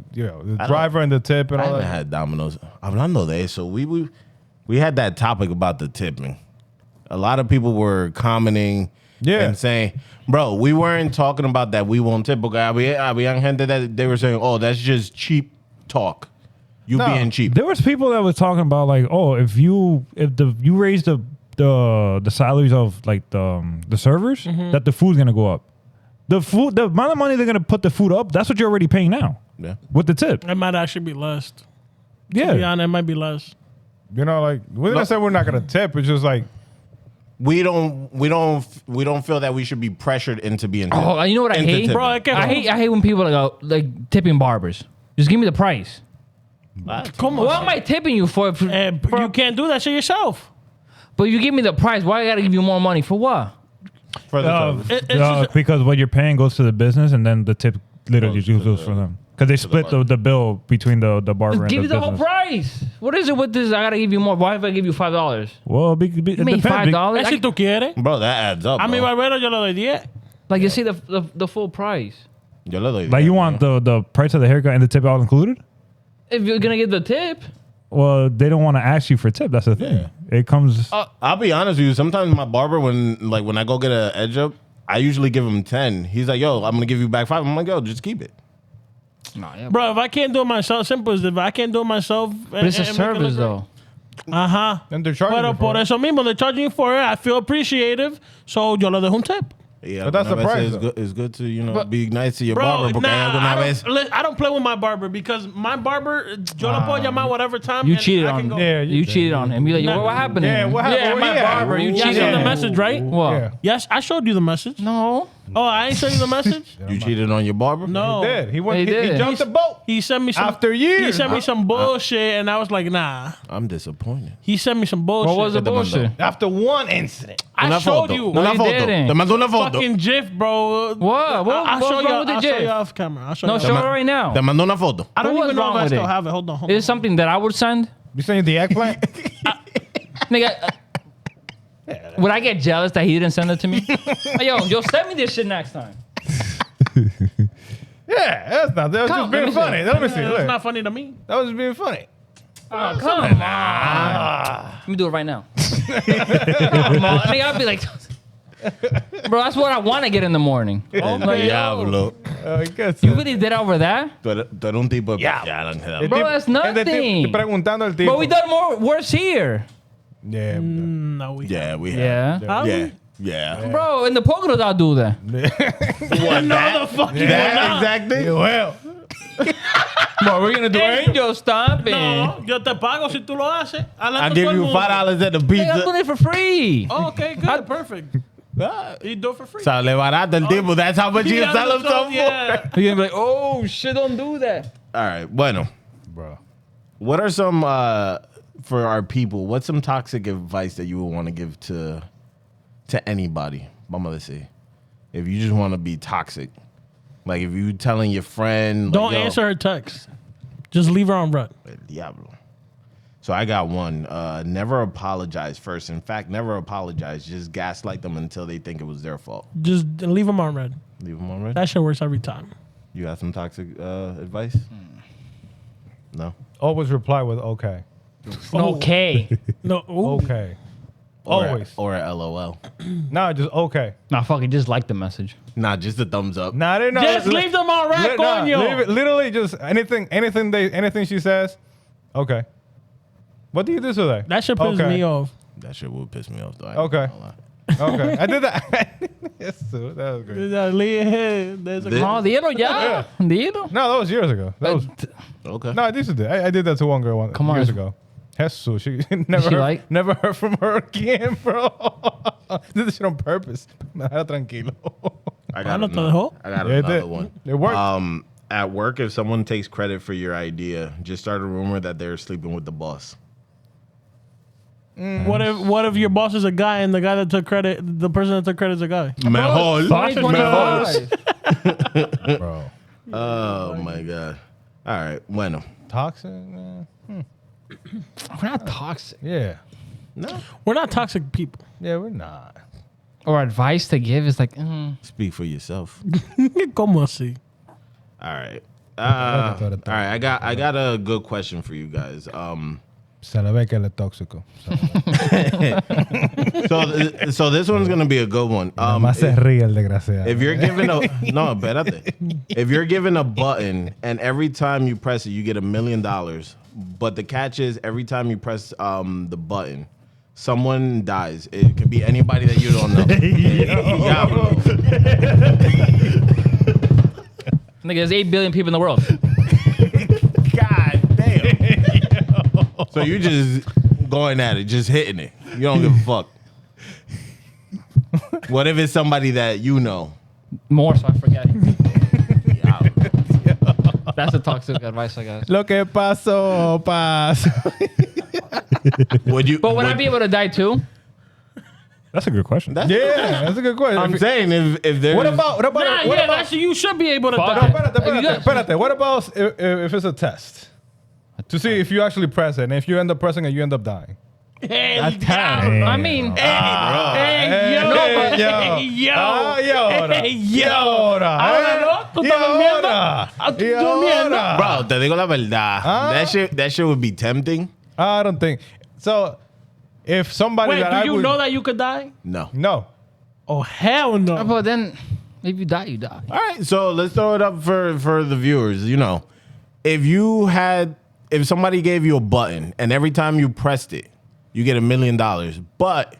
driver and the tip and I all haven't that. had Domino's. Hablando de eso, we had that topic about the tipping. A lot of people were commenting and saying, bro, we weren't talking about that we won't tip. Porque habían gente that they were saying, oh, that's just cheap talk. You being cheap. There was people that was talking about like, oh, if you raise the salaries of like the servers, that the food's gonna go up. The amount of money they're gonna put the food up, that's what you're already paying now. Yeah. With the tip. It might actually be less. Yeah. To be honest, it might be less. You know, like we didn't say we're not gonna tip. It's just like We don't feel that we should be pressured into being tipped. Oh, you know what I Into hate? tipping. Bro, I hate when people go like tipping barbers. Just give me the price. Come on. What am I tipping you for? You can't do that shit yourself. But you give me the price. Why I gotta give you more money for what? For the service. It's just- Because what you're paying goes to the business, and then the tip literally goes for them. Because they split the bill between the barber Just and give the me the whole business. price. What is it with this? I gotta give you more. Why if I give you $5? Well, it You mean depends. $5? Si tú quieres. Bro, that adds up. A mi bro. barbero yo le doy 10. Like you see the full price. Yo le doy Like you want the price of the haircut and the tip all included? If you're gonna give the tip, Well, they don't want to ask you for tip. That's the thing. Yeah. It comes. I'll be honest with you. Sometimes my barber, when I go get an edge up, I usually give him 10. He's like, yo, I'm gonna give you back 5. I'm like, yo, just keep it. nah, yeah, Bro, if I can't do it myself, simple as if I can't do it myself. but it's a service though. Ajá. and they're charging. Pero you for por it. eso mismo, they're charging you for it. I feel appreciative, so yo le dejo un tip. Yeah, But that's the una vez price, It's though. good, it's good to But- be nice to your Bro, barber. Porque alguna vez. I don't play with my barber because my barber, yo lo puedo llamar whatever time. You and cheated I on can him. go. Yeah, You cheated on him. You like, yo, what happened? Yeah, here? what happened? Yeah, Well, my yeah. barber. You You cheated saw on the him. message, right? What? Yeah. Yes, I showed you the message. No. Oh, I ain't showed you the message? You cheated on your barber? No. He did. He went. He He did. jumped the boat. He sent me some. After years. He sent me some bullshit, and I was like, nah. I'm disappointed. He sent me some bullshit. What was the Te mandó. bullshit? After one incident. I Una showed foto. you. Una No, you foto. didn't. Te mandó una foto. Fucking GIF, bro. What? What? I'll What's show wrong you. with the I'll show you GIF? off camera. I'll show No, you. show it right now. Te mandó una foto. I don't What even was know wrong if I with still it? have it. Hold on. Is it something that I would send? You saying the eggplant? Nigga, would I get jealous that he didn't send it to me? Hey, yo, send me this shit next time. Yeah, that's not. That was Come, just being let me see. funny. Let me see. It's Look. not funny to me. That was just being funny. Oh, come on. Let me do it right now. Come on. Nigga, I'll be like, bro, that's what I want to get in the morning. El Like, yo, diablo. I guess. you really did over that? Tú eres un tipo de Ya. especial, Bro, that's nothing. Estoy preguntando al tipo. But we done more worse here. Yeah. No, we Yeah, we have. Yeah. How Yeah. we- Yeah. Bro, in the pokeros, I'll do that. No, the fuck you will That not. exact thing? Well. Bro, we're going to do angel stomping. No, yo te pago si tú lo haces. I'll give you $5 at the Hey, I'm pizza. doing it for free. Oh, okay, good, perfect. You do it for free. Sale barato el tipo. That's how much you Yeah, sell him so, something for. yeah. You're going to be like, oh, shit, don't do that. All right. Bueno. Bro. What are some, for our people, what's some toxic advice that you would want to give to anybody? Vamos a decir. If you just want to be toxic. Like if you telling your friend. Don't like, yo, answer her text. Just leave her on red. El diablo. So I got one. Never apologize first. In fact, never apologize. Just gaslight them until they think it was their fault. Just leave them on red. Leave them on red. That shit works every time. You got some toxic advice? No. Always reply with okay. Okay. No. Ooh. Okay. Always. Or a LOL. Nah, just okay. Nah, fuck it. Just like the message. Nah, just a thumbs up. Nah, they know. Just leave them on red, coño. leave it, literally, just anything she says. Okay. What do you do today? That shit pisses Okay. me off. That shit would piss me off though. Okay. Okay, I did that. Yes, sir. That was great. Leave it. There's a No, dilo ya. Dilo. No, that was years ago. That was Okay. no, I used to do. I did that to one girl Come on. years ago. Jesus, she never She heard, like? never heard from her again, bro. Did this shit on purpose. Me deja tranquilo. I got no te another, dejó? I got Yeah, it another did. one. It worked. At work, if someone takes credit for your idea, just start a rumor that they're sleeping with the boss. What if your boss is a guy and the guy that took credit, the person that took credit is a guy? Mejor. 2025. Bro. Oh my god. All right, bueno. Toxic, man. We're not toxic. Yeah. No. We're not toxic people. Yeah, we're not. Or advice to give is like, Speak for yourself. ¿Cómo así? All right. All right. I got a good question for you guys. Se le ve que él es tóxico. So this one's gonna be a good one. Más se ríe el desgraciado. If you're given a no, espérate. If you're given a button and every time you press it, you get $1 million, but the catch is every time you press the button, someone dies. It could be anybody that you don't know. nigga, there's 8 billion people in the world. God damn. So you just going at it, just hitting it. You don't give a fuck. What if it's somebody that you know? More, so I forget. That's the toxic advice, I guess. Lo que pasó. Would you? But would I be able to die too? That's a good question. Yeah, that's a good question. I'm saying if there's What about Actually, you should be able to Fuck die. it. Espérate. What about if it's a test? To see if you actually press it, and if you end up pressing it, you end up dying. Hey, That's terrible. I mean, hey, yo. Ahora no, tú estás durmiendo. Durmiendo. Bro, te digo la verdad. That shit would be tempting. I don't think so. If somebody Wait, that do I you would, know that you could die? No. Oh, hell no. but then if you die, you die. All right, so let's throw it up for the viewers. You know, if somebody gave you a button and every time you pressed it, you get $1 million. But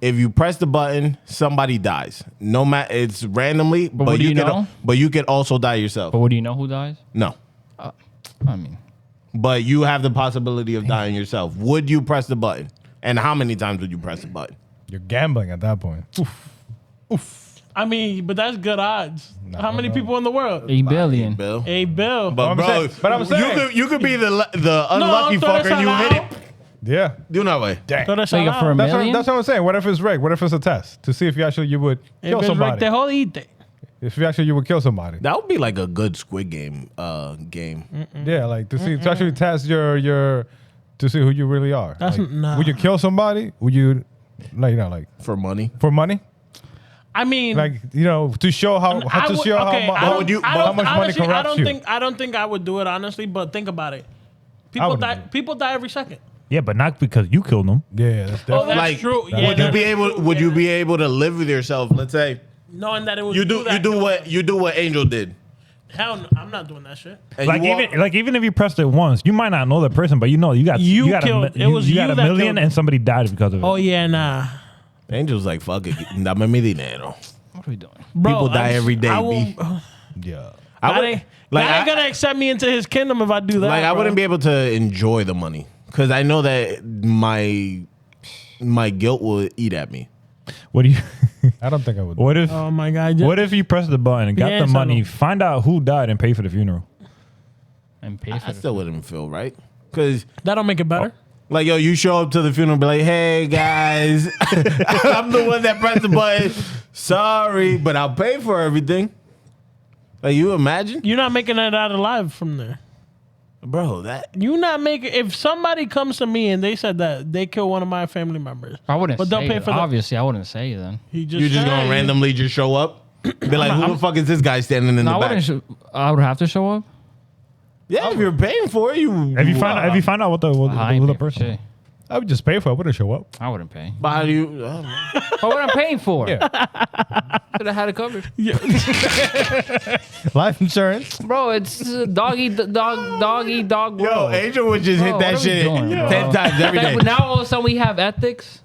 if you press the button, somebody dies. No matter, it's randomly. But what do you know? But you could also die yourself. But what do you know who dies? No. I mean, But you have the possibility of dying yourself. Would you press the button? And how many times would you press the button? you're gambling at that point. Oof. I mean, but that's good odds. How many people in the world? 8 billion. Bill. Hey, Bill. But I'm saying- you could be the unlucky tú fucker eres and you hit salado. it. Yeah. Do not way. Dang. Tú eres So you got for salado. $1 million? That's what I'm saying. What if it's rigged? What if it's a test to see if you would If kill it's somebody? like te jodiste. If you would kill somebody. That would be like a good Squid Game game. Yeah, like to actually test your to see who you really are. That's Like, nah. Would you kill somebody? Would you like For money. for money? I mean, Like to show how much money corrupts you. I don't think I would do it honestly, but think about it. People wouldn't die. do it. People die every second. Yeah, but not because you killed them. Yeah, that's Oh, definitely. that's true. Yeah, would you be that's able? true. Would Yeah. you be able to live with yourself? Let's say knowing that it was you do what Angel did. Hell no, I'm not doing that shit. And Like you walk- even if you pressed it once, you might not know the person, but you know you got killed- it was you got you $1 that million killed and somebody died because of it. Oh yeah, nah, Angel's like, fuck it, dame mi dinero. What are we doing? bro. People die every day, I B. won't, Yeah. God ain't gonna accept me into his kingdom if I do that. I bro. wouldn't be able to enjoy the money because I know that my guilt will eat at me. What do you? I don't think I would. What if? Oh my god. What if you press the button and got Yeah, the money, so- find out who died, and pay for the funeral? And pay I for it. still wouldn't feel right because. that don't make it better? Like, yo, you show up to the funeral and be like, hey, guys, I'm the one that pressed the button. Sorry, but I'll pay for everything. Like, you imagine? You're not making it out alive from there. Bro, that... You not making. If somebody comes to me and they said that they killed one of my family members, I wouldn't But say they'll pay it. for the- Obviously, I wouldn't say it then. he just You just said, gonna randomly just show up? Be like, who the fuck is this guy standing in No, the I back? wouldn't. I would have to show up. Yeah, if you're paying for it, Have you find out what the I ain't who the paying for person? shit. I would just pay for it. I wouldn't show up. I wouldn't pay. But how do you... I don't know. But what I'm paying for? Yeah. Should have had it covered. Life insurance. Bro, it's dog world. Yo, Angel would just hit Bro, that what are we shit doing, 10 bro? times every day. Now all of a sudden we have ethics.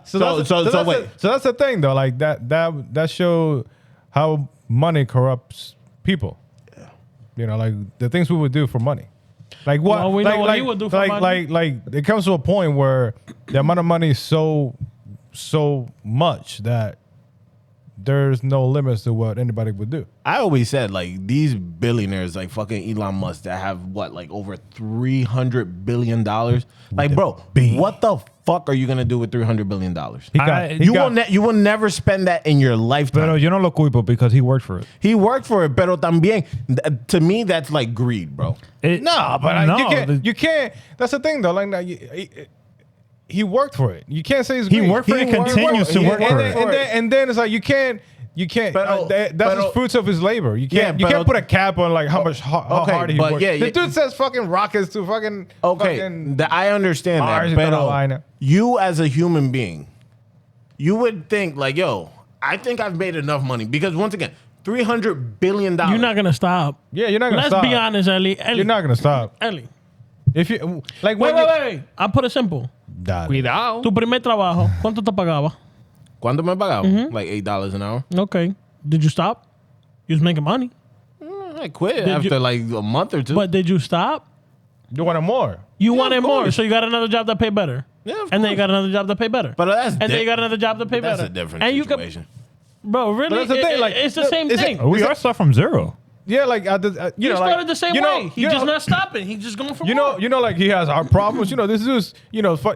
So wait. So that's the thing, though. Like that show how money corrupts people. Yeah. You know, like the things we would do for money. Like what? Well, we know what he would do for money. Like it comes to a point where the amount of money is so much that there's no limits to what anybody would do. I always said, like, these billionaires, like fucking Elon Musk, that have what, like over $300 billion. Like, bro, what the fuck are you gonna do with $300 billion? You will never spend that in your lifetime. Pero yo no lo culpo because he worked for it. He worked for it, pero también, to me, that's like greed, bro. You can't. That's the thing, though. Like, he worked for it. You can't say he's He greedy. worked for it, continues to work for it. And then it's like you can't. That's the fruits of his labor. You can't put a cap on like how hard he worked. The dude says fucking rockets to fucking. I understand that. But you as a human being, you would think like, yo, I think I've made enough money because once again, $300 billion. You're not gonna stop. Yeah, you're not gonna stop. Let's be honest, Ellie. You're not gonna stop. Ellie. If you like, wait. I'll put it simple. Cuidado. Tu primer trabajo, ¿cuánto te pagaba? ¿Cuánto me pagaba? Like $8 an hour. Okay. Did you stop? You was making money. I quit after like a month or two. But did you stop? You wanted more. You wanted more, so you got another job that paid better. Yeah, and then you got another job that paid better. But that's and then you got another job that paid better. That's a different and situation. Bro, really? But that's the thing, like, it's the same thing. We are start from zero. Yeah, like you started the same way. He's just not stopping. He's just going for more. Like he has our problems. This is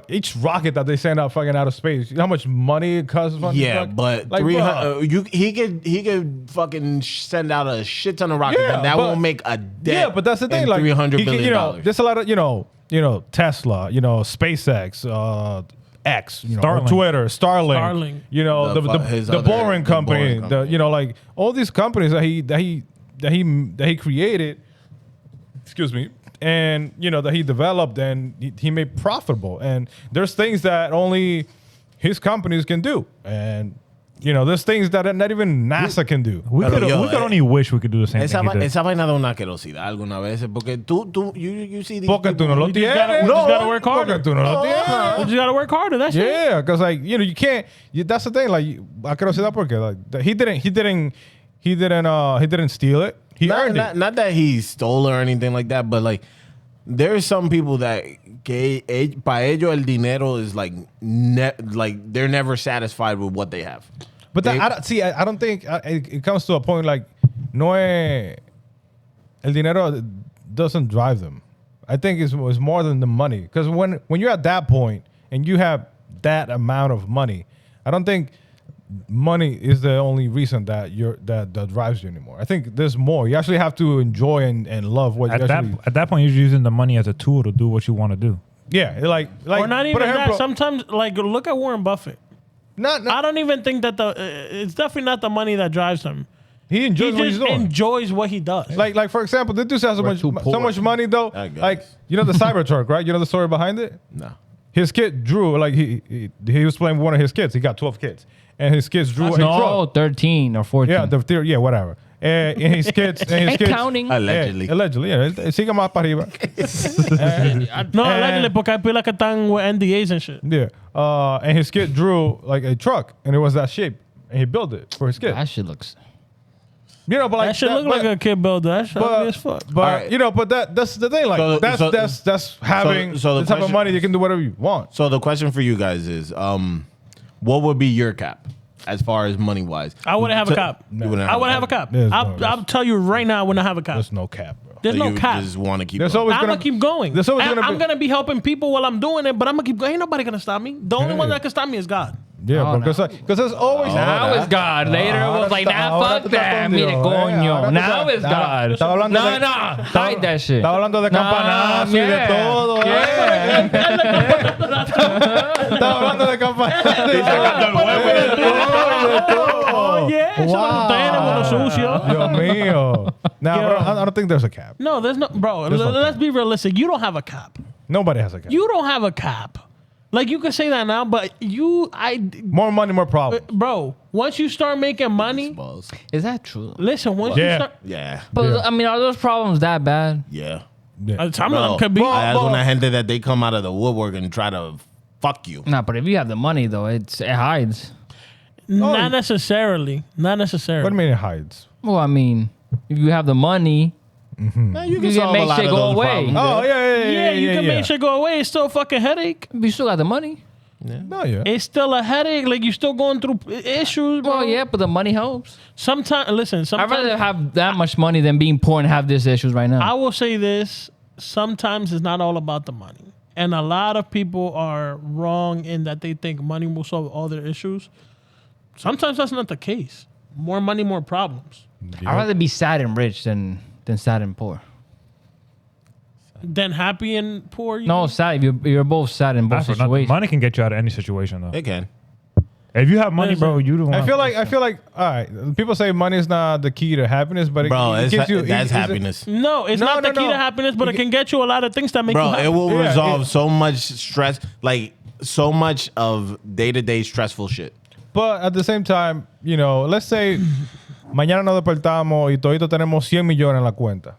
each rocket that they send out fucking out of space. You know how much money it costs? Yeah, but like, 300. He could fucking send out a shit ton of rockets, and that won't make a dent. Yeah, but that's the thing. Like $300 billion. There's a lot of Tesla, SpaceX, X, Starlink. Twitter, Starlink. The Boring Company. Like all these companies that he created, excuse me, and that he developed and he made profitable. And there's things that only his companies can do, and there's things that not even NASA can do. We could only wish we could do the same thing. Esa vaina da una asquerosidad alguna vez, porque you see these porque tú no lo tienes. You just gotta work harder. Porque tú no lo tienes. You just gotta work harder. That's it. Yeah, because like you can't. That's the thing. Like asquerosidad porque like he didn't steal it. He earned it. Not that he stole or anything like that, but like there's some people that pa ellos el dinero is like they're never satisfied with what they have. But I don't think it comes to a point like el dinero doesn't drive them. I think it's more than the money, because when you're at that point and you have that amount of money, I don't think money is the only reason that that drives you anymore. I think there's more. You actually have to enjoy and love what at that point you're using the money as a tool to do what you want to do. Yeah, like or not even that. Sometimes like look at Warren Buffett. I don't even think that it's definitely not the money that drives him. He enjoys what he's doing. Enjoys what he does. Like for example, this dude has so much money though. Like the Cybertruck, right? You know the story behind it? No. His kid drew, like he was playing with one of his kids. He got 12 kids, and his kids drew. No, 13 or 14. Yeah, whatever. And his kids, counting. Allegedly. Yeah. Siga más para arriba. Allegedly, porque hay pilas que están with NDAs and shit. Yeah. And his kid drew like a truck, and it was that shape, and he built it for his kid. That shit looks. But like that shit look like a kid builder. That's ugly as fuck. But right. That's the thing. Like that's having the type of money you can do whatever you want. So the question for you guys is, what would be your cap as far as money wise? I wouldn't have a cap. I wouldn't have a cap. I'll tell you right now, I wouldn't have a cap. There's no cap, bro. There's no cap. Just want to keep. I'm gonna keep going. I'm gonna be helping people while I'm doing it, but I'm gonna keep going. Ain't nobody gonna stop me. The only one that can stop me is God. Yeah, because there's always now it's God. Later it was like, fuck that. Mire, coño. Now it's God. No, hide that shit. Estaba hablando de campanazo y de todo. Estaba hablando de campanazo y sacando el huevo y de todo. Oh, yeah. Dios mío. Now, bro, I don't think there's a cap. No, there's no. Bro, let's be realistic. You don't have a cap. Nobody has a cap. You don't have a cap. Like, you can say that now, but more money, more problems. Bro, once you start making money. Is that true? Listen, once you start. Yeah. But, I mean, are those problems that bad? Yeah. Some of them could be. Hay alguna gente that they come out of the woodwork and try to fuck you. Nah, but if you have the money, though, it hides. Not necessarily. Not necessarily. What do you mean it hides? Well, I mean, if you have the money. Man, you can make shit go away. Oh, yeah, you can make shit go away. It's still a fucking headache. You still got the money. No, yeah. It's still a headache. Like you're still going through issues, bro. Well, yeah, but the money helps. Sometimes, listen. I'd rather have that much money than being poor and have these issues right now. I will say this. Sometimes it's not all about the money. And a lot of people are wrong in that they think money will solve all their issues. Sometimes that's not the case. More money, more problems. I'd rather be sad and rich than sad and poor. Then happy and poor? No, sad. You're both sad in both Not for nothing. situations. Money can get you out of any situation, though. It can. If you have money, bro, you don't. I feel like all right. People say money is not the key to happiness, but Bro, it gives you that's happiness. No, it's No, not the no, key no. to happiness, but it can get you a lot of things that make you Bro, happy. it will Yeah, resolve so much stress, like so much of day-to-day stressful shit. But at the same time, you know, let's say mañana nos despertamos y todito tenemos 100 millones en la cuenta.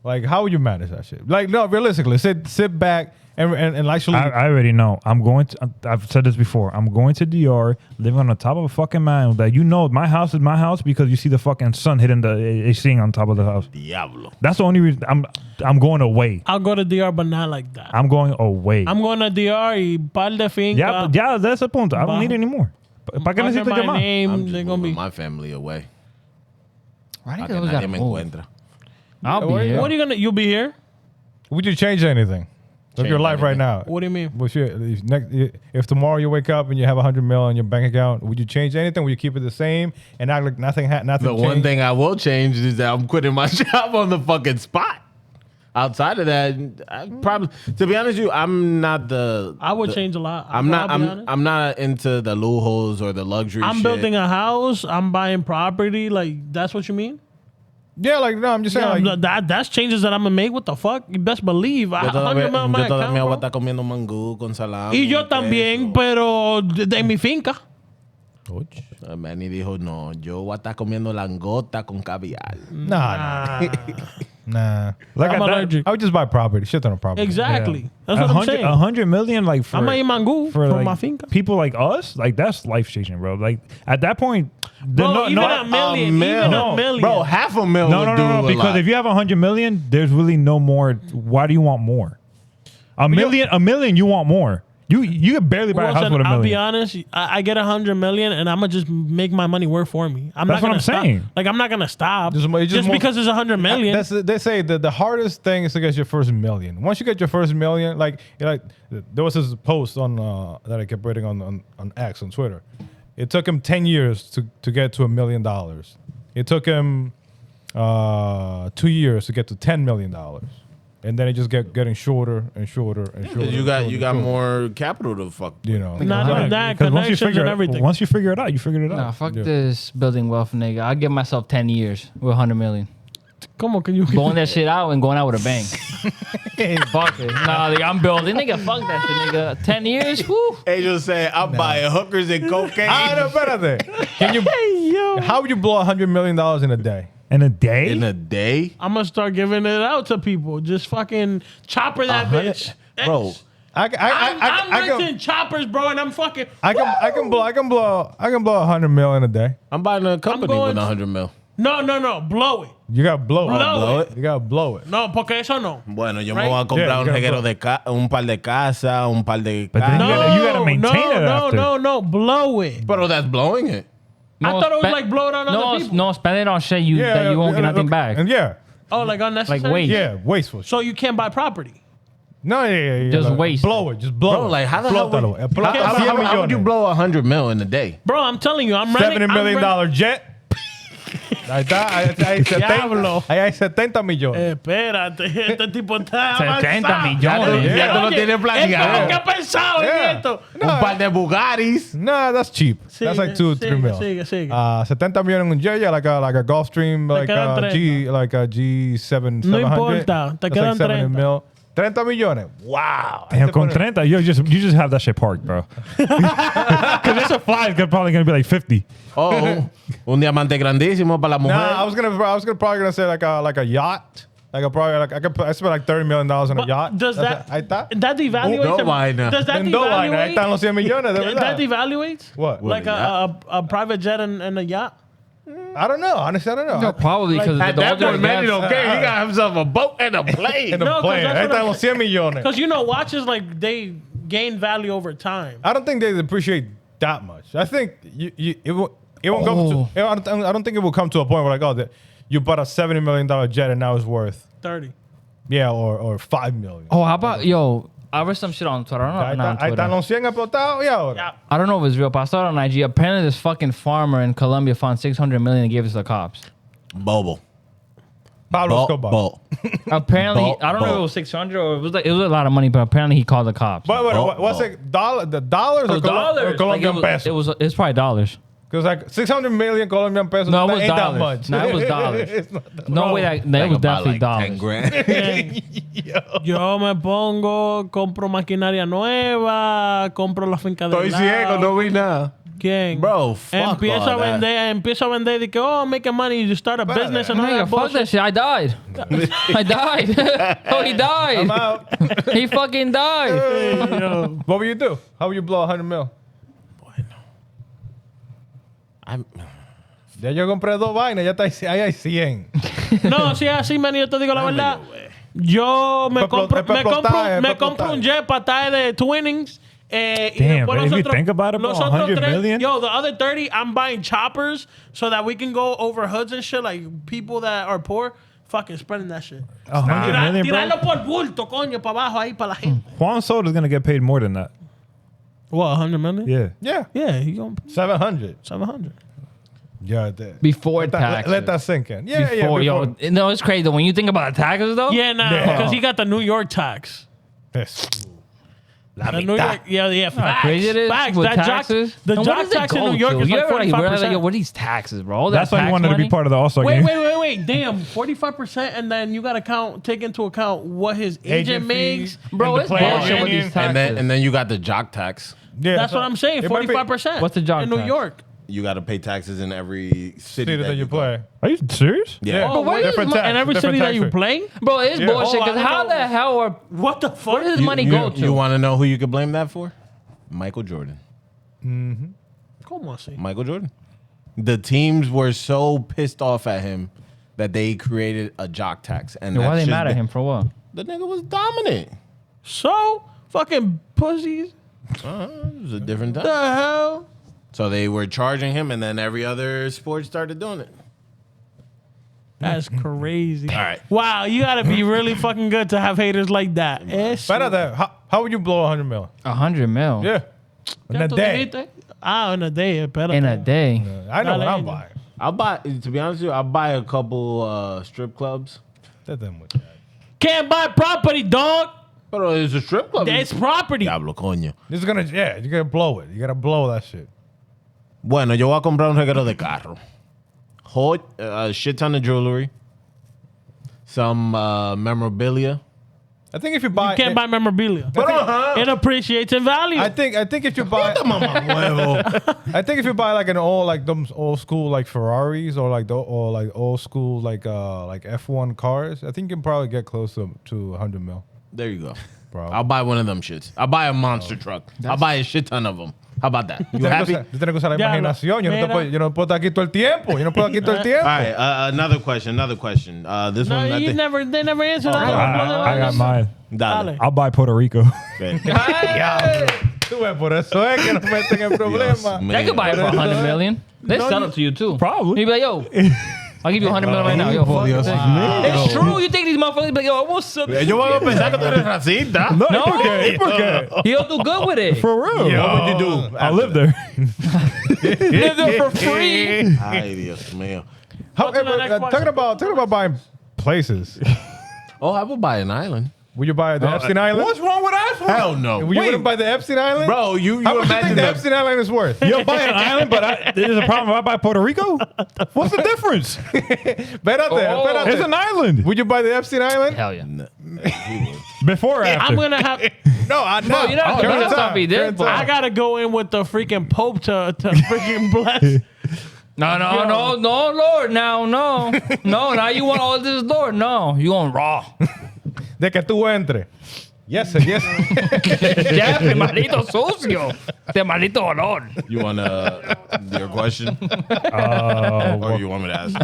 Like, how would you manage that shit? Like, no, realistically, sit back and actually. I already know. I've said this before. I'm going to DR, living on the top of a fucking mountain. That you know, my house is my house because you see the fucking sun hitting the AC on top of the house. Diablo. That's the only reason I'm going away. I'll go to DR, but not like that. I'm going away. I'm going to DR y par de finca. Yeah, that's the point. I don't need any more. ¿Para qué necesito my llamar? name, I'm they're just gonna moving be. my family away. Why Pa' do que you gotta nadie me move? encuentra. I'll be here. What are you gonna? You'll be here. Would you change anything of Change your life right anything. now? What do you mean? If tomorrow you wake up and you have 100 mil in your bank account, would you change anything? Would you keep it the same and act like nothing? Nothing. The one changed? thing I will change is that I'm quitting my job on the fucking spot. Outside of that, I probably, to be honest with you, I'm not the. I would change a lot. I'm not. I'll be honest. I'm not into the lujos or the luxury. I'm shit. building a house. I'm buying property. Like that's what you mean? Yeah, like no, I'm just saying. Yeah, like, that's changes that I'm gonna make. What the fuck? You best believe. I Yo have 100 mil in my todavía voy a account. estar comiendo mangú con salami. Y yo también, pero de mi finca. Manny dijo, no, yo voy a estar comiendo langota con caviar. nah. Like I'm allergic. I would just buy property, shit ton of property. Exactly. That's what I'm saying. 100 million, like for, I'm eat mango for from like, my finca. people like us, like that's life changing, bro. Like at that point, Bro, even a million, even a million. Bro, half a mil. no, would no, do no, no. a Because lot. if you have 100 million, there's really no more. Why do you want more? A million, you want more. You can barely buy a house Wilson, with a I'll be million. honest. I get 100 million, and I'm gonna just make my money work for me. That's not what gonna I'm stop. saying. Like I'm not gonna stop Just more- because it's 100 million. They say that the hardest thing is to get your first million. Once you get your first million, like there was this post on that I kept reading on X on Twitter. It took him 10 years to get to $1 million. It took him 2 years to get to $10 million. And then it just getting shorter and shorter and shorter. you got more capital to fuck. You know. Not only that, 'Cause connections and everything. Once you figure it out, you figured it Nah, out. fuck this building wealth, nigga. I'll give myself 10 years with 100 million. Come on, can you? Blowing that shit out and going out with a bang. Fuck it. Nah, nigga, I'm building. Nigga, fuck that shit, nigga. 10 years? Woo. Angel said, I'm buying hookers and cocaine. No, espérate. Can you? Yo, How would you blow $100 million in a day? In a day? In a day? I'm gonna start giving it out to people. Just fucking chopper that bitch, Bro, I'm I renting choppers, bro, and I'm fucking. can blow $100 million in a day. I'm buying a company going with to- 100 mil. No, blow it. You gotta blow it. Blow it. You gotta blow it. No, porque eso no. Bueno, yo Right? me voy a comprar Yeah, un you gotta reguero de un par de casas, un par de But then carros. you gotta maintain it after. No, blow it. Pero that's blowing it. I thought it was spend- like blow it on other people. No, spend it on shit that you won't get nothing back. And yeah, Oh, like unnecessary. Like waste. yeah, wasteful. So you can't buy property. No, yeah. Just like, waste. Blow it. Just blow Bro, it. like how the hell Explótalo. would, Explótalo. how would you blow 100 mil in a day? Bro, I'm telling you, I'm renting. $70 million jet. Ahí está. Diablo. Ahí hay 70 millones. Espérate, este tipo está 70 avanzado. millones. Ya tú lo Oye, tienes planeado. ¿Qué ha pensado Yeah. en esto? Un par de Bugattis. Nah, that's cheap. That's like 2-3 mil. Sigue. 70 millones en un jet, yeah, like a Gulfstream, like quedan a G7 No 700. importa, te That's quedan 70 30. mil. 30 millones. Wow. Damn, con 30, you just have that shit parked, bro. Because it's a fly, it's probably gonna be like 50. Oh, un diamante grandísimo para la mujer. Nah, I was probably gonna say like a yacht. I spent like $30 million on a yacht. Does that Ahí está. devaluates? No vaina. Does that En dos vainas. Ahí están los 100 millones, de That verdad. devaluates? What? Like a private jet and a yacht? I don't know. Honestly, I don't know. No, probably because At the that older point, man, he jets- don't care. He got himself a boat and a plane. In the No, 'cause plane. that's Ahí what están I'm los 100 millones. Because you know, watches like they gain value over time. I don't think they depreciate that much. I think it won't come to. I don't think it will come to a point where like, you bought a $70 million jet and now it's worth 30. Yeah, or $5 million. Oh, how about I read some shit on Twitter. I don't know. Ahí están los 100 explotados y ahora. Yeah. I don't know if it's real, but I saw it on IG. Apparently, this fucking farmer in Colombia found $600 million and gave it to the cops. Bobo. Pablo Escobar. Apparently, I don't know if it was 600 or it was a lot of money, but apparently he called the cops. But what's it? The dollars or dollars. Colombian pesos? It's probably dollars. Because like 600 million Colombian pesos No, it was ain't dollars. that much. No, it was dollars. It's not that No way that was definitely dollars. 10 grand. Yo me pongo, compro maquinaria nueva, compro la finca de Estoy ciego, no vi nada. ¿Quién? Bro, fuck empiezo all that. empiezo a vender de que, making money, you start a business and all Nigga, that fuck that bullshit. shit. I died. I died. Oh, he died. I'm out. He fucking died. What would you do? How would you blow 100 mil? Ya yo compré 2 vainas, ya está ahí hay 100. No, si es así, man, yo te digo la verdad. Yo me compro un jet para de Twinnings. Y Damn, después but if you think about it, bro, los otros 100 million? Yo, the other 30, I'm buying choppers so that we can go over hoods and shit, like people that are poor. Fucking spreading that shit. 100 million, bro. Tirarlo por bulto, coño, para abajo ahí para la gente. Juan Soto's gonna get paid more than that. What, 100 million? Yeah. Yeah. Yeah, he going 700. 700. Yeah, Before taxes. let that sink in. Yeah, Before, yeah. yo, no, it's crazy. When you think about taxes, though. Yeah, nah, because he got the New York tax. The New York, yeah, How facts. crazy it is Facts. with That taxes. the And what jock does it tax in go New York to? is You like ever where they're like, 45%. yo, what are these taxes, bro? All that That's why tax he wanted to be money? part of the All-Star game. Wait. Damn, 45%, and then you gotta take into account what his agent makes. fees, Bro, and the it's player bullshit with union. these taxes. And then you got the jock tax. Yeah, That's what I'm saying. It might be- 45%. What's the jock in New tax? York? You got to pay taxes in every city that you play. Are you serious? Yeah. But where is different my- tax. In every different city that tax you rate. play? Bro, it's Yeah. bullshit. Oh, I Because how don't know. the hell are What the fuck? where does money go to? You want to know who you could blame that for? Michael Jordan. Come on, see. Michael Jordan. The teams were so pissed off at him that they created a jock tax. And Why are that's they just mad at been- him for what? The nigga was dominant. So fucking pussies. It was a different The time. hell? So they were charging him, and then every other sport started doing it. That's crazy. All right. Wow, you gotta be really fucking good to have haters like that. Espérate, how would you blow 100 mil? 100 mil. Yeah. In a day. In a day, espérate. In a day. I know what Dale. I'm buying. I'll buy, to be honest with you, I'll buy a couple strip clubs. That's them with that. Can't buy property, dog. But it's a strip club. It's property. Diablo, coño. This is gonna, you gotta blow it. You gotta blow that shit. Bueno, yo voy a comprar un reguero de carro. A shit ton of jewelry. Some memorabilia. I think if you buy, You can't buy memorabilia. It appreciates in value. I think if you buy, I think if you buy like an old school like Ferraris or like old school like F1 cars, I think you can probably get close to 100 mil. There you go. Bro. I'll buy one of them shits. I'll buy a monster truck. I'll buy a shit ton of them. How about that? You happy? Tú tienes que usar la Ya, imaginación. Yo no puedo estar aquí todo el tiempo. All right, another question. This no, one, I they think. never answered that. I got mine. Dale. I'll buy Puerto Rico. Okay. Tú ves, por eso es que nos meten en problemas. Dios They could buy it for 100 million. They sell it to you too. Probably. You'd be like, yo, I'll give you 100 million right now. Yo, fuck Dios this. mío. It's true. You think these motherfuckers be like, yo, I won't sell this. Yo voy a pensar que tú eres racista. No, No. ¿por qué? He'll do good with it. For real. What would you do? I'll live there. Live there for free. Ay, Dios mío. However, next talking about buying places, Oh, I would buy an island. would you buy the Epstein Island? What's wrong with that? Hell no. You wouldn't buy the Epstein Island? Bro, you How much do you think imagine the that. Epstein Island is worth? You'll buy an island, but there's a problem if I buy Puerto Rico? What's the difference? Espérate. It's an island. Would you buy the Epstein Island? Hell yeah. Before or after? I'm gonna have. No, Bro, you're not Current gonna time. be this, Current bro. time. I gotta go in with the freaking Pope to freaking bless. No, Lord. Now you want all this, Lord. No, you on raw. De que tú entres. Yes, sir, yes. Ya, te maldito sucio. Te maldito olor. You want your question? Or you want me to ask?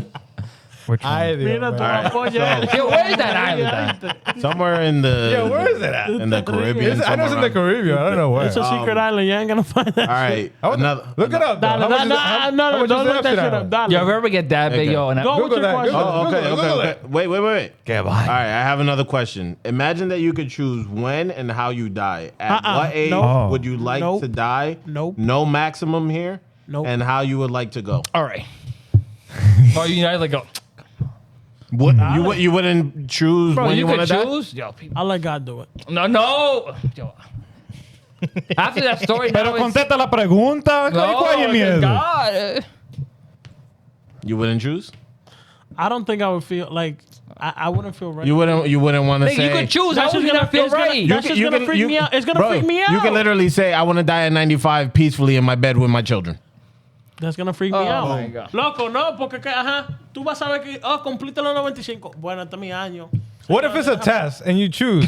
Which one? Ay, Dios Mira mío. tu apoya. Yo, where is that island at? Somewhere in the Yeah, where is it at? in the Caribbean. I know it's in the somewhere Caribbean. I don't know where. It's a secret island. You ain't gonna find that. around. All right, Look it up. though. Dale, How much is it- how no, much don't is look that shit up. Dale. Yo, if we ever get that big, Okay. yo, and Go with Google your that. question. Google Oh, okay, Google okay. it. Wait. Okay, bye. All right, I have another question. Imagine that you could choose when and how you die. At what age Nope. would you like Nope. to die? Nope. No maximum here. Nope. And how you would like to go? all right. Oh, you guys like go, You wouldn't choose bro, when you you want could to die? choose. Yo, people. I'll let God do it. No. Yo. After that story, Pero now it's- contesta la pregunta. ¿Cuál es el miedo? God. You wouldn't choose? I don't think I would feel like I wouldn't feel right. You wouldn't want to Nigga, say. you could choose. How That's would just you not feel it's gonna- right? That's just gonna freak me out. It's gonna freak me out. You can literally say, I want to die at 95 peacefully in my bed with my children. That's gonna freak me Oh out. my God. Loco, no, porque ajá, tú vas a ver que cumpliste los 95. Bueno, este es mi año. What if it's a test and you choose?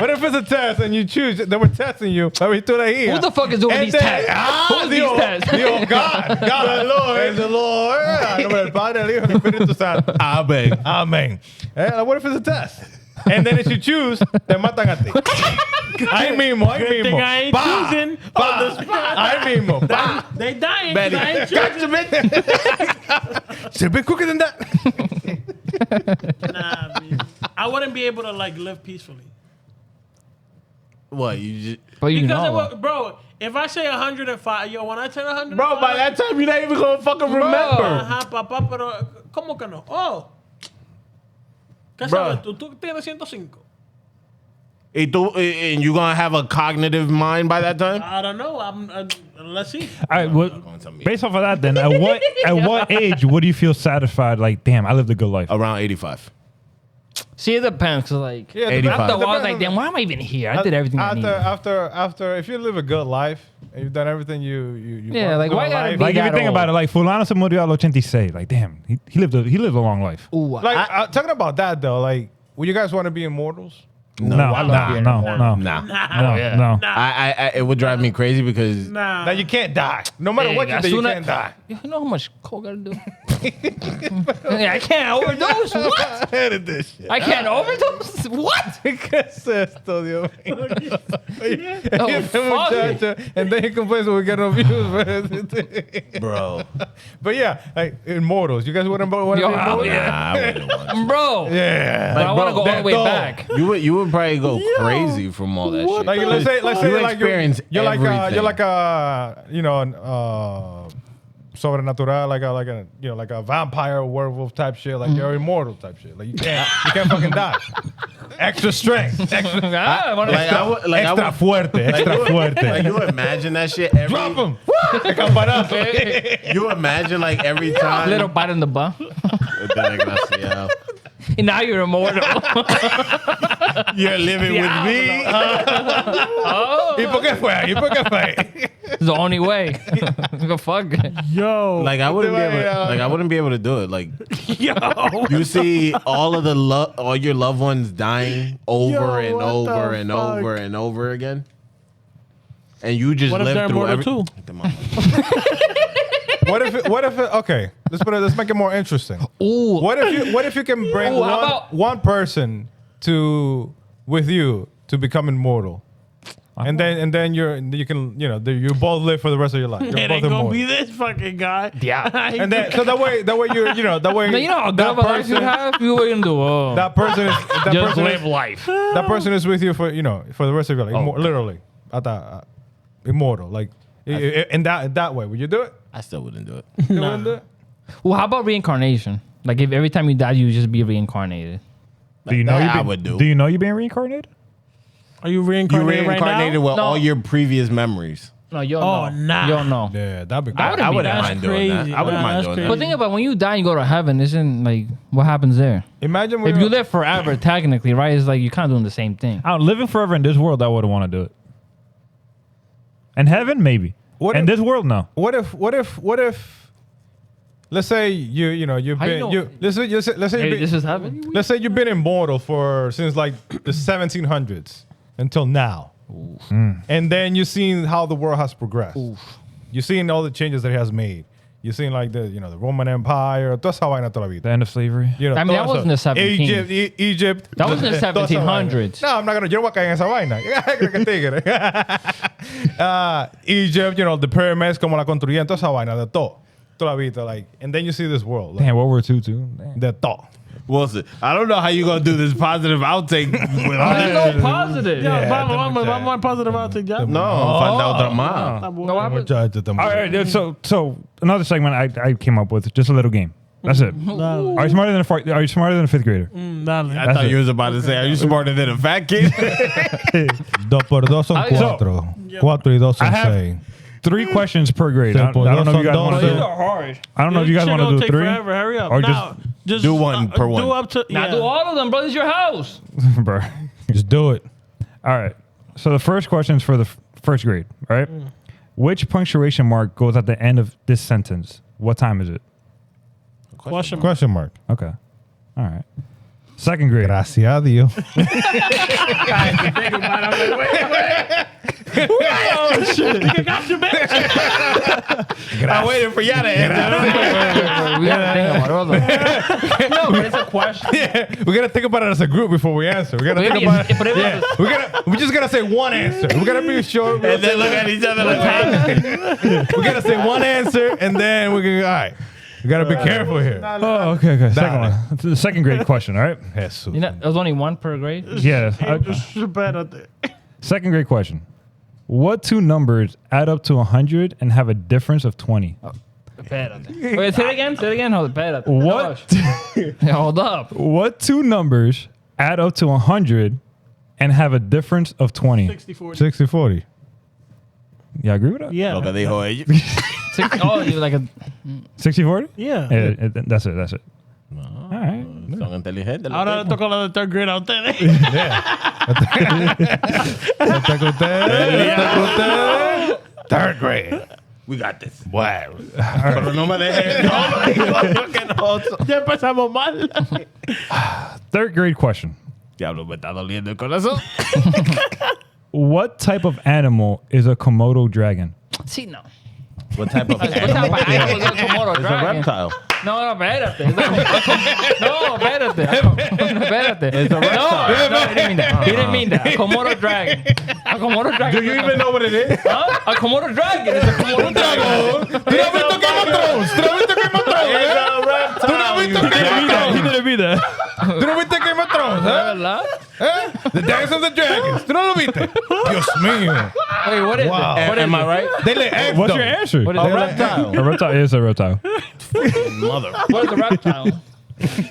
What if it's a test and you choose? They were testing you. Who the fuck is doing these tests? Who's these tests? Dios, God, the Lord, the Lord. En nombre del Padre, del Hijo, del Espíritu Santo. Amen. Amen. What if it's a test? And then if you choose, te matan a ti. Ahí mismo, ahí Good thing mismo. I ain't Pa, choosing pa, on the spot. ahí mismo. Pa. They dying. 'Cause Betty. I ain't choosing. Should be quicker than that. Nah, man. I wouldn't be able to like live peacefully. What? You just. But you Because know. bro, if I say 105, yo, when I turn 105, Bro, by that time, you're not even going to fucking remember. ajá, papá, pero ¿cómo que no? Oh. ¿Qué Bro. sabes tú? Tú tienes 105. And you're going to have a cognitive mind by that time? I don't know. Let's see. All right, well, based off of that, then, at what age would you feel satisfied? Like, damn, I lived a good life. Around 85. See, it depends. Cause like, Yeah, 85. after a while, I was Depends like, on damn, why am I even here? I did everything I needed. After, if you live a good life and you've done everything you Yeah, want like, to do why in gotta life, be Like, if you that think old. about it, like, fulano se murió al 86. Like, damn, he lived a long life. Ooh, like talking about that though, like, would you guys want to be immortals? No, I love being no, immortal. Nah. yeah. no. I it would drive me crazy because Nah. That you can't die. No matter what you as do, you soon as- can't die. You know how much coke I gotta do? Yeah, I can't overdose. What? I hated this shit. I can't overdose? What? ¿Qué es esto, Dios mío? Oh, Este fuck. muchacho, and then he complains when we get no views. bro. But yeah, like immortals. You guys wouldn't want to Yo, be immortals? Nah, I wouldn't want Bro. Yeah. But I want to go all the way that back. You would probably go crazy from all that shit. Like let's say you like experience you're like everything. sobrenatural, like a vampire werewolf type shit. Like you're immortal type shit. Like you can't fucking die. Extra strength. Extra I wanna extra fuerte. Extra fuerte. Like you imagine that shit every. Drop him. El campanazo. You imagine like every time. little bite in the butt. Desgraciado. And now you're immortal. You're living with me. ¿Y por qué fue? ¿Y por qué fue? It's the only way. Go fuck. Yo. Like I wouldn't be able. Like I wouldn't be able to do it. Like Yo. you see all of all your loved ones dying over Yo, and what over the and fuck? over and over again, and you just What if live they're through immortal every. What if it, okay, let's make it more interesting. Ooh. What if you can bring Ooh, how about- one person with you to become immortal? And then you both live for the rest of your life. You're It both ain't gonna immortal. be this fucking guy. Yeah. And then so that way that way Now, you know how good of a life you have? You wouldn't do. Oh. that person is that Just person live is, life. that person is with you for the rest of your life. Literally. Immortal. Like in that way. Would you do it? I still wouldn't do it. You wouldn't do it? Well, how about reincarnation? Like if every time you die, you just be reincarnated. Do you know that you I would do. Do you know you're being reincarnated? Are you You reincarnated, reincarnated right now? with No. all your previous memories. No, you don't Oh, know. nah. You don't know. Yeah, that'd be I cool. wouldn't I be wouldn't that. mind doing that. crazy. I wouldn't Nah, mind that's doing crazy. But that. think about when you die and go to heaven, isn't like what happens there? Imagine If you live forever, technically, right? It's like you're kind of doing the same thing. Living forever in this world, I wouldn't want to do it. In heaven, maybe. What in if- this world, no. What if let's say you've How you been know? you let's say Hey, this is heaven. let's say you've been immortal since like the 1700s until now. And then you've seen how the world has progressed. You've seen all the changes that it has made. You seen like the Roman Empire, toda esa vaina toda la vida. The end of slavery. You know, I mean, that todo was in the eso. 17th. Egypt. That was in the toda esa vaina. 1700s. No, I'm not gonna. Yo no voy a caer en esa vaina. Egypt, the pyramids, como la construían, toda esa vaina, de todo. Toda la vida, like, and then you see this world. Like, Damn, World War II too. Damn. de todo. Wilson, I don't know how you gonna do this positive outtake with all There's that. no positive. Yeah, Yeah, vamos positive outtake ya. No, falta otra más. No, I was, Muchachos, estamos- All right, so another segment I came up with, just a little game. That's it. Dale. Are you smarter than Are you smarter than a fifth grader? Dale. I thought you was about to say, are you smarter than a fat kid? 2 por 2 son So- 4. 4 y 2 son I have 6. 3 questions per grade. I don't know if you guys want to do. I don't know if you guys want to do take 3. Forever. Hurry up. Or Now, just do one per one. Do up to now do all of them, bro. This is your house. Bro. Just do it. All right. So the first question is for the first grade, right? Which punctuation mark goes at the end of this sentence? What time is it? Question. Question mark. Okay. All right. Second grade. Gracias a Dios. Oh shit! You got your bitch. I'm waiting for y'all to answer. We gotta think about it. No, but it's a question. We gotta think about it as a group before we answer. We gotta think about it. But it was- We just gotta say one answer. We gotta be sure. And then look at each other like, We gotta say one answer, and then we can. All right. We gotta be careful here. Oh, okay. Second one. The second grade question, all right? Jesus. You know, there was only one per grade. Yeah. Just bad at that. Second grade question. What 2 numbers add up to 100 and have a difference of 20? Espérate. Wait, say it again. Say it again. Hold, espérate. What? Yeah, hold up. What 2 numbers add up to 100 and have a difference of 20? 60-40. 60-40. Yeah, agree with that? Yeah. Lo que dijo ella. Oh, you like a 60-40? Yeah. That's it. All right. Son inteligentes. los Ahora le tipos. toca la de third grade a ustedes. Está con ustedes. Third grade. We got this. Wow. Pero no me dejes. Ya empezamos mal. Third grade question. Diablo, me está doliendo el corazón. What type of animal is a Komodo dragon? See, no. What type of What type of animal is a Komodo It's a dragon? reptile. No, espérate. No, espérate. Espérate. It's a reptile. No, he didn't mean that. He didn't mean that. A Komodo dragon. A Komodo dragon. Do you even know what it is? Huh? A Komodo dragon. It's a Komodo dragon. ¿Tú no has visto Game of Thrones? ¿Tú no has visto Game of Thrones? It's a reptile. ¿Tú no has visto Game of Thrones? He didn't mean that. ¿Tú no viste Game of Thrones? ¿Verdad? The Dance of the Dragons. ¿Tú no lo viste? Dios mío. Wait, what is Wow. it? What is Am I it? right? They lay eggs What's though. your answer? What is A it? reptile. A reptile is a reptile. Mother. What is a reptile?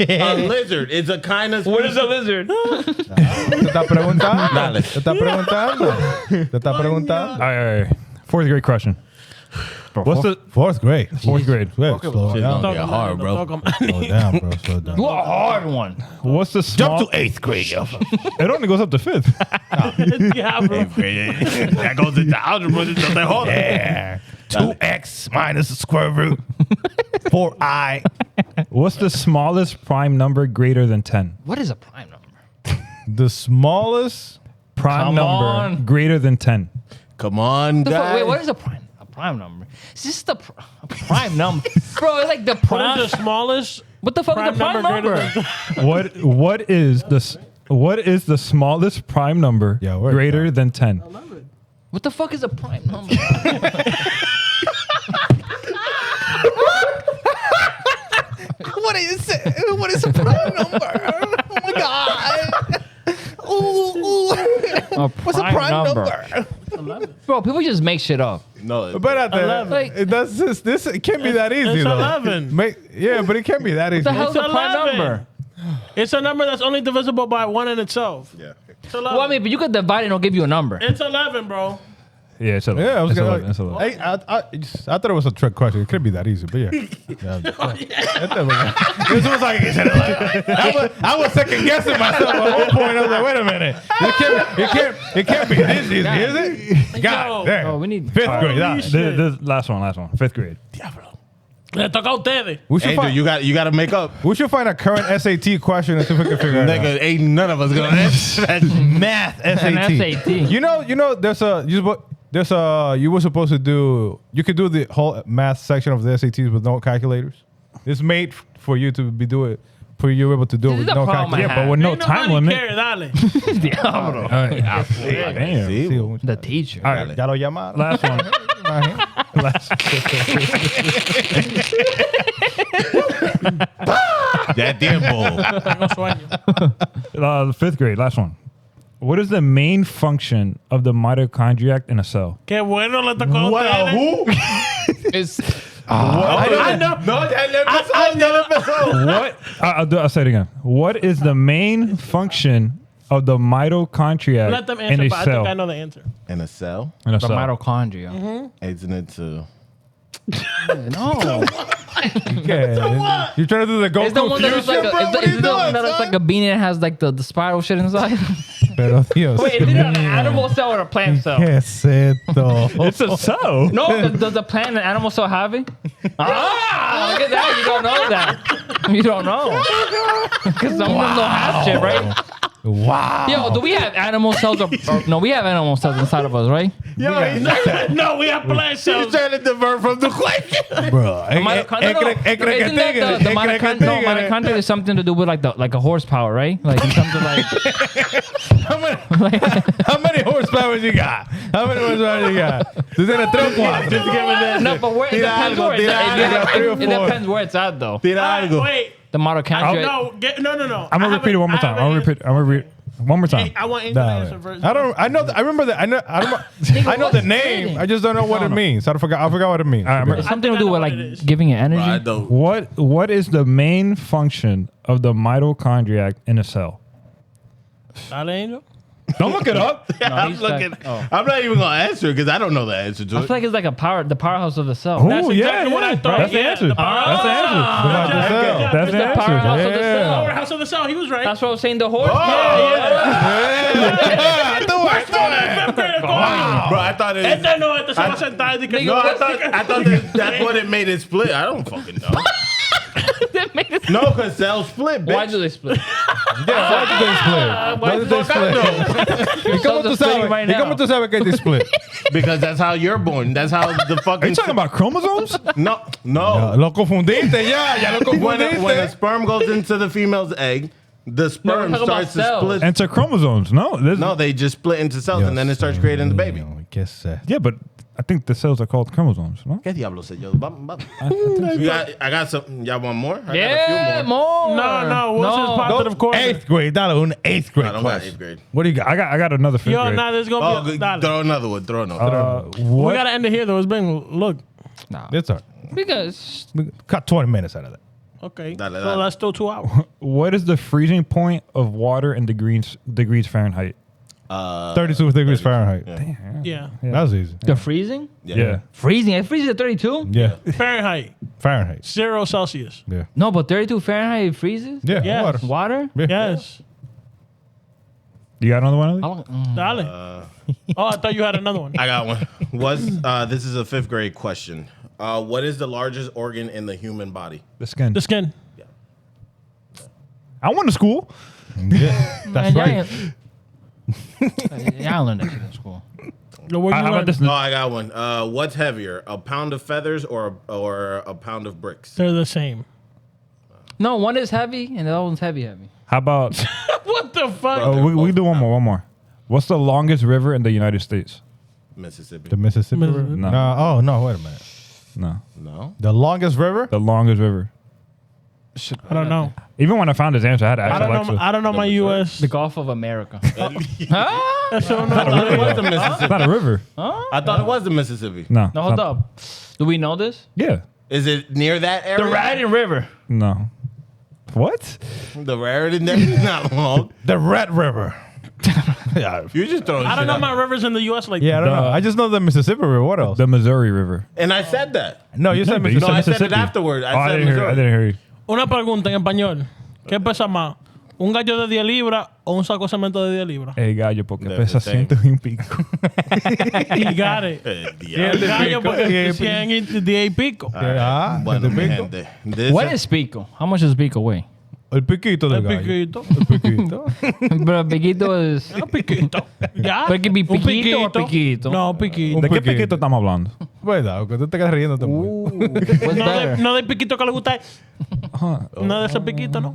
A lizard. It's a kind of. What is a lizard? ¿Te está preguntando? Dale. ¿Te está preguntando? ¿Te está preguntando? All right. Fourth grade question. What's the Fourth grade. fourth grade? Slow Shit's down. gonna be hard, bro. Slow down, bro. Slow down. You a hard one. What's the small? Jump to 8th grade, yo. It only goes up to 5th. Yeah, bro. That goes into algebra. No te jodas. Yeah. 2x minus the square root. 4i. What's the smallest prime number greater than 10? What is a prime number? The smallest. Prime Come number on. greater than 10. Come on, The fuck- guys. wait, what is a prime? A prime number? Is this a prime number? Bro, it's like the What prime. is the smallest? What the fuck is a prime number? What is the smallest prime number Yeah, word. greater than 10? What the fuck is a prime number? What is it? What is a prime number? Oh my god. What's a prime number? Bro, people just make shit up. No, But at the, 11. Like- that's just, this it can't be that easy It's though. 11. Yeah, but it can't be that easy. What the hell is It's a prime 11. number? It's a number that's only divisible by 1 in itself. Yeah. It's 11. Well, I mean, but you could divide it and it'll give you a number. It's 11, bro. Yeah, it's 11. Yeah, I was It's gonna. 11. It's 11. I thought it was a trick question. It couldn't be that easy, but yeah. This was like I was second guessing myself at one point. I was like, wait a minute, it can't be this easy, is it? God damn. Oh, we need. 5th grade. Holy shit. This last one. 5th grade. Le toca a ustedes. We should, Angel, you got to make up. we should find a current SAT question and see if we can figure it out. Nigga, ain't none of us gonna answer that. Math SAT. An SAT. You know, there's a There's you were supposed to do. You could do the whole math section of the SATs with no calculators. It's made for you to be doing. For you able to do it This with is no the problem I calculators. Yeah, but with no Ain't time nobody limit. care, dale. Diablo. All right. Damn. See? The teacher. All right. Ya lo llamaron. Last one. That damn bull. Tengo sueño. The 5th grade. Last one. What is the main function of the mitochondria in a cell? Qué bueno le tocó a Wow, ustedes. who? It's I know. No, ya empezó. What? I'll say it again. What is the main function of the mitochondria Let them in answer, a but I cell? think I know the answer. In a cell, In a the cell. mitochondria. isn't it to? No. Yeah. You're trying to do the Goku It's the one that looks like Fusion, it's bro. What are the you one that doing, looks like a beanie and has like the spiral shit inside. Pero Dios Wait, is it an mío. animal cell or a plant cell? ¿Qué es esto? It's a cell. No, does the plant and animal cell have it? Ah, look at that. You don't know that. You don't know. Because some of them don't have shit, right? Wow. Yo, do we have animal cells or no? We have animal cells inside of us, right? No, we have plant He's cells. trying to divert from the question. Bro. The mitochondria. Isn't that the mitochondria? No, mitochondria is something to do with like a horsepower, right? Like in terms of like. How many horsepower you got? How many horsepower you got? ¿Tú tienes 3 o 4? Just give me that. No, but where it depends where it's at. It depends where it's at though. Tira algo. Wait. The mitochondria. No. I'm gonna repeat it one more time. I'm gonna repeat one more time. I want Angel to answer first. I know. I remember that. I know the name. I just don't know what it means. I forgot what it means. All right, It's something to I do know with what like it is. giving it energy. I don't. What is the main function of the mitochondria in a cell? Dale, Angel. Don't look it up. I'm he's looking. like- oh. I'm not even gonna answer because I don't know the answer to I it. feel like it's like the powerhouse of the cell. Ooh, That's exactly what I thought. That's the Yeah, answer. the power- That's the answer. Ah, That's the the answer. powerhouse of the Yeah. cell. Powerhouse of the cell. He was right. That's what I was saying. The horse. Bro, I thought it. Este no, este se va a sentar y que No, I thought that's what it made it split. I don't fucking know. No, because cells split, bitch. Why do they split? Why did they split? Why did they split? ¿Y cómo tú sabes? right ¿Y cómo now. tú sabes que they split? Because that's how you're born. That's how the fucking. Are you talking about chromosomes? No. Lo confundiste ya lo When a confundiste. sperm goes into the female's egg, the sperm talking about starts to cells. split. Into chromosomes? No. No, they just split into cells and then it starts creating the baby. ¿Qué sé? Yeah, but I think the cells are called chromosomes. No. ¿Qué diablo sé yo? I got something. Y'all want more? I Yeah, got a few more. more. No. What's his positive corner? 8th grade. Dale, un 8th grade I don't got question. 8th grade. What do you got? I got another 5th Yo, grade. nah, this is going Oh, to be good. dale. Throw another one. Throw another one. We What? got to end it here, though. It's been, look. It's all right. Because We cut 20 minutes out of that. Okay. Dale, So dale. that's still 2 hours. What is the freezing point of water in degrees Fahrenheit? 32 degrees Fahrenheit. Yeah. That was easy. the freezing. Yeah. Freezing. It freezes at 32. Yeah. Fahrenheit. Fahrenheit. 0 Celsius. Yeah. No, but 32 Fahrenheit freezes. Yeah. Yes. Water. Water. Yeah. Yes. You got another one? How Ali? long? Dale. Oh, I thought you had another one. I got one. This is a 5th grade question. What is the largest organ in the human body? The skin. The skin. I went to school. Yeah. That's right. Yeah, I learned that shit in school. The word you How about learned. this? Oh, I got one. What's heavier, a pound of feathers or a pound of bricks? They're the same. No, one is heavy and the other one's heavy. How about? What the fuck? Oh, we do one more. What's the longest river in the United States? Mississippi. The Mississippi River? No. Oh, no. Wait a minute. No, No. The longest river? the longest river. I don't know. Even when I found his answer, I had to ask Alexa. I don't know my U.S. The Gulf of America. So no, I thought it was the Mississippi. It's not a river. I thought it was the Mississippi. No. No, hold it's not- up. Do we know this? Yeah. Is it near that area? The Radiant River. No. What? The Raritan is not long. The Red River. Yeah. You're just throwing I don't shit know out. my rivers in the U.S. like Yeah, I don't The- know. I just know the Mississippi River. What else? The Missouri River. And I said that. No, you said but you No, Mississippi. I said it Mississippi. afterward. Oh, I said didn't hear. I Missouri. didn't hear you. Una pregunta en español. ¿Qué pesa más? ¿Un gallo de 10 libras o un saco de cemento de 10 libras? Hey, gallo, porque They're pesa the same. 101 pico. Y got it. El gallo porque 100 y pico. Ah, Bueno, the mi bingo. gente. This What is Pico? How much does Pico weigh? El piquito del El gallo. piquito. El piquito. Pero piquito es. Un piquito. ¿Ya? Pero que mi Un piquito o piquito. No, piquito. ¿De qué piquito. piquito estamos hablando? ¿Verdad? Que tú te quedas riendo también. What's better? No del piquito que le gusta. No de ese piquito, ¿no?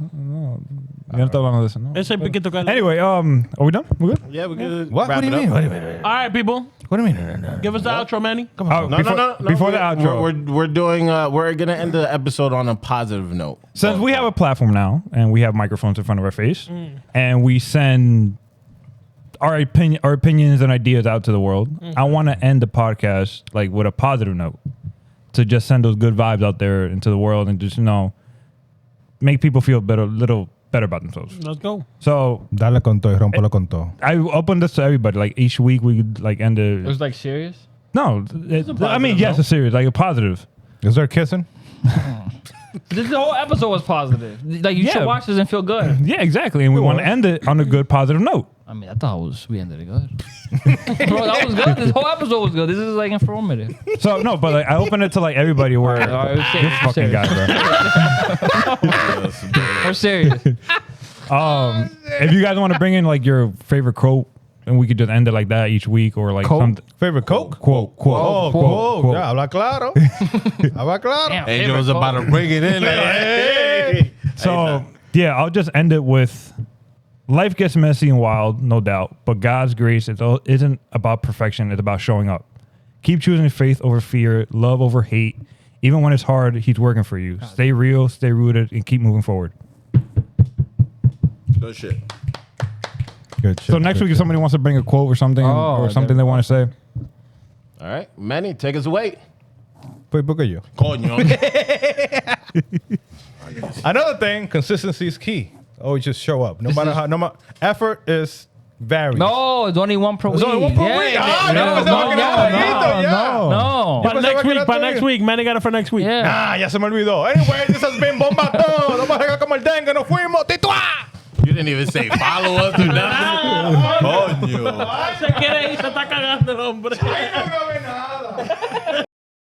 Yo no estoy hablando de eso, ¿no? Ese piquito que le Anyway, are we done? We good? Yeah, we could What? wrap What do you it mean? up. What do you mean? All right, people. What do you mean? Give us the outro, Manny. Come on. No, no. Before the outro. We're doing. We're gonna end the episode on a positive note. Since we have a platform now and we have microphones in front of our face and we send our opinions and ideas out to the world, I want to end the podcast like with a positive note to just send those good vibes out there into the world and just, make people feel little better about themselves. Let's go. So Dale con todo y rómpalo con todo. I open this to everybody. Like each week we could like end It it. was like serious. No, I mean, yes, it's serious, like a positive. Is there kissing? This whole episode was positive. Like you should Yeah. watch this and feel good. Yeah, exactly. And we want to end it on a good positive note. I mean, I thought we ended it good. Bro, that was good. This whole episode was good. This is like informative. So no, but like I open it to like everybody where All right, we're serious. this fucking guy, bro. We're serious. If you guys want to bring in like your favorite quote, and we could just end it like that each week, or like Quote? some Favorite Coke? quote. Oh, quote, quote. Yeah, habla claro. Habla claro. Damn, Angel was favorite about to quote. bring it in. Like, hey. So yeah, I'll just end it with life gets messy and wild, no doubt, but God's grace isn't about perfection. It's about showing up. Keep choosing faith over fear, love over hate. Even when it's hard, He's working for you. Stay real, stay rooted, and keep moving forward. Good shit. Good shit. So next week, if somebody wants to bring a quote or something, or something they want to say, All right, Manny, take us away. Pues porque yo. Coño. Another thing, consistency is key. Always just show up. No matter how. Effort is varies. No, it's only one per week. only one per week? Ah, no, yo pensaba que era poquito, ya. no. But pensaba next que week, era but tuyo. next week. Manny got it for next week. Yeah. Ah, ya se me olvidó. Anyway, this has been Bomba'to. No me regar como el dengue. Nos fuimos. ¡Titua! You didn't even say follow us or nothing. Coño. Se quiere ir, se está cagando el hombre. Ay, no grabé nada.